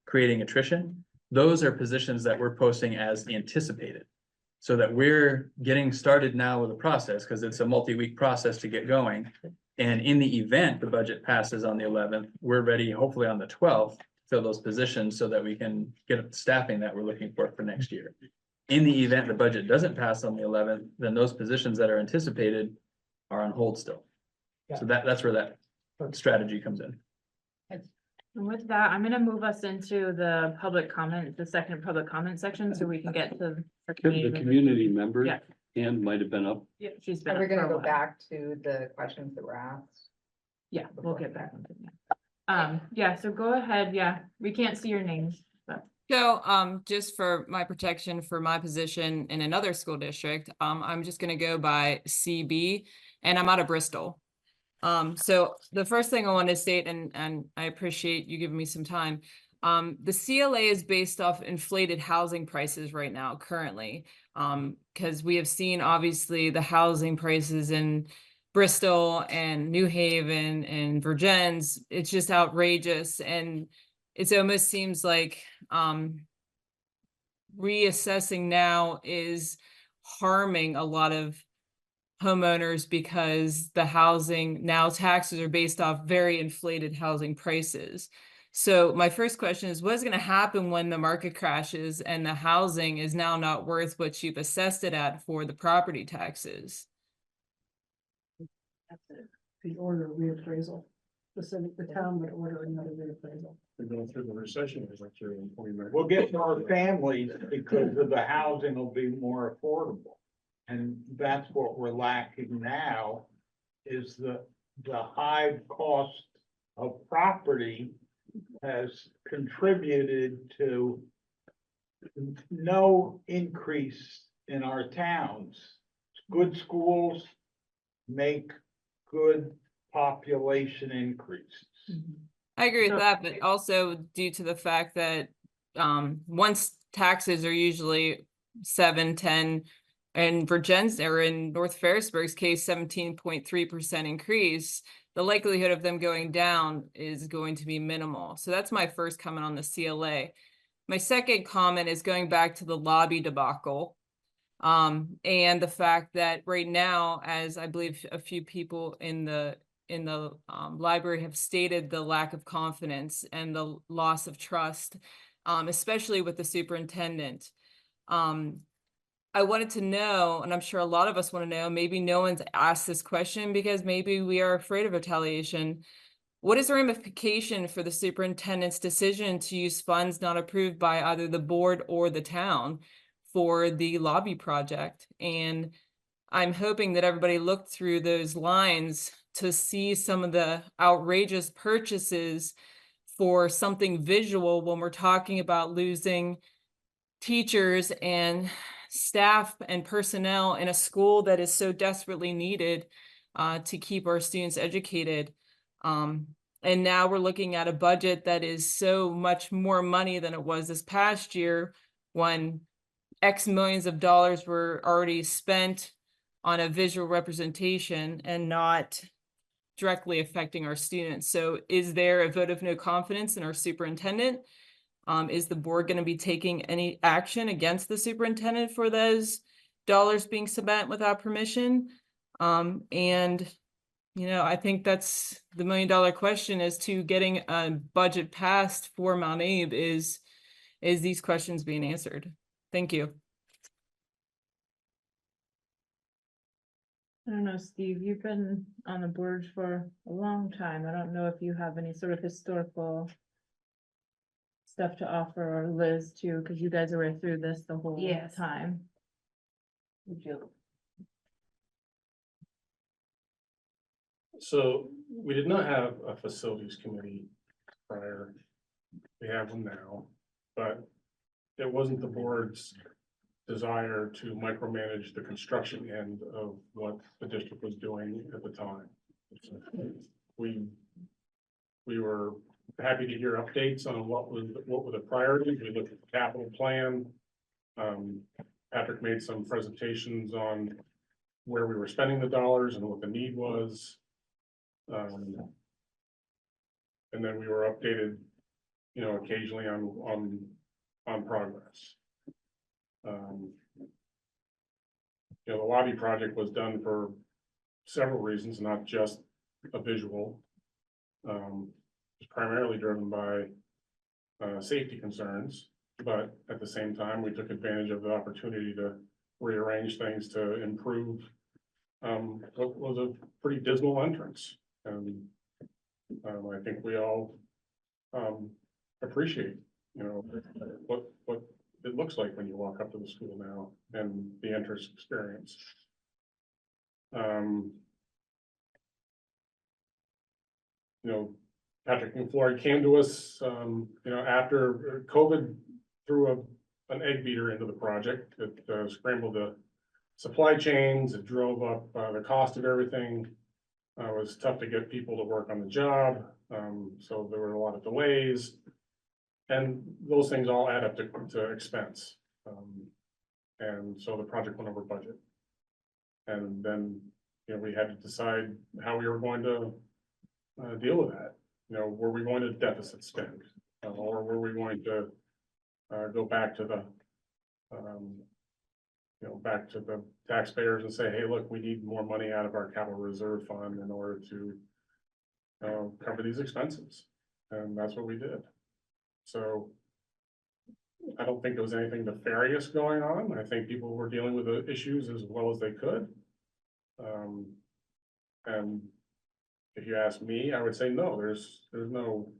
N: creating attrition. Those are positions that we're posting as anticipated. So that we're getting started now with the process because it's a multi-week process to get going. And in the event the budget passes on the 11th, we're ready, hopefully on the 12th, to fill those positions so that we can get the staffing that we're looking for next year. In the event the budget doesn't pass on the 11th, then those positions that are anticipated are on hold still. So that's where that strategy comes in.
A: And with that, I'm gonna move us into the second public comment section, so we can get to.
B: The community member
A: Yeah.
B: and might have been up.
A: Yeah, she's been.
L: Are we
A: up for
L: gonna
A: a
L: go
A: while.
L: back to the questions that were asked?
A: Yeah, we'll get back. Yeah, so go ahead. Yeah, we can't see your names, but.
S: So, just for my protection for my position in another school district, I'm just gonna go by CB, and I'm out of Bristol. So the first thing I want to state, and I appreciate you giving me some time. The CLA is based off inflated housing prices right now, currently. Because we have seen obviously the housing prices in Bristol and New Haven and Virgins, it's just outrageous. And it almost seems like reassessing now is harming a lot of homeowners because the housing, now taxes are based off very inflated housing prices. So my first question is, what's going to happen when the market crashes and the housing is now not worth what you've assessed it at for the property taxes?
P: The order reappraisal, the town would order another reappraisal.
M: We're going through the recession. We'll get more families because of the housing will be more affordable. And that's what we're lacking now is the high cost of property has contributed to no increase in our towns. Good schools make good population increases.
S: I agree with that, but also due to the fact that once taxes are usually 7, 10, and Virgins or in North Ferrisburg's case, 17.3% increase, the likelihood of them going down is going to be minimal. So that's my first comment on the CLA. My second comment is going back to the lobby debacle. And the fact that right now, as I believe a few people in the library have stated, the lack of confidence and the loss of trust, especially with the superintendent. I wanted to know, and I'm sure a lot of us want to know, maybe no one's asked this question because maybe we are afraid of retaliation. What is the ramification for the superintendent's decision to use funds not approved by either the board or the town for the lobby project? And I'm hoping that everybody looked through those lines to see some of the outrageous purchases for something visual when we're talking about losing teachers and staff and personnel in a school that is so desperately needed to keep our students educated. And now we're looking at a budget that is so much more money than it was this past year when X millions of dollars were already spent on a visual representation and not directly affecting our students. So is there a vote of no confidence in our superintendent? Is the board going to be taking any action against the superintendent for those dollars being spent without permission? And, you know, I think that's the $1 million question as to getting a budget passed for Mount Abe is these questions being answered? Thank you.
A: I don't know, Steve, you've been on the board for a long time. I don't know if you have any sort of historical stuff to offer, or Liz too, because you guys are right through this the whole
Q: Yes.
A: time. Would you?
S: So we did not have a facilities committee prior. We have one now, but it wasn't the board's desire to micromanage the construction end of what the district was doing at the time. We were happy to hear updates on what were the priorities. We looked at the capital plan. Patrick made some presentations on where we were spending the dollars and what the need was. And then we were updated, you know, occasionally on progress. You know, the lobby project was done for several reasons, not just a visual. It's primarily driven by safety concerns, but at the same time, we took advantage of the opportunity to rearrange things to improve what was a pretty dismal entrance. And I think we all appreciate, you know, what it looks like when you walk up to the school now and the entrance experience. You know, Patrick and Floyd came to us, you know, after COVID threw an egg beater into the project that scrambled the supply chains. It drove up the cost of everything. It was tough to get people to work on the job. So there were a lot of delays. And those things all add up to expense. And so the project went over budget. And then, you know, we had to decide how we were going to deal with that. You know, were we going to deficit spend? Or were we going to go back to the back to the taxpayers and say, hey, look, we need more money out of our capital reserve fund in order to cover these expenses. And that's what we did. So I don't think there was anything nefarious going on. I think people were dealing with the issues as well as they could. And if you ask me, I would say no, there's no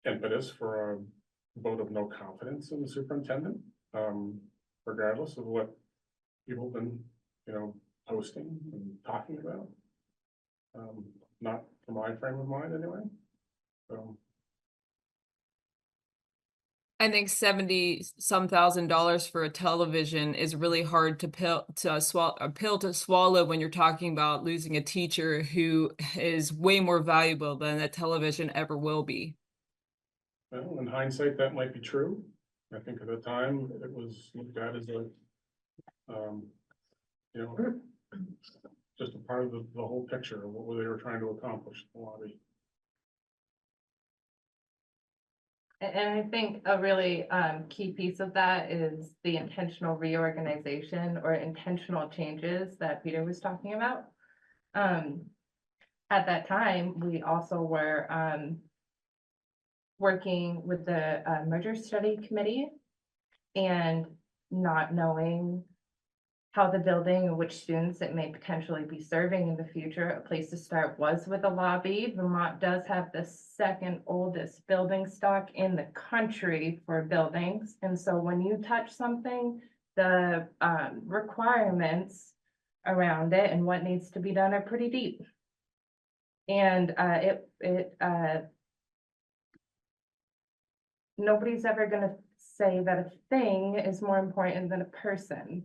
S: impetus for a vote of no confidence in the superintendent, regardless of what people have been, posting and talking about. Not from my frame of mind anyway. So. I think 70-some $1,000 for a television is really hard to pill to swallow when you're talking about losing a teacher who is way more valuable than a television ever will be. Well, in hindsight, that might be true. I think at the time it was looked at as a, just a part of the whole picture of what they were trying to accomplish in the lobby.
Q: And I think a really key piece of that is the intentional reorganization or intentional changes that Peter was talking about. At that time, we also were working with the merger study committee and not knowing how the building and which students it may potentially be serving in the future. A place to start was with a lobby. Vermont does have the second oldest building stock in the country for buildings. And so when you touch something, the requirements around it and what needs to be done are pretty deep. And nobody's ever gonna say that a thing is more important than a person.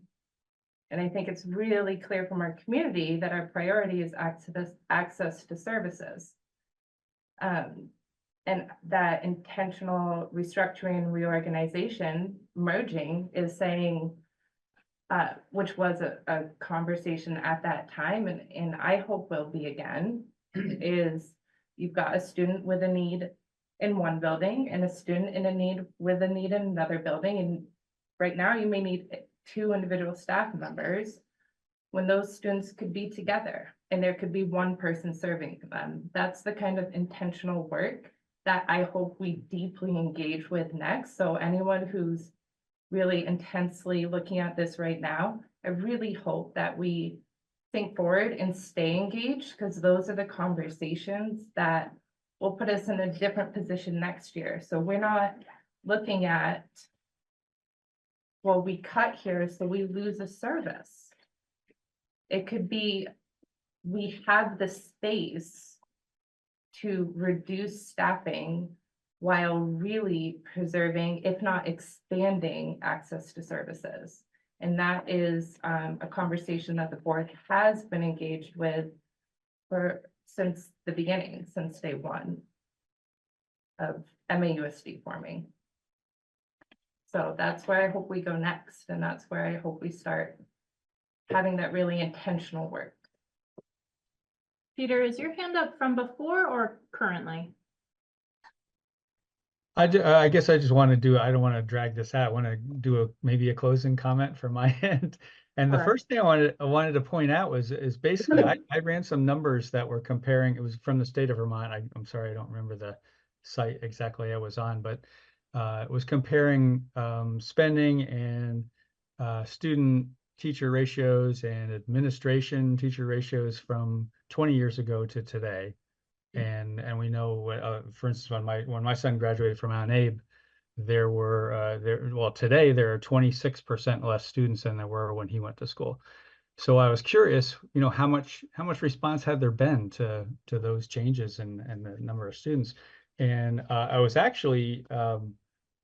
Q: And I think it's really clear from our community that our priority is access to services. And that intentional restructuring, reorganization, merging is saying, which was a conversation at that time, and I hope will be again, is you've got a student with a need in one building and a student with a need in another building. And right now you may need 2 individual staff members when those students could be together and there could be one person serving them. That's the kind of intentional work that I hope we deeply engage with next. So anyone who's really intensely looking at this right now, I really hope that we think forward and stay engaged, because those are the conversations that will put us in a different position next year. So we're not looking at, well, we cut here, so we lose a service. It could be, we have the space to reduce staffing while really preserving, if not expanding, access to services. And that is a conversation that the board has been engaged with since the beginning, since day one of MAUSD forming. So that's where I hope we go next, and that's where I hope we start having that really intentional work.
A: Peter, is your hand up from before or currently?
F: I guess I just want to do, I don't want to drag this out. I want to do maybe a closing comment from my end. And the
A: Sure.
F: first thing I wanted to point out is basically, I ran some numbers that were comparing, it was from the state of Vermont. I'm sorry, I don't remember the site exactly I was on, but it was comparing spending and student teacher ratios and administration teacher ratios from 20 years ago to today. And we know, for instance, when my son graduated from Mount Abe, there were today there are 26% less students than there were when he went to school. So I was curious, how much response had there been to those changes and the number of students. And I was actually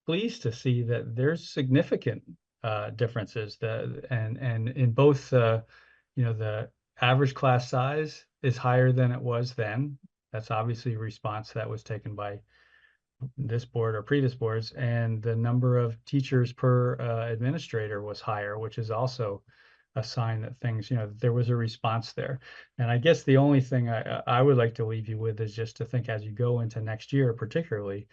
F: pleased to see that there's significant differences and in both the average class size is higher than it was then. That's obviously a response that was taken by this board or previous boards, and the number of teachers per administrator was higher, which is also a sign that things, there was a response there. And I guess the only thing I would like to leave you with is just to think as you go into next year, particularly,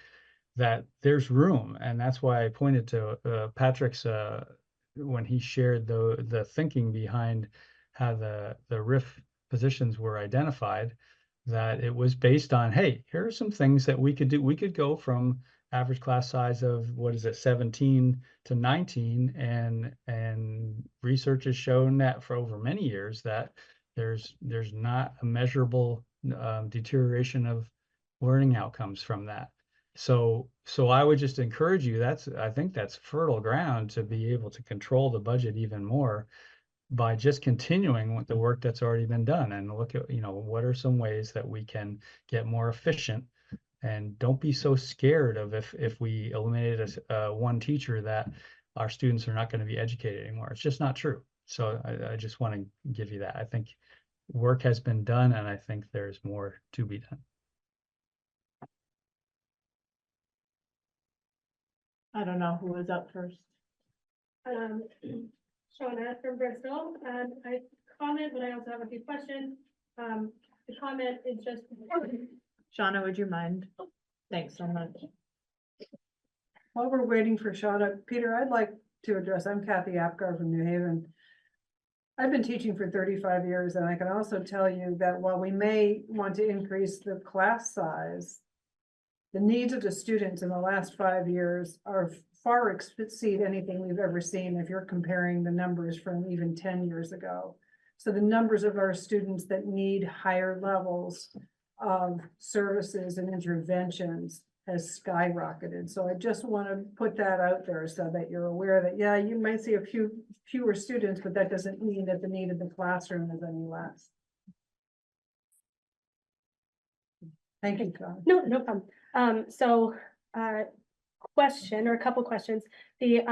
F: that there's room. And that's why I pointed to Patrick's when he shared the thinking behind how the RIF positions were identified, that it was based on, hey, here are some things that we could do. We could go from average class size of, what is it, 17 to 19, and research has shown that for over many years that there's not a measurable deterioration of learning outcomes from that. So I would just encourage you, I think that's fertile ground to be able to control the budget even more by just continuing with the work that's already been done, and look at, what are some ways that we can get more efficient. And don't be so scared of if we eliminated one teacher that our students are not going to be educated anymore. It's just not true. So I just want to give you that. I think work has been done, and I think there's more to be done.
A: I don't know who was up first.
I: Shauna from Bristol, and I comment, but I also have a few questions. The comment is just.
A: Shauna, would you mind? Thanks so much.
P: While we're waiting for Shauna, Peter, I'd like to address, I'm Kathy Apgar from New Haven. I've been teaching for 35 years, and I can also tell you that while we may want to increase the class size, the needs of the students in the last 5 years are far exceed anything we've ever seen if you're comparing the numbers from even 10 years ago. So the numbers of our students that need higher levels of services and interventions has skyrocketed. So I just want to put that out there so that you're aware that, yeah, you might see a few fewer students, but that doesn't mean that the need of the classroom is any less. Thank you, John.
I: No problem. Question or a couple questions. The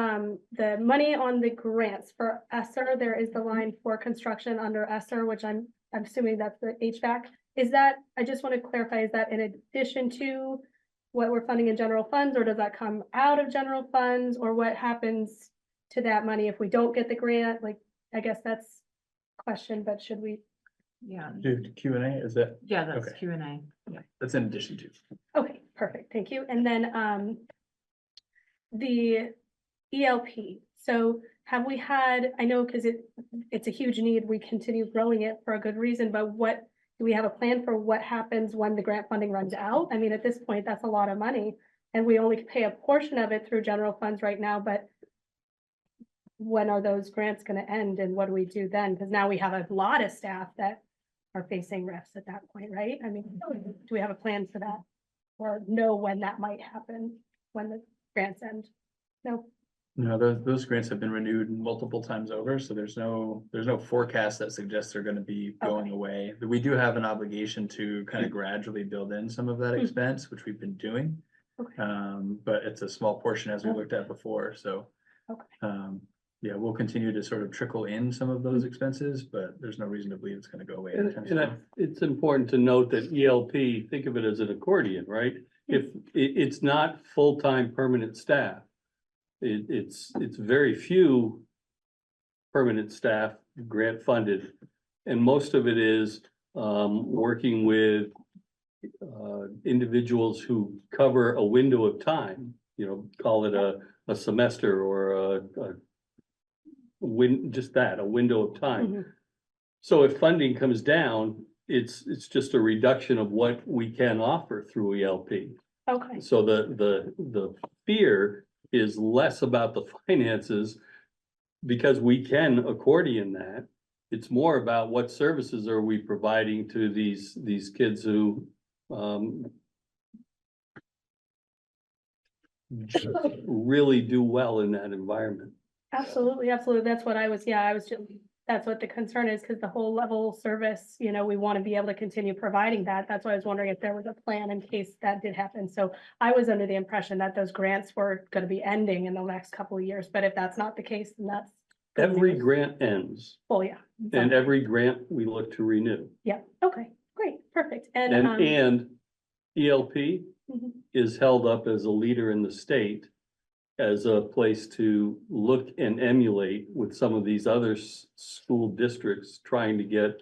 I: money on the grants for ESSER, there is the line for construction under ESSER, which I'm assuming that's the HVAC. Is that, I just want to clarify, is that in addition to what we're funding in general funds, or does that come out of general funds, or what happens to that money if we don't get the grant? Like, I guess that's a question, but should we?
A: Yeah.
N: Do Q&A, is that?
A: Yeah, that's
N: Okay.
A: Q&A. Yeah.
N: That's in addition to.
I: Okay, perfect, thank you. And then the ELP. So have we had, I know because it's a huge need, we continue growing it for a good reason, but what, do we have a plan for what happens when the grant funding runs out? I mean, at this point, that's a lot of money, and we only pay a portion of it through general funds right now, but when are those grants going to end, and what do we do then? Because now we have a lot of staff that are facing rifts at that point, right? I mean, do we have a plan for that, or know when that might happen, when the grants end? No.
N: No, those grants have been renewed multiple times over, so there's no forecast that suggests they're gonna be going away. But we do have an obligation to kind of gradually build in some of that expense, which we've been doing. But it's a small portion, as we looked at before, so. Yeah, we'll continue to sort of trickle in some of those expenses, but there's no reason to believe it's gonna go away.
B: It's important to note that ELP, think of it as an accordion, right? If it's not full-time permanent staff. It's very few permanent staff grant funded, and most of it is working with individuals who cover a window of time, call it a semester or a window of time. So if funding comes down, it's just a reduction of what we can offer through ELP.
I: Okay.
B: So the fear is less about the finances, because we can accordion that. It's more about what services are we providing to these kids who really do well in that environment.
I: Absolutely. That's what that's what the concern is, because the whole level service, we want to be able to continue providing that. That's why I was wondering if there was a plan in case that did happen. So I was under the impression that those grants were going to be ending in the next couple of years, but if that's not the case, then that's.
B: Every grant ends.
I: Oh, yeah.
B: And every grant we look to renew.
I: Yeah, okay, great, perfect. And
B: ELP is held up as a leader in the state, as a place to look and emulate with some of these other school districts trying to get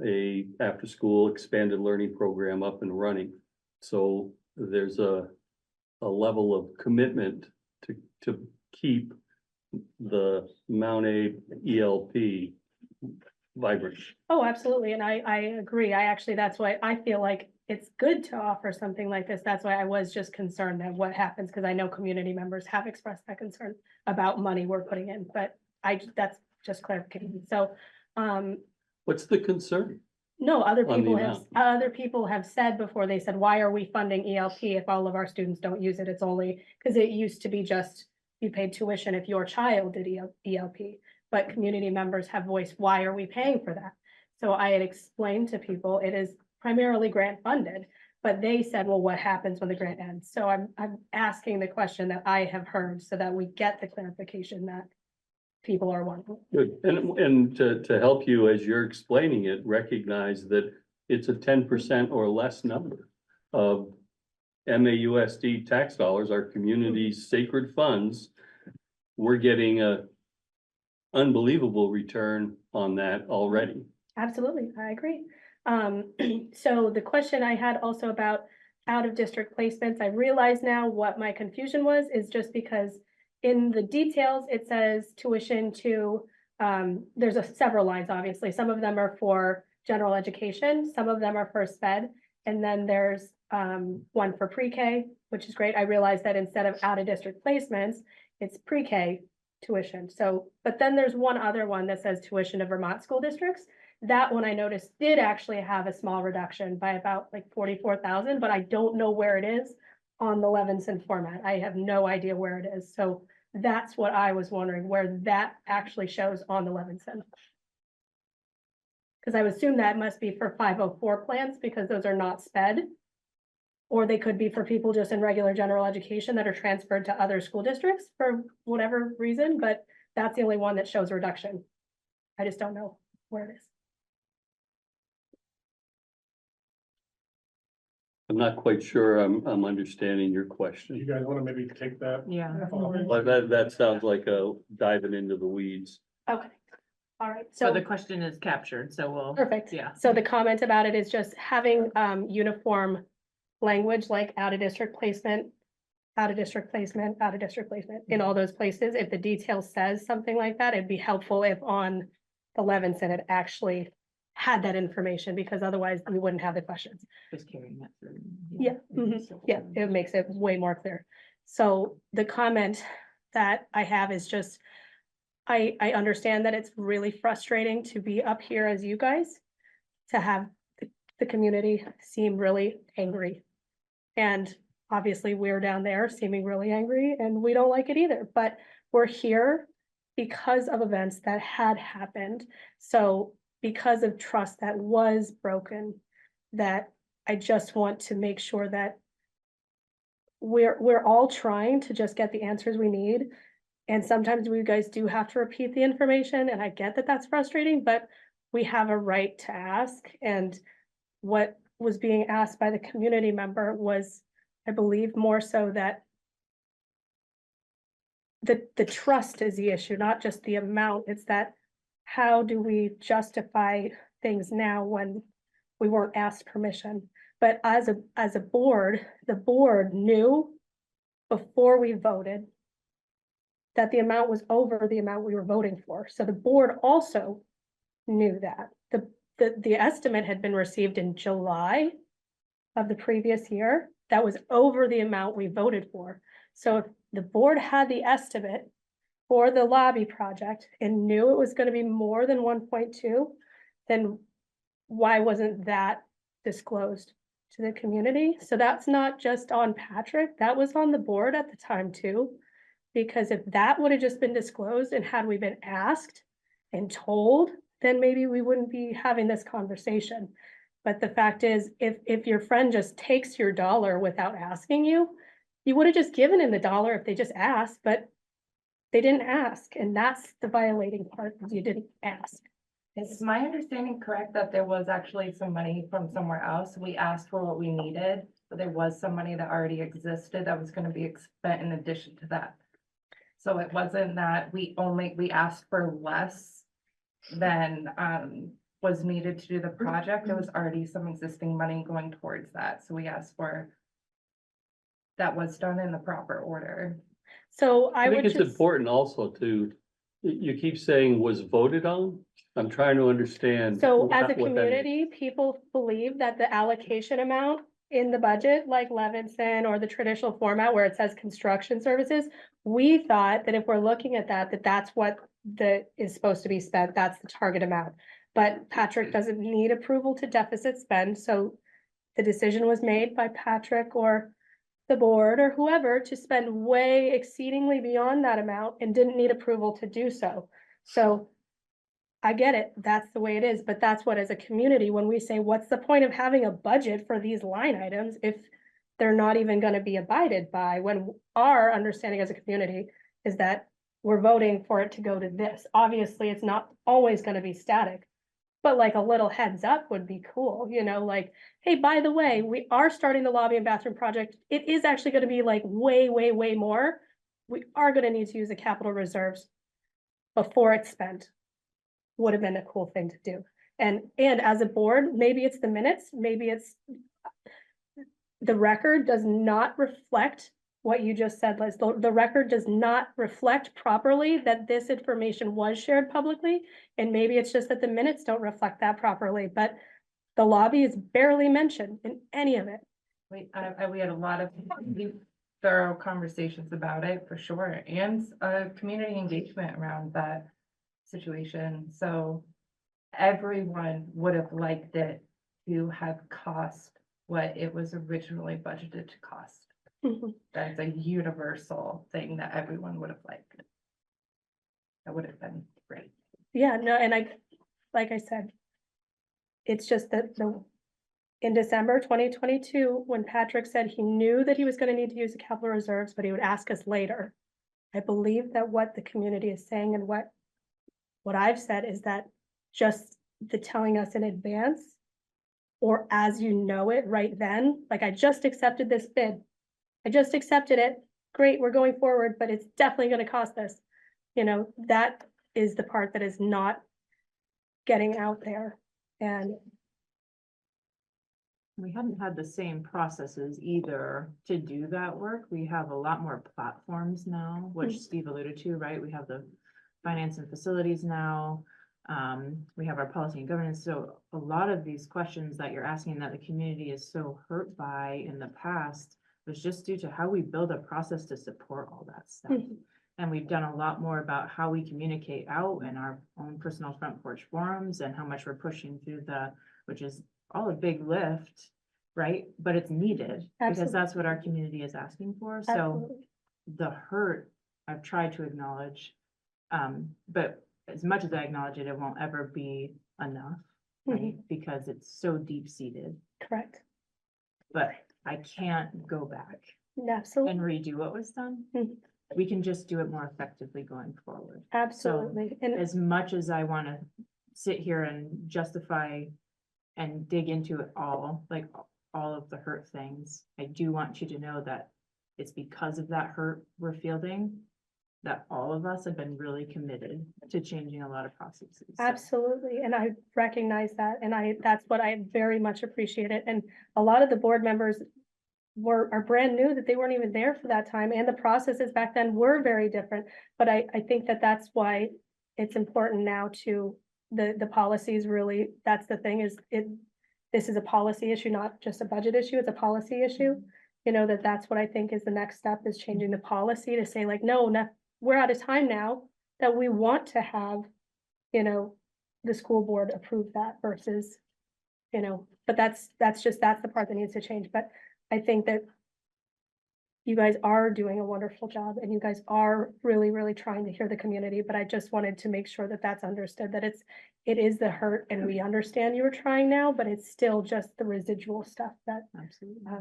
B: a after-school expanded learning program up and running. So there's a level of commitment to keep the Mount A ELP vibrant.
I: Oh, absolutely. And I agree. That's why I feel like it's good to offer something like this. That's why I was just concerned that what happens, because I know community members have expressed that concern about money we're putting in, but that's just clarification. So,
B: What's the concern?
I: no,
B: On the
I: other people have said before, they said, why are we funding ELP if all of our students don't use it? It's only because it used to be just you paid tuition if your child did ELP. But community members have voiced, why are we paying for that? So I had explained to people, it is primarily grant funded, but they said, well, what happens when the grant ends? So I'm asking the question that I have heard so that we get the clarification that people are wanting.
B: Good. And to help you as you're explaining it, recognize that it's a 10% or less number of MAUSD tax dollars, our community's sacred funds. We're getting a unbelievable return on that already.
I: Absolutely, I agree. So the question I had also about out of district placements, I realize now what my confusion was, is just because in the details, it says tuition to, there's several lines, obviously. Some of them are for general education, some of them are for SPED, and then there's one for pre-K, which is great. I realized that instead of out of district placements, it's pre-K tuition. So, but then there's one other one that says tuition to Vermont school districts. That one I noticed did actually have a small reduction by about like 44,000, but I don't know where it is on the Levinson format. I have no idea where it is. So that's what I was wondering, where that actually shows on the Levinson. Because I would assume that must be for 504 plans because those are not SPED. Or they could be for people just in regular general education that are transferred to other school districts for whatever reason, but that's the only one that shows a reduction. I just don't know where it is.
B: I'm not quite sure I'm understanding your question.
S: You guys want to maybe take that?
A: Yeah.
B: Well, that sounds like a diving into the weeds.
I: Okay, all right,
A: So
I: so
A: the question is captured, so we'll.
I: perfect.
A: Yeah.
I: So the comment about it is just having uniform language like out of district placement, out of district placement, out of district placement in all those places. If the detail says something like that, it'd be helpful if on the Levinson it actually had that information, because otherwise we wouldn't have the questions.
A: Just carrying that through.
I: Yeah, yeah, it makes it way more clear. So the comment that I have is just, I understand that it's really frustrating to be up here as you guys, to have the community seem really angry. And obviously we're down there seeming really angry and we don't like it either, but we're here because of events that had happened. So because of trust that was broken, that I just want to make sure that we're all trying to just get the answers we need. And sometimes we guys do have to repeat the information, and I get that that's frustrating, but we have a right to ask. And what was being asked by the community member was, I believe, more so that the trust is the issue, not just the amount. It's that how do we justify things now when we weren't asked permission? But as a board, the board knew before we voted that the amount was over the amount we were voting for. So the board also knew that. The estimate had been received in July of the previous year. That was over the amount we voted for. So if the board had the estimate for the lobby project and knew it was going to be more than 1.2, then why wasn't that disclosed to the community? So that's not just on Patrick, that was on the board at the time too. Because if that would have just been disclosed and had we been asked and told, then maybe we wouldn't be having this conversation. But the fact is, if your friend just takes your dollar without asking you, you would have just given him the dollar if they just asked, but they didn't ask. And that's the violating part, is you didn't ask.
Q: Is my understanding correct that there was actually some money from somewhere else? We asked for what we needed, but there was some money that already existed that was going to be spent in addition to that. So it wasn't that we asked for less than was needed to do the project. There was already some existing money going towards that. So we asked for that was done in the proper order.
I: So I
B: I
I: would
B: think it's
I: just,
B: important also to, you keep saying was voted on. I'm trying to understand.
I: so
B: what
I: as a
B: that means.
I: community, people believe that the allocation amount in the budget, like Levinson or the traditional format where it says construction services, we thought that if we're looking at that, that's what is supposed to be spent, that's the target amount. But Patrick doesn't need approval to deficit spend, so the decision was made by Patrick or the board or whoever to spend way exceedingly beyond that amount and didn't need approval to do so. So I get it, that's the way it is, but that's what, as a community, when we say, what's the point of having a budget for these line items if they're not even gonna be abided by, when our understanding as a community is that we're voting for it to go to this. Obviously, it's not always gonna be static, but like a little heads up would be cool, you know, like, hey, by the way, we are starting the lobby and bathroom project. It is actually gonna be like way, way, way more. We are gonna need to use the capital reserves before it's spent. Would have been a cool thing to do. And as a board, maybe it's the minutes, maybe it's the record does not reflect what you just said, Liz. The record does not reflect properly that this information was shared publicly. And maybe it's just that the minutes don't reflect that properly, but the lobby is barely mentioned in any of it.
Q: We had a lot of thorough conversations about it for sure, and community engagement around that situation. So everyone would have liked it to have cost what it was originally budgeted to cost.
I: Mhm.
Q: That's a universal thing that everyone would have liked. That would have been great.
I: Yeah, no, and like I said, it's just that in December 2022, when Patrick said he knew that he was gonna need to use the capital reserves, but he would ask us later. I believe that what the community is saying and what I've said is that just the telling us in advance, or as you know it right then, like, I just accepted this bid. I just accepted it. Great, we're going forward, but it's definitely gonna cost this. You know, that is the part that is not getting out there. And
A: We hadn't had the same processes either to do that work. We have a lot more platforms now, which Steve alluded to, right? We have the finance and facilities now. We have our policy and governance. So a lot of these questions that you're asking that the community is so hurt by in the past was just due to how we build a process to support all that stuff. And we've done a lot more about how we communicate out in our own personal front porch forums and how much we're pushing through which is all a big lift, right? But it's needed because
I: Absolutely.
A: that's what our community is asking for. So
I: absolutely,
A: the hurt I've tried to acknowledge, but as much as I acknowledge it, it won't ever be enough, right? Because it's so deep seated,
I: correct.
A: but I can't go back
I: Absolutely,
A: and redo what was done. We can just do it more effectively going forward.
I: absolutely. And
A: As much as I want to sit here and justify and dig into it all, like all of the hurt things, I do want you to know that it's because of that hurt we're fielding that all of us have been really committed to changing a lot of processes. So,
I: absolutely, and I recognize that, and that's what I very much appreciate it. And a lot of the board members are brand new, that they weren't even there for that time, and the processes back then were very different. But I think that that's why it's important now to, the policies really, that's the thing, is this is a policy issue, not just a budget issue, it's a policy issue. You know, that's what I think is the next step, is changing the policy to say like, no, we're out of time now, that we want to have, you know, the school board approve that versus, you know, but that's the part that needs to change. But I think that you guys are doing a wonderful job and you guys are really, really trying to hear the community, but I just wanted to make sure that that's understood, that it is the hurt, and we understand you were trying now, but it's still just the residual stuff that,
A: absolutely.
O: I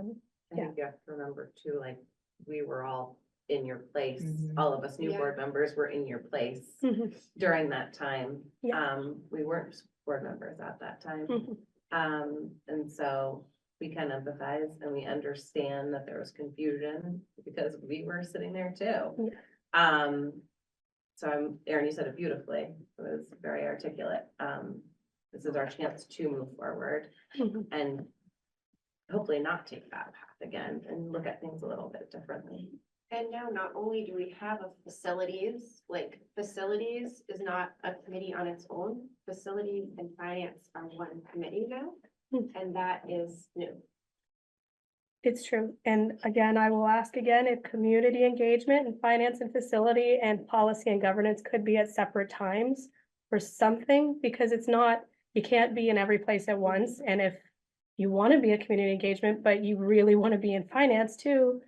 I: yeah.
O: think you have to remember too, like, we were all in your place.
A: Mhm.
O: All of us new
I: Yeah.
O: board members were in your place
I: Mhm.
O: during that time.
I: Yeah.
O: We weren't board members at that time.
I: Mhm.
O: And so we can empathize and we understand that there was confusion because we were sitting there too.
I: Yeah.
O: So Erin, you said it beautifully. It was very articulate. This is our chance to move forward
I: Mhm.
O: and hopefully not take that path again and look at things a little bit differently.
T: And now not only do we have a facilities, like facilities is not a committee on its own. Facilities and finance are one committee now, and that is new.
I: It's true. And again, I will ask again if community engagement and finance and facility and policy and governance could be at separate times or something, because it's not, you can't be in every place at once. And if you want to be a community engagement, but you really want to be in finance too,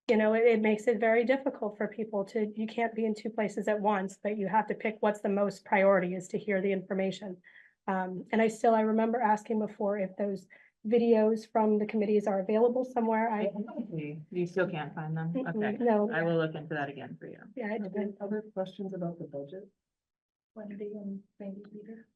I: you know, it makes it very difficult for people to, you can't be in two places at once, but you have to pick what's the most priority is to hear the information. And I remember asking before if those videos from the committees are available somewhere.
A: You still can't find them? Okay,
I: No.
A: I will look into that again for you.
I: Yeah, it depends.
P: Other questions about the budget? Wendy and Sandy Peter?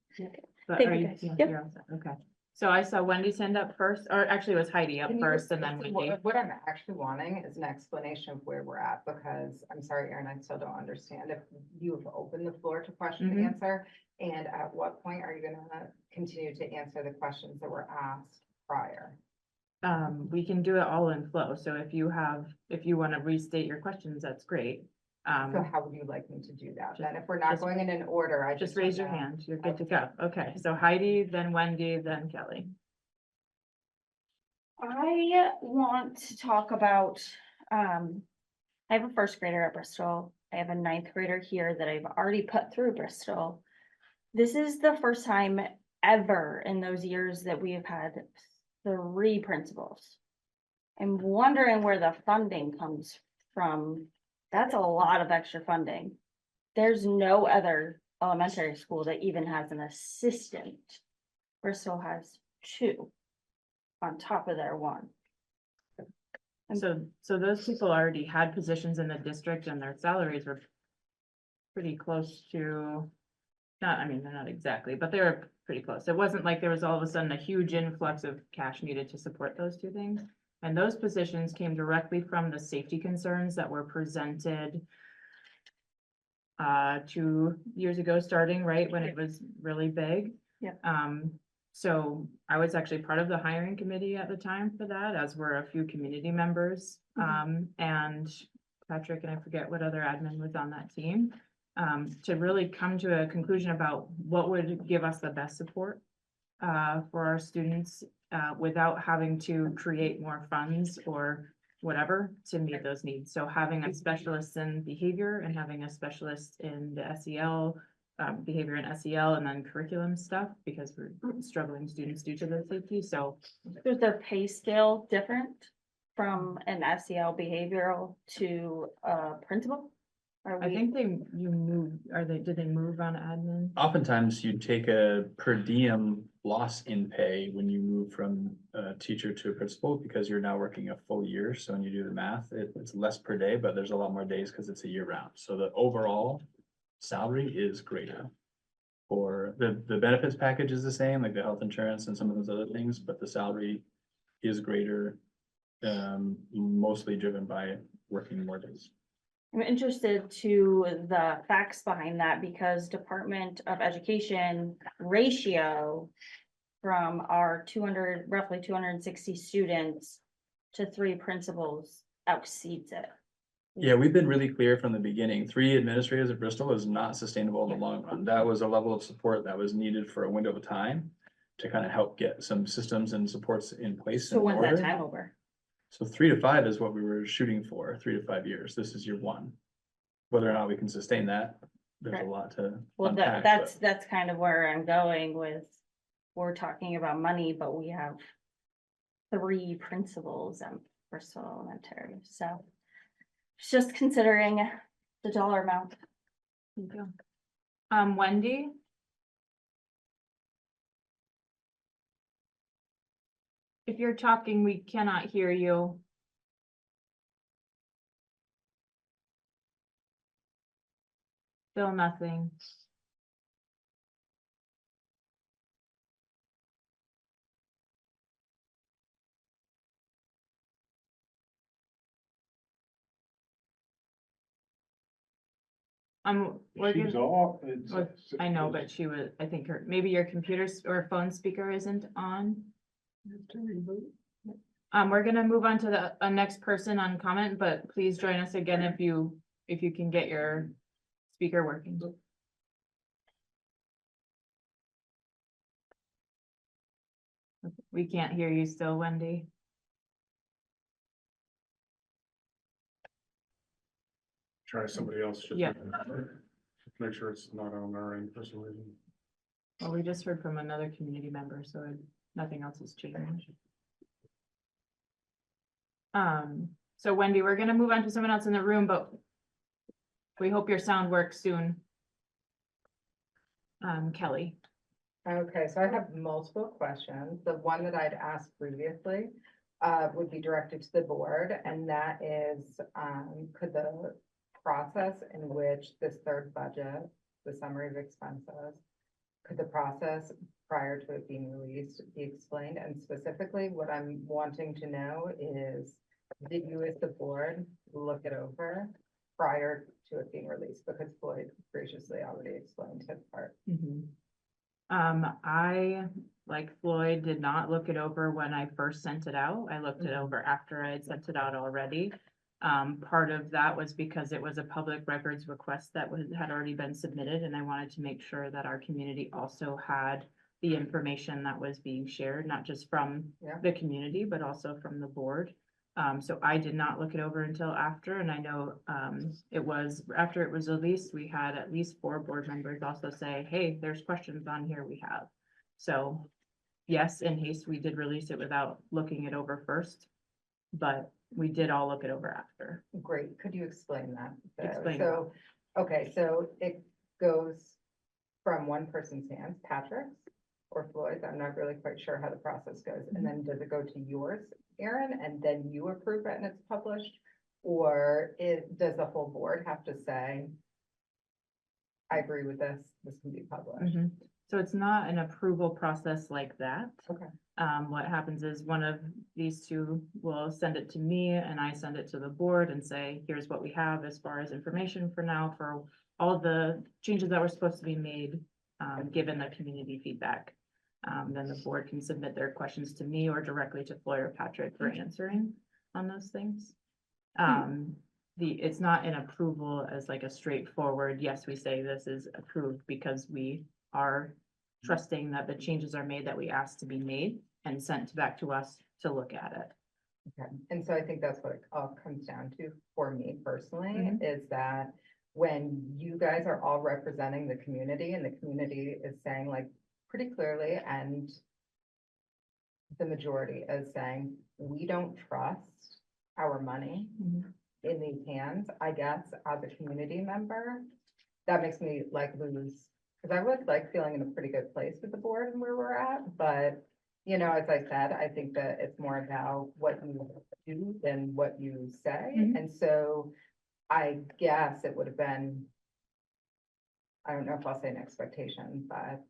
A: But
I: Thank
A: are
I: you,
A: you,
I: guys.
A: yeah,
I: Yep.
A: you're all set. Okay. So I saw Wendy's hand up first, or actually it was Heidi up
L: Can you
A: first and
L: repeat-
A: then
L: so
A: Wendy.
L: what I'm actually wanting is an explanation of where we're at, because I'm sorry, Erin, I still don't understand if you have opened the floor to question and
A: Mhm.
L: answer. And at what point are you gonna continue to answer the questions that were asked prior?
A: We can do it all in flow. So if you want to restate your questions, that's great.
L: So how would you like me to do that? Then if we're not
A: just-
L: going in an order, I
A: Just
L: just
A: raise your
L: wanna-
A: hand. You're good to go. Okay, so Heidi, then Wendy, then Kelly.
G: I want to talk about, I have a first grader at Bristol. I have a ninth grader here that I've already put through Bristol. This is the first time ever in those years that we have had 3 principals. I'm wondering where the funding comes from. That's a lot of extra funding. There's no other elementary school that even has an assistant. Bristol has 2 on top of their 1.
A: So those people already had positions in the district and their salaries were pretty close to, I mean, they're not exactly, but they were pretty close. It wasn't like there was all of a sudden a huge influx of cash needed to support those 2 things. And those positions came directly from the safety concerns that were presented 2 years ago, starting right when it was really big.
I: Yep.
A: So I was actually part of the hiring committee at the time for that, as were a few community members. And Patrick, and I forget what other admin was on that team, to really come to a conclusion about what would give us the best support for our students without having to create more funds or whatever to meet those needs. So having a specialist in behavior and having a specialist in the SEL, behavior and SEL, and then curriculum stuff, because we're struggling students due to the safety. So
G: Is their pay scale different from an SEL behavioral to a principal?
A: I think did they move on admin?
N: Oftentimes you take a per diem loss in pay when you move from a teacher to a principal, because you're now working a full year. So when you do the math, it's less per day, but there's a lot more days because it's a year round. So the overall salary is greater. For the benefits package is the same, like the health insurance and some of those other things, but the salary is greater. Mostly driven by working more days.
G: I'm interested to the facts behind that, because Department of Education ratio from our roughly 260 students to 3 principals exceeds it.
N: Yeah, we've been really clear from the beginning. 3 administrators at Bristol is not sustainable in the long run. That was a level of support that was needed for a window of time to kind of help get some systems and supports in place.
G: So
N: in
G: when's that
N: order.
G: time over?
N: So 3 to 5 is what we were shooting for, 3 to 5 years. This is year 1. Whether or not we can sustain that, there's
G: Right.
N: a lot to
G: Well,
N: unpack.
G: that's kind of where I'm going with, we're talking about money, but we have 3 principals at Bristol Elementary, so. Just considering the dollar amount.
A: Thank you. Wendy? If you're talking, we cannot hear you. Still nothing.
M: She's off.
A: I know, but she was, I think maybe your computer or phone speaker isn't on. We're gonna move on to the next person on comment, but please join us again if you can get your speaker working. We can't hear you still, Wendy.
S: Try somebody else. Just
A: Yeah.
S: Make sure it's not on our end for some reason.
A: Well, we just heard from another community member, so nothing else has changed. So Wendy, we're gonna move on to someone else in the room, but we hope your sound works soon. Kelly.
L: Okay, so I have multiple questions. The one that I'd asked previously would be directed to the board, and that is, could the process in which this third budget, the summary of expenses, could the process prior to it being released be explained? And specifically, what I'm wanting to know is, did you as the board look it over prior to it being released? Because Floyd graciously already explained his part.
A: I, like Floyd, did not look it over when I first sent it out. I looked it over after I had sent it out already. Part of that was because it was a public records request that had already been submitted, and I wanted to make sure that our community also had the information that was being shared, not just from the community, but also from the board. So I did not look it over until after, and I know it was after it was released, we had at least 4 board members also say, hey, there's questions on here we have. So yes, in haste, we did release it without looking it over first, but we did all look it over after.
L: Great, could you explain that?
A: Explain
L: So, okay, so it goes from one person's hands, Patrick's or Floyd's, I'm not really quite sure how the process goes. And then does it go to yours, Erin, and then you approve it and it's published? Or does the whole board have to say, I agree with this can be published?
A: So it's not an approval process like that.
L: Okay.
A: What happens is one of these two will send it to me and I send it to the board and say, here's what we have as far as information for now for all the changes that were supposed to be made, given the community feedback. Then the board can submit their questions to me or directly to Floyd or Patrick for answering on those things. It's not an approval as like a straightforward, yes, we say this is approved because we are trusting that the changes are made that we asked to be made and sent back to us to look at it.
L: Okay, and so I think that's what it all comes down to for me personally, is that when you guys are all representing the community and the community is saying like pretty clearly, and the majority is saying, we don't trust our money in these hands, I guess, as a community member, that makes me like lose, because I was like feeling in a pretty good place with the board and where we're at, but you know, as I said, I think that it's more about what you do than what you say. And so I guess it would have been, I don't know if I'll say an expectation, but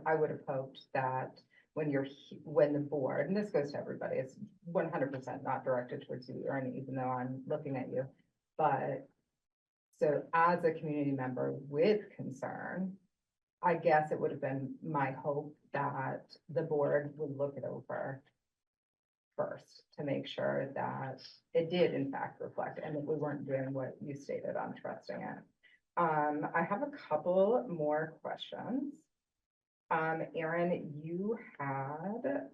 L: I would have hoped that when the board, and this goes to everybody, it's 100% not directed towards you, Erin, even though I'm looking at you, but so as a community member with concern, I guess it would have been my hope that the board would look it over first to make sure that it did in fact reflect and that we weren't doing what you stated on trusting it. I have a couple more questions. Erin, you had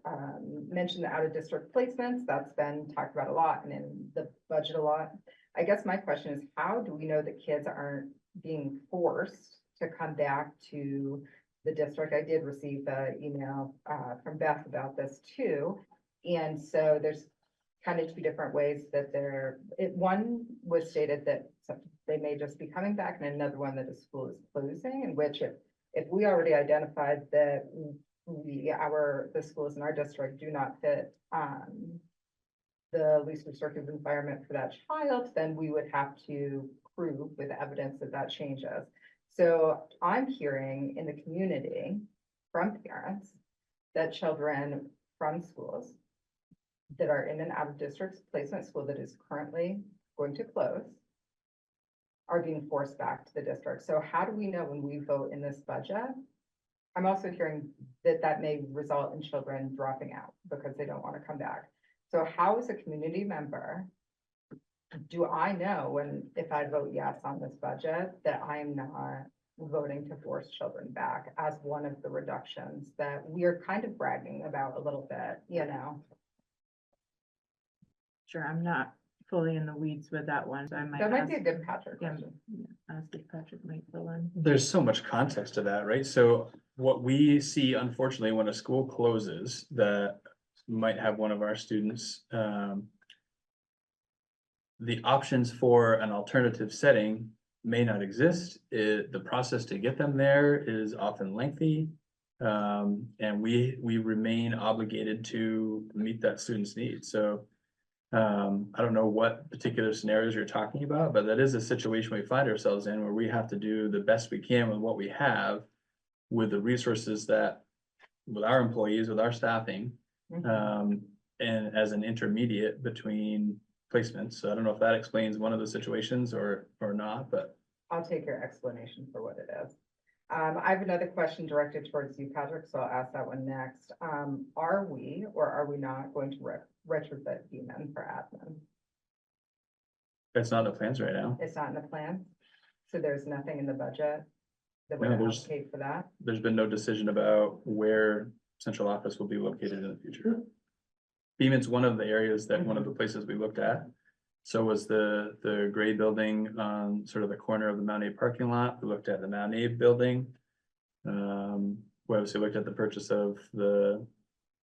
L: mentioned the out-of-district placements. That's been talked about a lot and in the budget a lot. I guess my question is, how do we know that kids aren't being forced to come back to the district? I did receive the email from Beth about this too. And so there's kind of 2 different ways that one was stated that they may just be coming back, and another one that the school is closing, in which if we already identified that the schools in our district do not fit the least restrictive environment for that child, then we would have to prove with evidence that that changes. So I'm hearing in the community from parents that children from schools that are in an out-of-district placement school that is currently going to close are being forced back to the district. So how do we know when we vote in this budget? I'm also hearing that may result in children dropping out because they don't want to come back. So how as a community member, do I know when, if I vote yes on this budget, that I'm not voting to force children back as one of the reductions that we're kind of bragging about a little bit, you know?
A: Sure, I'm not fully in the weeds with that one, so I might.
L: That might be a
A: ask-
L: good Patrick
A: Yeah,
L: question.
A: ask if Patrick might fill in.
N: There's so much context to that, right? So what we see unfortunately when a school closes that might have one of our students, the options for an alternative setting may not exist. The process to get them there is often lengthy. And we remain obligated to meet that student's needs. So I don't know what particular scenarios you're talking about, but that is a situation we find ourselves in where we have to do the best we can with what we have with the resources that, with our employees, with our staffing, and as an intermediate between placements. So I don't know if that explains one of the situations or not, but.
L: I'll take your explanation for what it is. I have another question directed towards you, Patrick, so I'll ask that one next. Are we, or are we not going to retrofit Beaman for admin?
N: It's not in the plans right now.
L: It's not in the plan, so there's nothing in the budget that would
N: No, there's-
L: allocate for that?
N: There's been no decision about where central office will be located in the future. Beaman's one of the areas that, one of the places we looked at. So was the gray building on sort of the corner of the Mount A parking lot. We looked at the Mount A building. We obviously looked at the purchase of the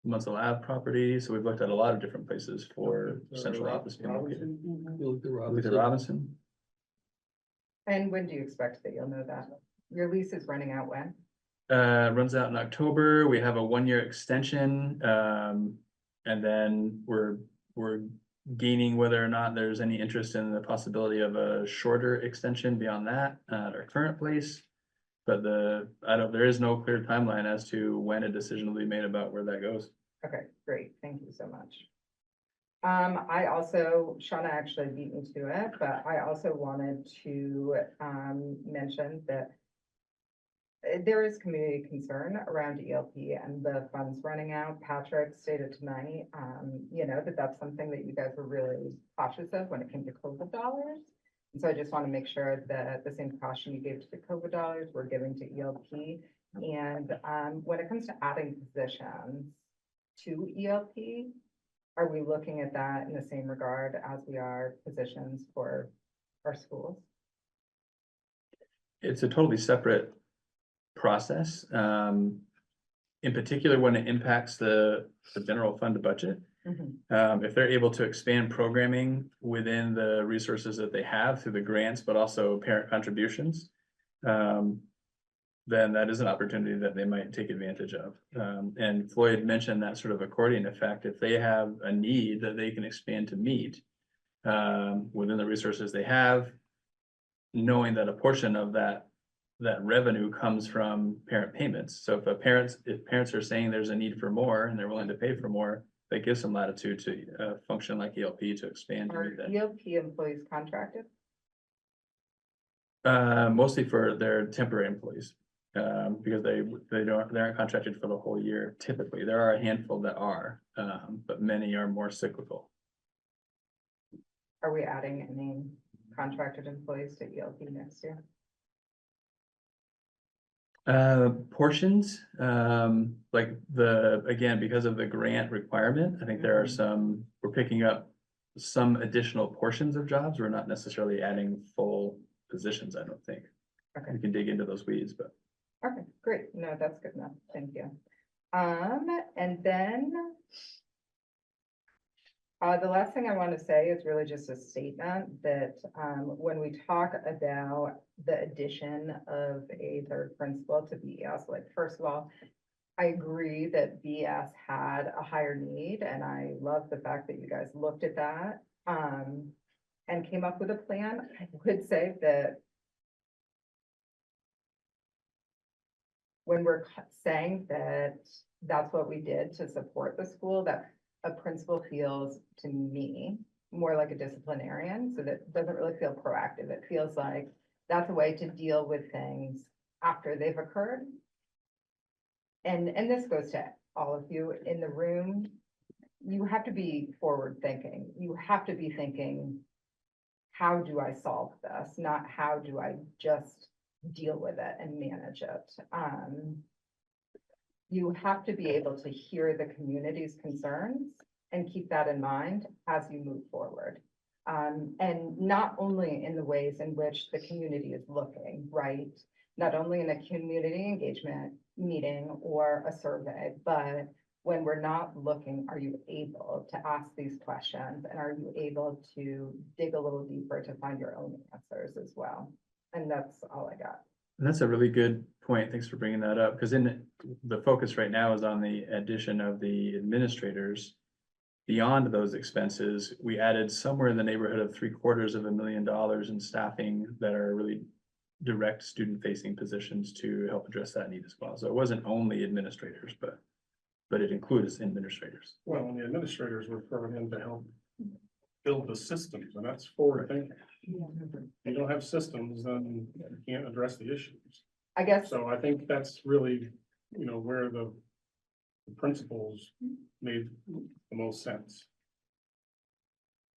N: Munsell Ave property. So we've looked at a lot of different places for central office being located.
B: You looked at
N: Looked at Robinson.
L: And when do you expect that you'll know that? Your lease is running out when?
N: Runs out in October. We have a 1-year extension. And then we're gaining whether or not there's any interest in the possibility of a shorter extension beyond that at our current place. But there is no clear timeline as to when a decision will be made about where that goes.
L: Okay, great, thank you so much. I also, Shauna actually beat me to it, but I also wanted to, mention that there is community concern around ELP and the funds running out. Patrick stated tonight, you know, that's something that you guys were really cautious of when it came to COVID dollars. And so I just want to make sure that the same caution you gave to the COVID dollars, we're giving to ELP. And when it comes to adding positions to ELP, are we looking at that in the same regard as we are positions for our schools?
N: It's a totally separate process. In particular, when it impacts the general fund budget. If they're able to expand programming within the resources that they have through the grants, but also parent contributions, then that is an opportunity that they might take advantage of. And Floyd mentioned that sort of accordion effect. If they have a need that they can expand to meet within the resources they have, knowing that a portion of that revenue comes from parent payments. So if parents are saying there's a need for more and they're willing to pay for more, that gives some latitude to function like ELP to expand. to
L: Are
N: meet that.
L: ELP employees contracted?
N: Mostly for their temporary employees, because they aren't contracted for the whole year. Typically, there are a handful that are, but many are more cyclical.
L: Are we adding any contracted employees to ELP next year?
N: Portions, like again, because of the grant requirement, I think there are we're picking up some additional portions of jobs. We're not necessarily adding full positions, I don't think.
L: Okay.
N: We can dig into those weeds, but.
L: Okay, great. No, that's good enough. Thank you. And then the last thing I want to say is really just a statement that when we talk about the addition of a third principal to BES, like, first of all, I agree that BS had a higher need, and I love the fact that you guys looked at that and came up with a plan. I would say that when we're saying that that's what we did to support the school, that a principal feels to me more like a disciplinarian, so that doesn't really feel proactive. It feels like that's a way to deal with things after they've occurred. And this goes to all of you in the room. you have to be forward thinking. You have to be thinking, how do I solve this? Not how do I just deal with it and manage it. You have to be able to hear the community's concerns and keep that in mind as you move forward. And not only in the ways in which the community is looking, right? Not only in a community engagement meeting or a survey, but when we're not looking, are you able to ask these questions? And are you able to dig a little deeper to find your own answers as well? And that's all I got.
N: And that's a really good point. Thanks for bringing that up, because in the focus right now is on the addition of the administrators. Beyond those expenses, we added somewhere in the neighborhood of $750,000 in staffing that are really direct student-facing positions to help address that need as well. So it wasn't only administrators, but it includes administrators.
S: Well, and the administrators were thrown in to help build the systems, and that's forward thinking. If you don't have systems, then you can't address the issues.
L: I guess.
S: So I think that's really, where the principles made the most sense.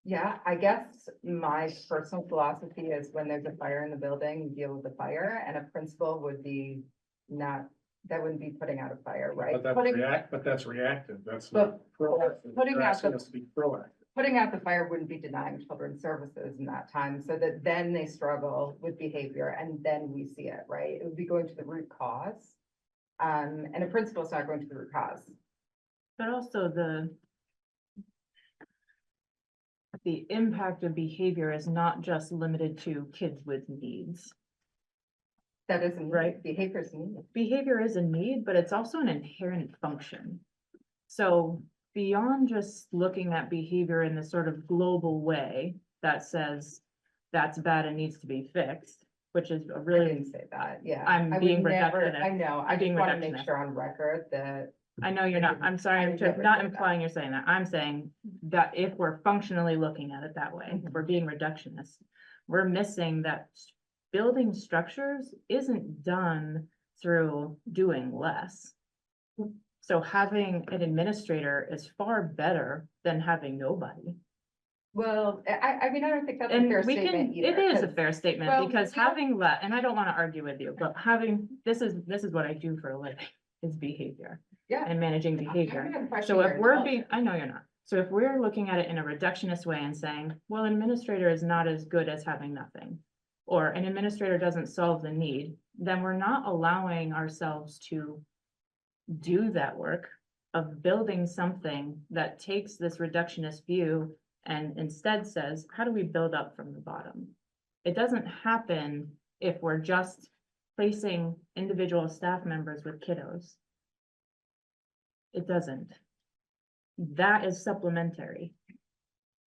L: Yeah, I guess my personal philosophy is when there's a fire in the building, you deal with the fire, and a principal would be that wouldn't be putting out a fire, right?
S: But that's reactive, that's
L: But
S: not proactive.
L: putting
S: You're
L: out
S: asking
L: the-
S: us to be proactive.
L: Putting out the fire wouldn't be denying children's services in that time, so that then they struggle with behavior and then we see it, right? It would be going to the root cause. And a principal's not going to the root cause.
A: But also the impact of behavior is not just limited to kids with needs.
L: That isn't
A: right.
L: Behavior is a need.
A: Behavior is a need, but it's also an inherent function. So beyond just looking at behavior in this sort of global way that says that's bad and needs to be fixed, which is a
L: I
A: really,
L: didn't say that, yeah.
A: I'm
L: I would
A: being
L: never-
A: reductionist.
L: I know, I
A: I'm being
L: just want to make
A: reductionist.
L: sure on record that.
A: I know you're not, I'm sorry,
L: I
A: I'm
L: would never
A: not
L: say that.
A: implying you're saying that. I'm saying that if we're functionally looking at it that way, if we're being reductionist, we're missing that building structures isn't done through doing less. So having an administrator is far better than having nobody.
L: Well, I mean, I don't think that's a
A: And
L: fair
A: we can,
L: statement either.
A: it is a
L: 'cause-
A: fair statement,
L: well,
A: because
L: we don't-
A: having and I don't want to argue with you, but this is what I do for a living, is behavior.
L: Yeah.
A: And managing
L: I'm
A: behavior.
L: not questioning
A: So if
L: your
A: we're being,
L: intelligence.
A: I know you're not. So if we're looking at it in a reductionist way and saying, well, an administrator is not as good as having nothing, or an administrator doesn't solve the need, then we're not allowing ourselves to do that work of building something that takes this reductionist view and instead says, how do we build up from the bottom? It doesn't happen if we're just placing individual staff members with kiddos. It doesn't. That is supplementary.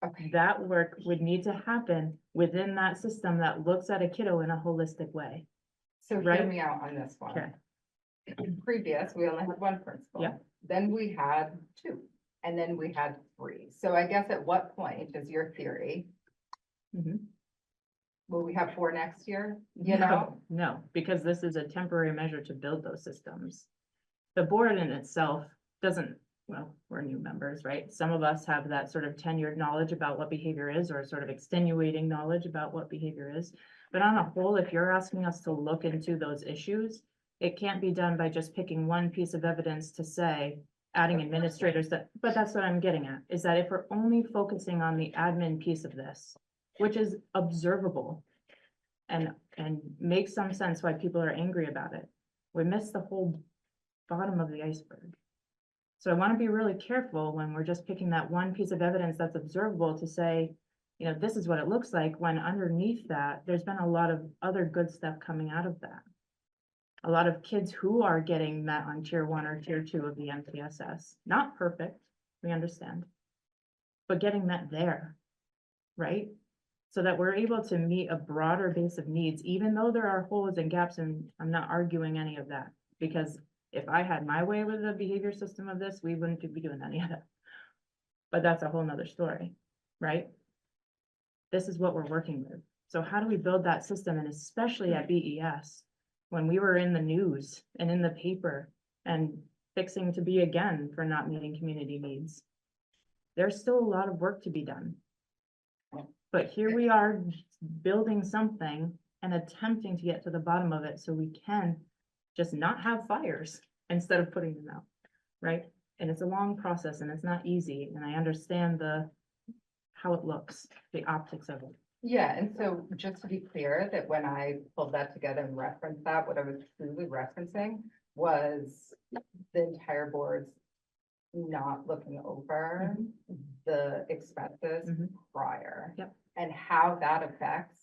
L: Okay.
A: That work would need to happen within that system that looks at a kiddo in a holistic way.
L: So hear
A: right?
L: me out on this one.
A: Okay.
L: Previous, we only had one principal.
A: Yeah.
L: Then we had two, and then we had three. So I guess at what point is your theory?
A: Mhm.
L: Will we have four next year? You know?
A: No, because this is a temporary measure to build those systems. The board in itself doesn't, well, we're new members, right? Some of us have that sort of tenured knowledge about what behavior is, or sort of extenuating knowledge about what behavior is. But on a whole, if you're asking us to look into those issues, it can't be done by just picking one piece of evidence to say, adding administrators but that's what I'm getting at, is that if we're only focusing on the admin piece of this, which is observable and makes some sense why people are angry about it, we miss the whole bottom of the iceberg. So I want to be really careful when we're just picking that one piece of evidence that's observable to say, this is what it looks like, when underneath that, there's been a lot of other good stuff coming out of that. A lot of kids who are getting met on tier 1 or tier 2 of the MTSS, not perfect, we understand, but getting met there, right? So that we're able to meet a broader base of needs, even though there are holes and gaps, and I'm not arguing any of that, because if I had my way with the behavior system of this, we wouldn't be doing any of it. But that's a whole nother story, right? This is what we're working with. So how do we build that system? And especially at BES, when we were in the news and in the paper and fixing to be again for not meeting community needs. there's still a lot of work to be done. But here we are building something and attempting to get to the bottom of it so we can just not have fires instead of putting them out, right? And it's a long process and it's not easy, and I understand how it looks, the optics of it.
L: Yeah, and so just to be clear, that when I pulled that together and referenced that, what I was truly referencing was the entire board's not looking over the expenses prior.
A: Yep.
L: And how that affects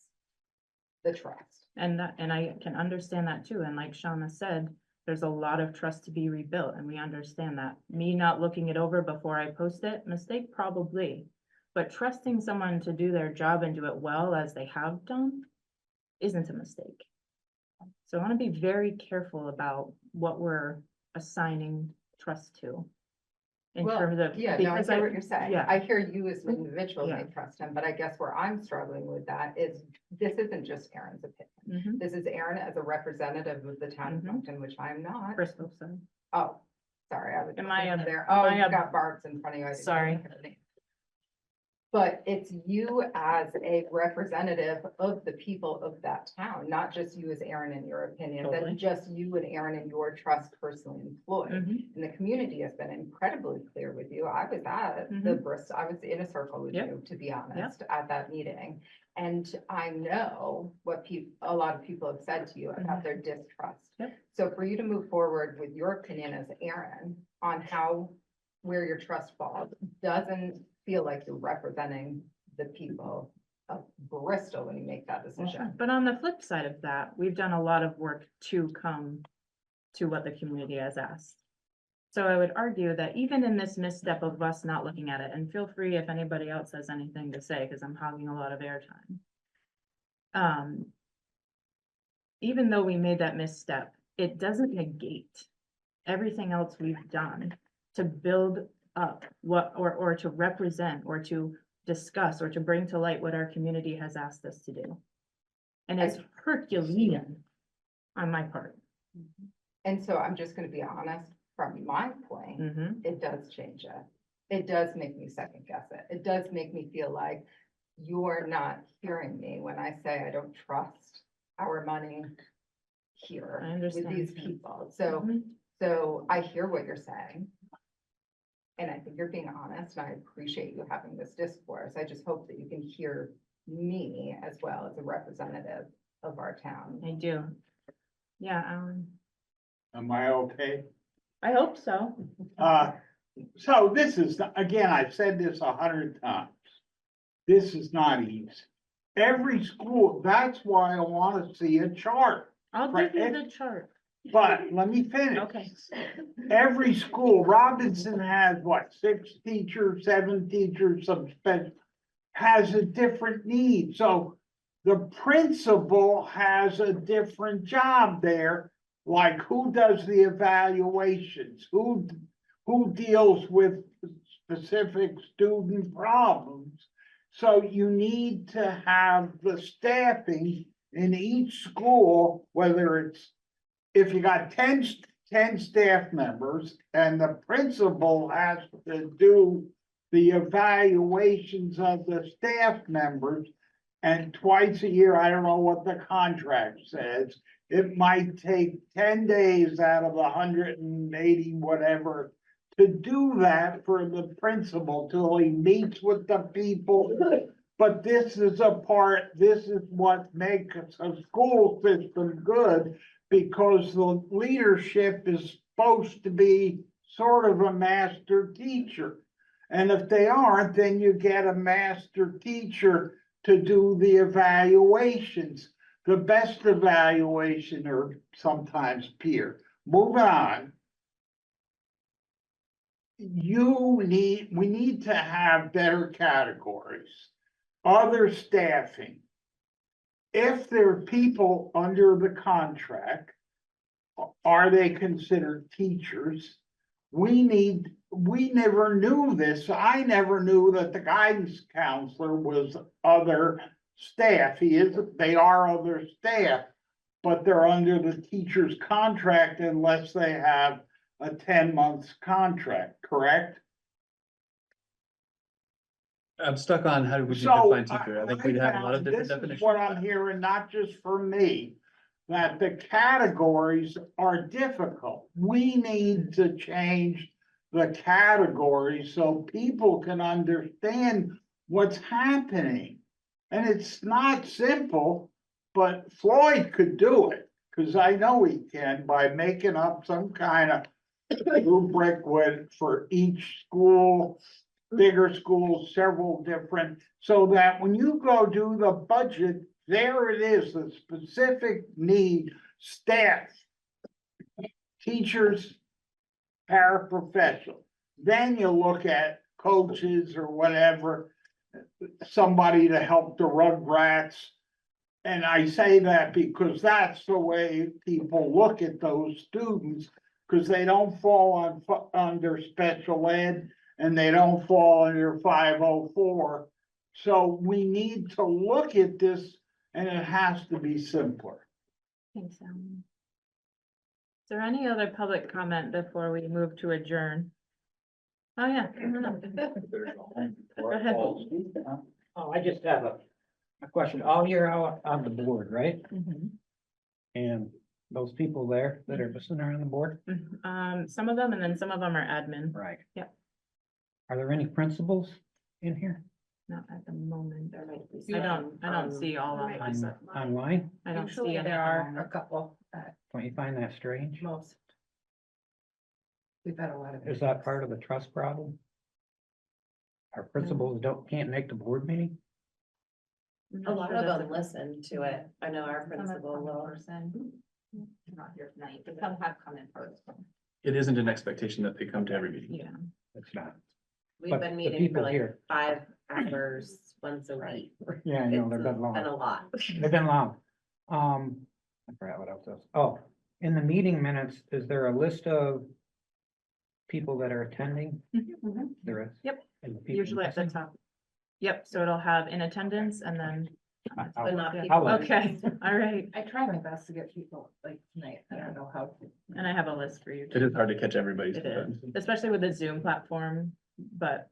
L: the trust.
A: And I can understand that too, and like Shauna said, there's a lot of trust to be rebuilt, and we understand that. Me not looking it over before I post it, mistake probably. But trusting someone to do their job and do it well as they have done isn't a mistake. So I want to be very careful about what we're assigning trust to. In
L: Well,
A: terms of,
L: yeah, no, I
A: because
L: hear what you're saying.
A: yeah.
L: I hear you as an individual
A: Yeah.
L: may trust him, but I guess where I'm struggling with that is this isn't just Aaron's opinion.
A: Mhm.
L: This is Aaron as a representative of the town of Moncton, which I'm not.
A: Bristol, sorry.
L: Oh, sorry, I was.
A: Am I
L: looking
A: a-
L: there?
A: am
L: Oh,
A: I
L: you
A: a-
L: got Barb's in front of you. I didn't
A: Sorry.
L: look at the name. But it's you as a representative of the people of that town, not just you as Aaron in your opinion,
A: Totally.
L: but just you and Aaron and your trust personally employed.
A: Mhm.
L: And the community has been incredibly clear with you. I was at the Bristol, I was in a circle with
A: Yep.
L: you, to be honest, at that meeting. And I know what a lot of people have said to you about their distrust.
A: Yep.
L: So for you to move forward with your opinion as Aaron on where your trust falls, doesn't feel like you're representing the people of Bristol when you make that decision.
A: But on the flip side of that, we've done a lot of work to come to what the community has asked. So I would argue that even in this misstep of us not looking at it, and feel free if anybody else has anything to say, because I'm hogging a lot of airtime. Even though we made that misstep, it doesn't negate everything else we've done to build up or to represent, or to discuss, or to bring to light what our community has asked us to do. And it's Herculean on my part.
L: And so I'm just gonna be honest, from my point, it does change it. It does make me second guess it. It does make me feel like you're not hearing me when I say I don't trust our money here
A: I
L: with
A: understand.
L: these people. So, so I hear what you're saying. And I think you're being honest, and I appreciate you having this discourse. I just hope that you can hear me as well as a representative of our town.
A: I do. Yeah,
M: Am I okay?
A: I hope so.
M: So this is, again, I've said this 100 times. This is not easy. Every school, that's why I want to see a chart.
A: I'll give you the chart.
M: But let me finish.
A: Okay.
M: Every school, Robinson has what, 6 teachers, 7 teachers, some special, has a different need. So the principal has a different job there, like who does the evaluations, who deals with specific student problems. So you need to have the staffing in each school, whether it's, if you got 10 staff members and the principal has to do the evaluations of the staff members, and twice a year, I don't know what the contract says, it might take 10 days out of 180 whatever to do that for the principal till he meets with the people. But this is what makes a school system good, because the leadership is supposed to be sort of a master teacher. And if they aren't, then you get a master teacher to do the evaluations. The best evaluation are sometimes peer. Moving on. We need to have better categories. Other staffing. If there are people under the contract, are they considered teachers? We never knew this. I never knew that the guidance counselor was other staff. They are other staff, but they're under the teacher's contract unless they have a 10 months contract, correct?
N: I'm stuck on how would you
M: So
N: define teacher? I think we'd have a lot of different
M: this is
N: definitions.
M: what I'm hearing, not just for me, that the categories are difficult. We need to change the categories so people can understand what's happening. And it's not simple, but Floyd could do it, because I know he can, by making up some kind of rubric for each school, bigger schools, several different, so that when you go do the budget, there it is, the specific need, staff, teachers, paraprofessional. Then you look at coaches or whatever, somebody to help the rugrats. And I say that because that's the way people look at those students, because they don't fall under special ed and they don't fall under 504. So we need to look at this, and it has to be simpler.
A: Thanks, Alan. Is there any other public comment before we move to adjourn? Oh, yeah. Go ahead.
C: Oh, I just have a question. All year out on the board, right?
A: Mhm.
C: And those people there that are listening are on the board?
A: Some of them, and then some of them are admin.
C: Right.
A: Yep.
C: Are there any principals in here?
A: Not at the moment. I don't see all of them.
C: Online?
A: I don't
Q: Usually
A: see any.
Q: there
A: at the
Q: are a
A: moment.
Q: couple,
C: Don't you find that strange?
Q: most. We've had a lot of.
C: Is that part of the trust problem? Our principals can't make the board meeting?
O: A lot of them listen to it. I know our principal will.
A: Not here tonight, but some have come in first.
N: It isn't an expectation that they come to every meeting.
A: Yeah.
C: It's not.
O: We've
C: But
O: been
C: the
O: meeting for
C: people
O: like
C: here-
O: 5 hours once a week.
C: Yeah, I know,
O: It's
C: they've been long.
O: been a lot.
C: They've been long. I forgot what else was. Oh, in the meeting minutes, is there a list of people that are attending? There is.
A: Yep,
C: And the people
A: usually at the
C: missing?
A: top. Yep, so it'll have in attendance and then.
C: But
O: not
A: Yeah.
O: people.
A: Okay, all right,
Q: I try my best to get people like tonight. I don't know how.
A: and I have a list for you.
N: It is hard to catch everybody
A: It
N: sometimes.
A: is, especially with the Zoom platform, but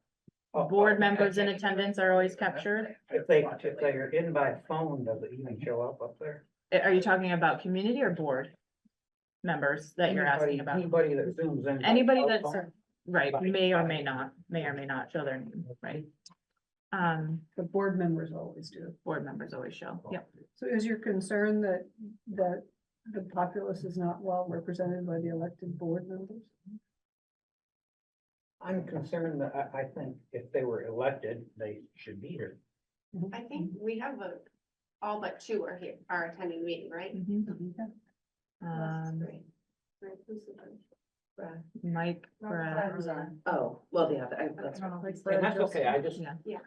C: Oh,
A: board members in attendance are always captured.
C: If they're in by phone, does it even show up there?
A: Are you talking about community or board members that you're asking about?
C: Anybody that zooms in. by
A: Anybody
C: cell
A: that's,
C: phone?
A: right, may or may not show their name, right?
P: The board members always do.
A: Board members always show, yep.
P: So is your concern that the populace is not well represented by the elected board members?
C: I'm concerned that I think if they were elected, they should be here.
T: I think we have all but 2 are attending the meeting, right?
A: Mike, Brad.
O: Oh, well, yeah, that's.
C: And that's okay, I just,
A: Yeah.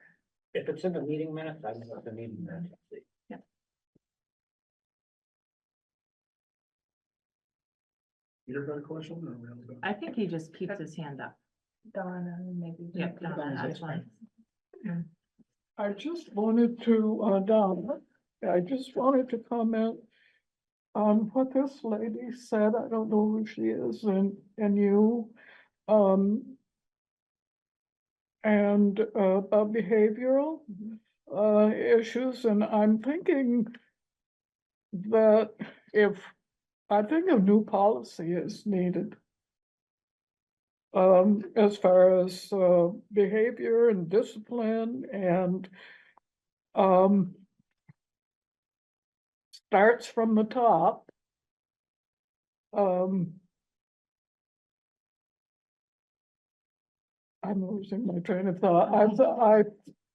C: if it's in the meeting minutes, I know what the meeting minutes.
N: Your better question or we all go?
A: I think he just keeps his hand up.
Q: Donna, maybe.
A: Yep, Donna has one.
H: I just wanted to, Donna, I just wanted to comment on what this lady said. I don't know who she is, and you. And about behavioral issues, and I'm thinking that I think a new policy is needed. As far as behavior and discipline and starts from the top. I'm losing my train of thought.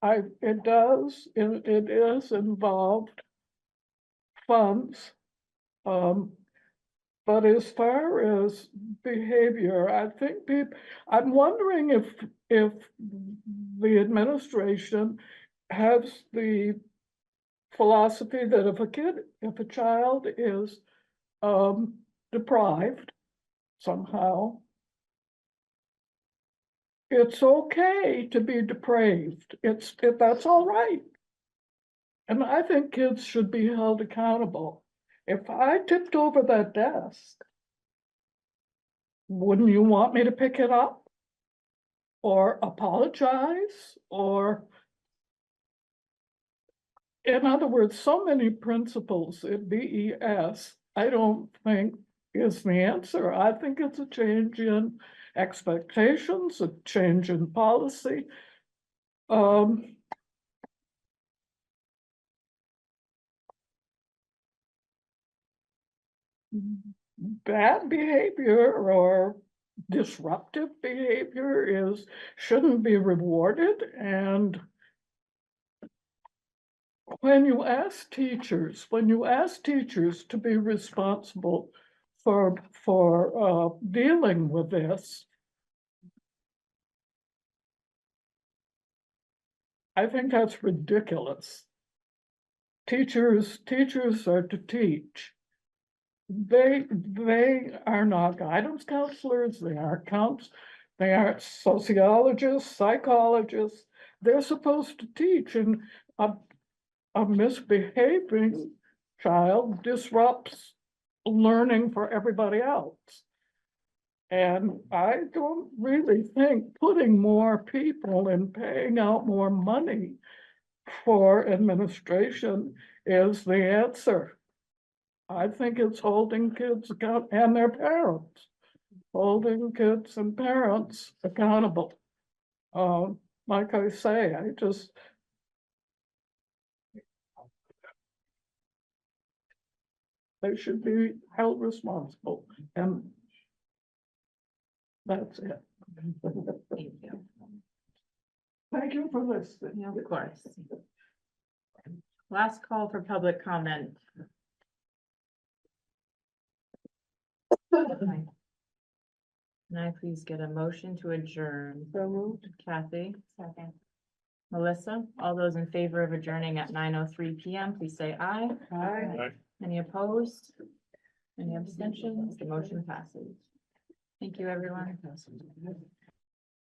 H: It is involved funds. But as far as behavior, I think I'm wondering if the administration has the philosophy that if a child is deprived somehow, it's okay to be depraved. That's all right. And I think kids should be held accountable. If I tipped over that desk, wouldn't you want me to pick it up? Or apologize? Or in other words, so many principles at BES, I don't think is the answer. I think it's a change in expectations, a change in policy. Bad behavior or disruptive behavior shouldn't be rewarded. And when you ask teachers to be responsible for dealing with this, I think that's ridiculous. Teachers are to teach. They are not guidance counselors, they aren't sociologists, psychologists. They're supposed to teach, and a misbehaving child disrupts learning for everybody else. And I don't really think putting more people and paying out more money for administration is the answer. I think it's holding kids account and their parents, holding kids and parents accountable. Like I say, they should be held responsible, and that's it.
A: Thank you.
H: Thank you for listening.
A: Of course. Last call for public comment. Can I please get a motion to adjourn?
P: So moved.
A: Kathy? Second. Melissa, all those in favor of adjourning at 9:03 PM, please say aye.
P: Aye.
A: Any opposed? Any abstentions? The motion passes. Thank you, everyone.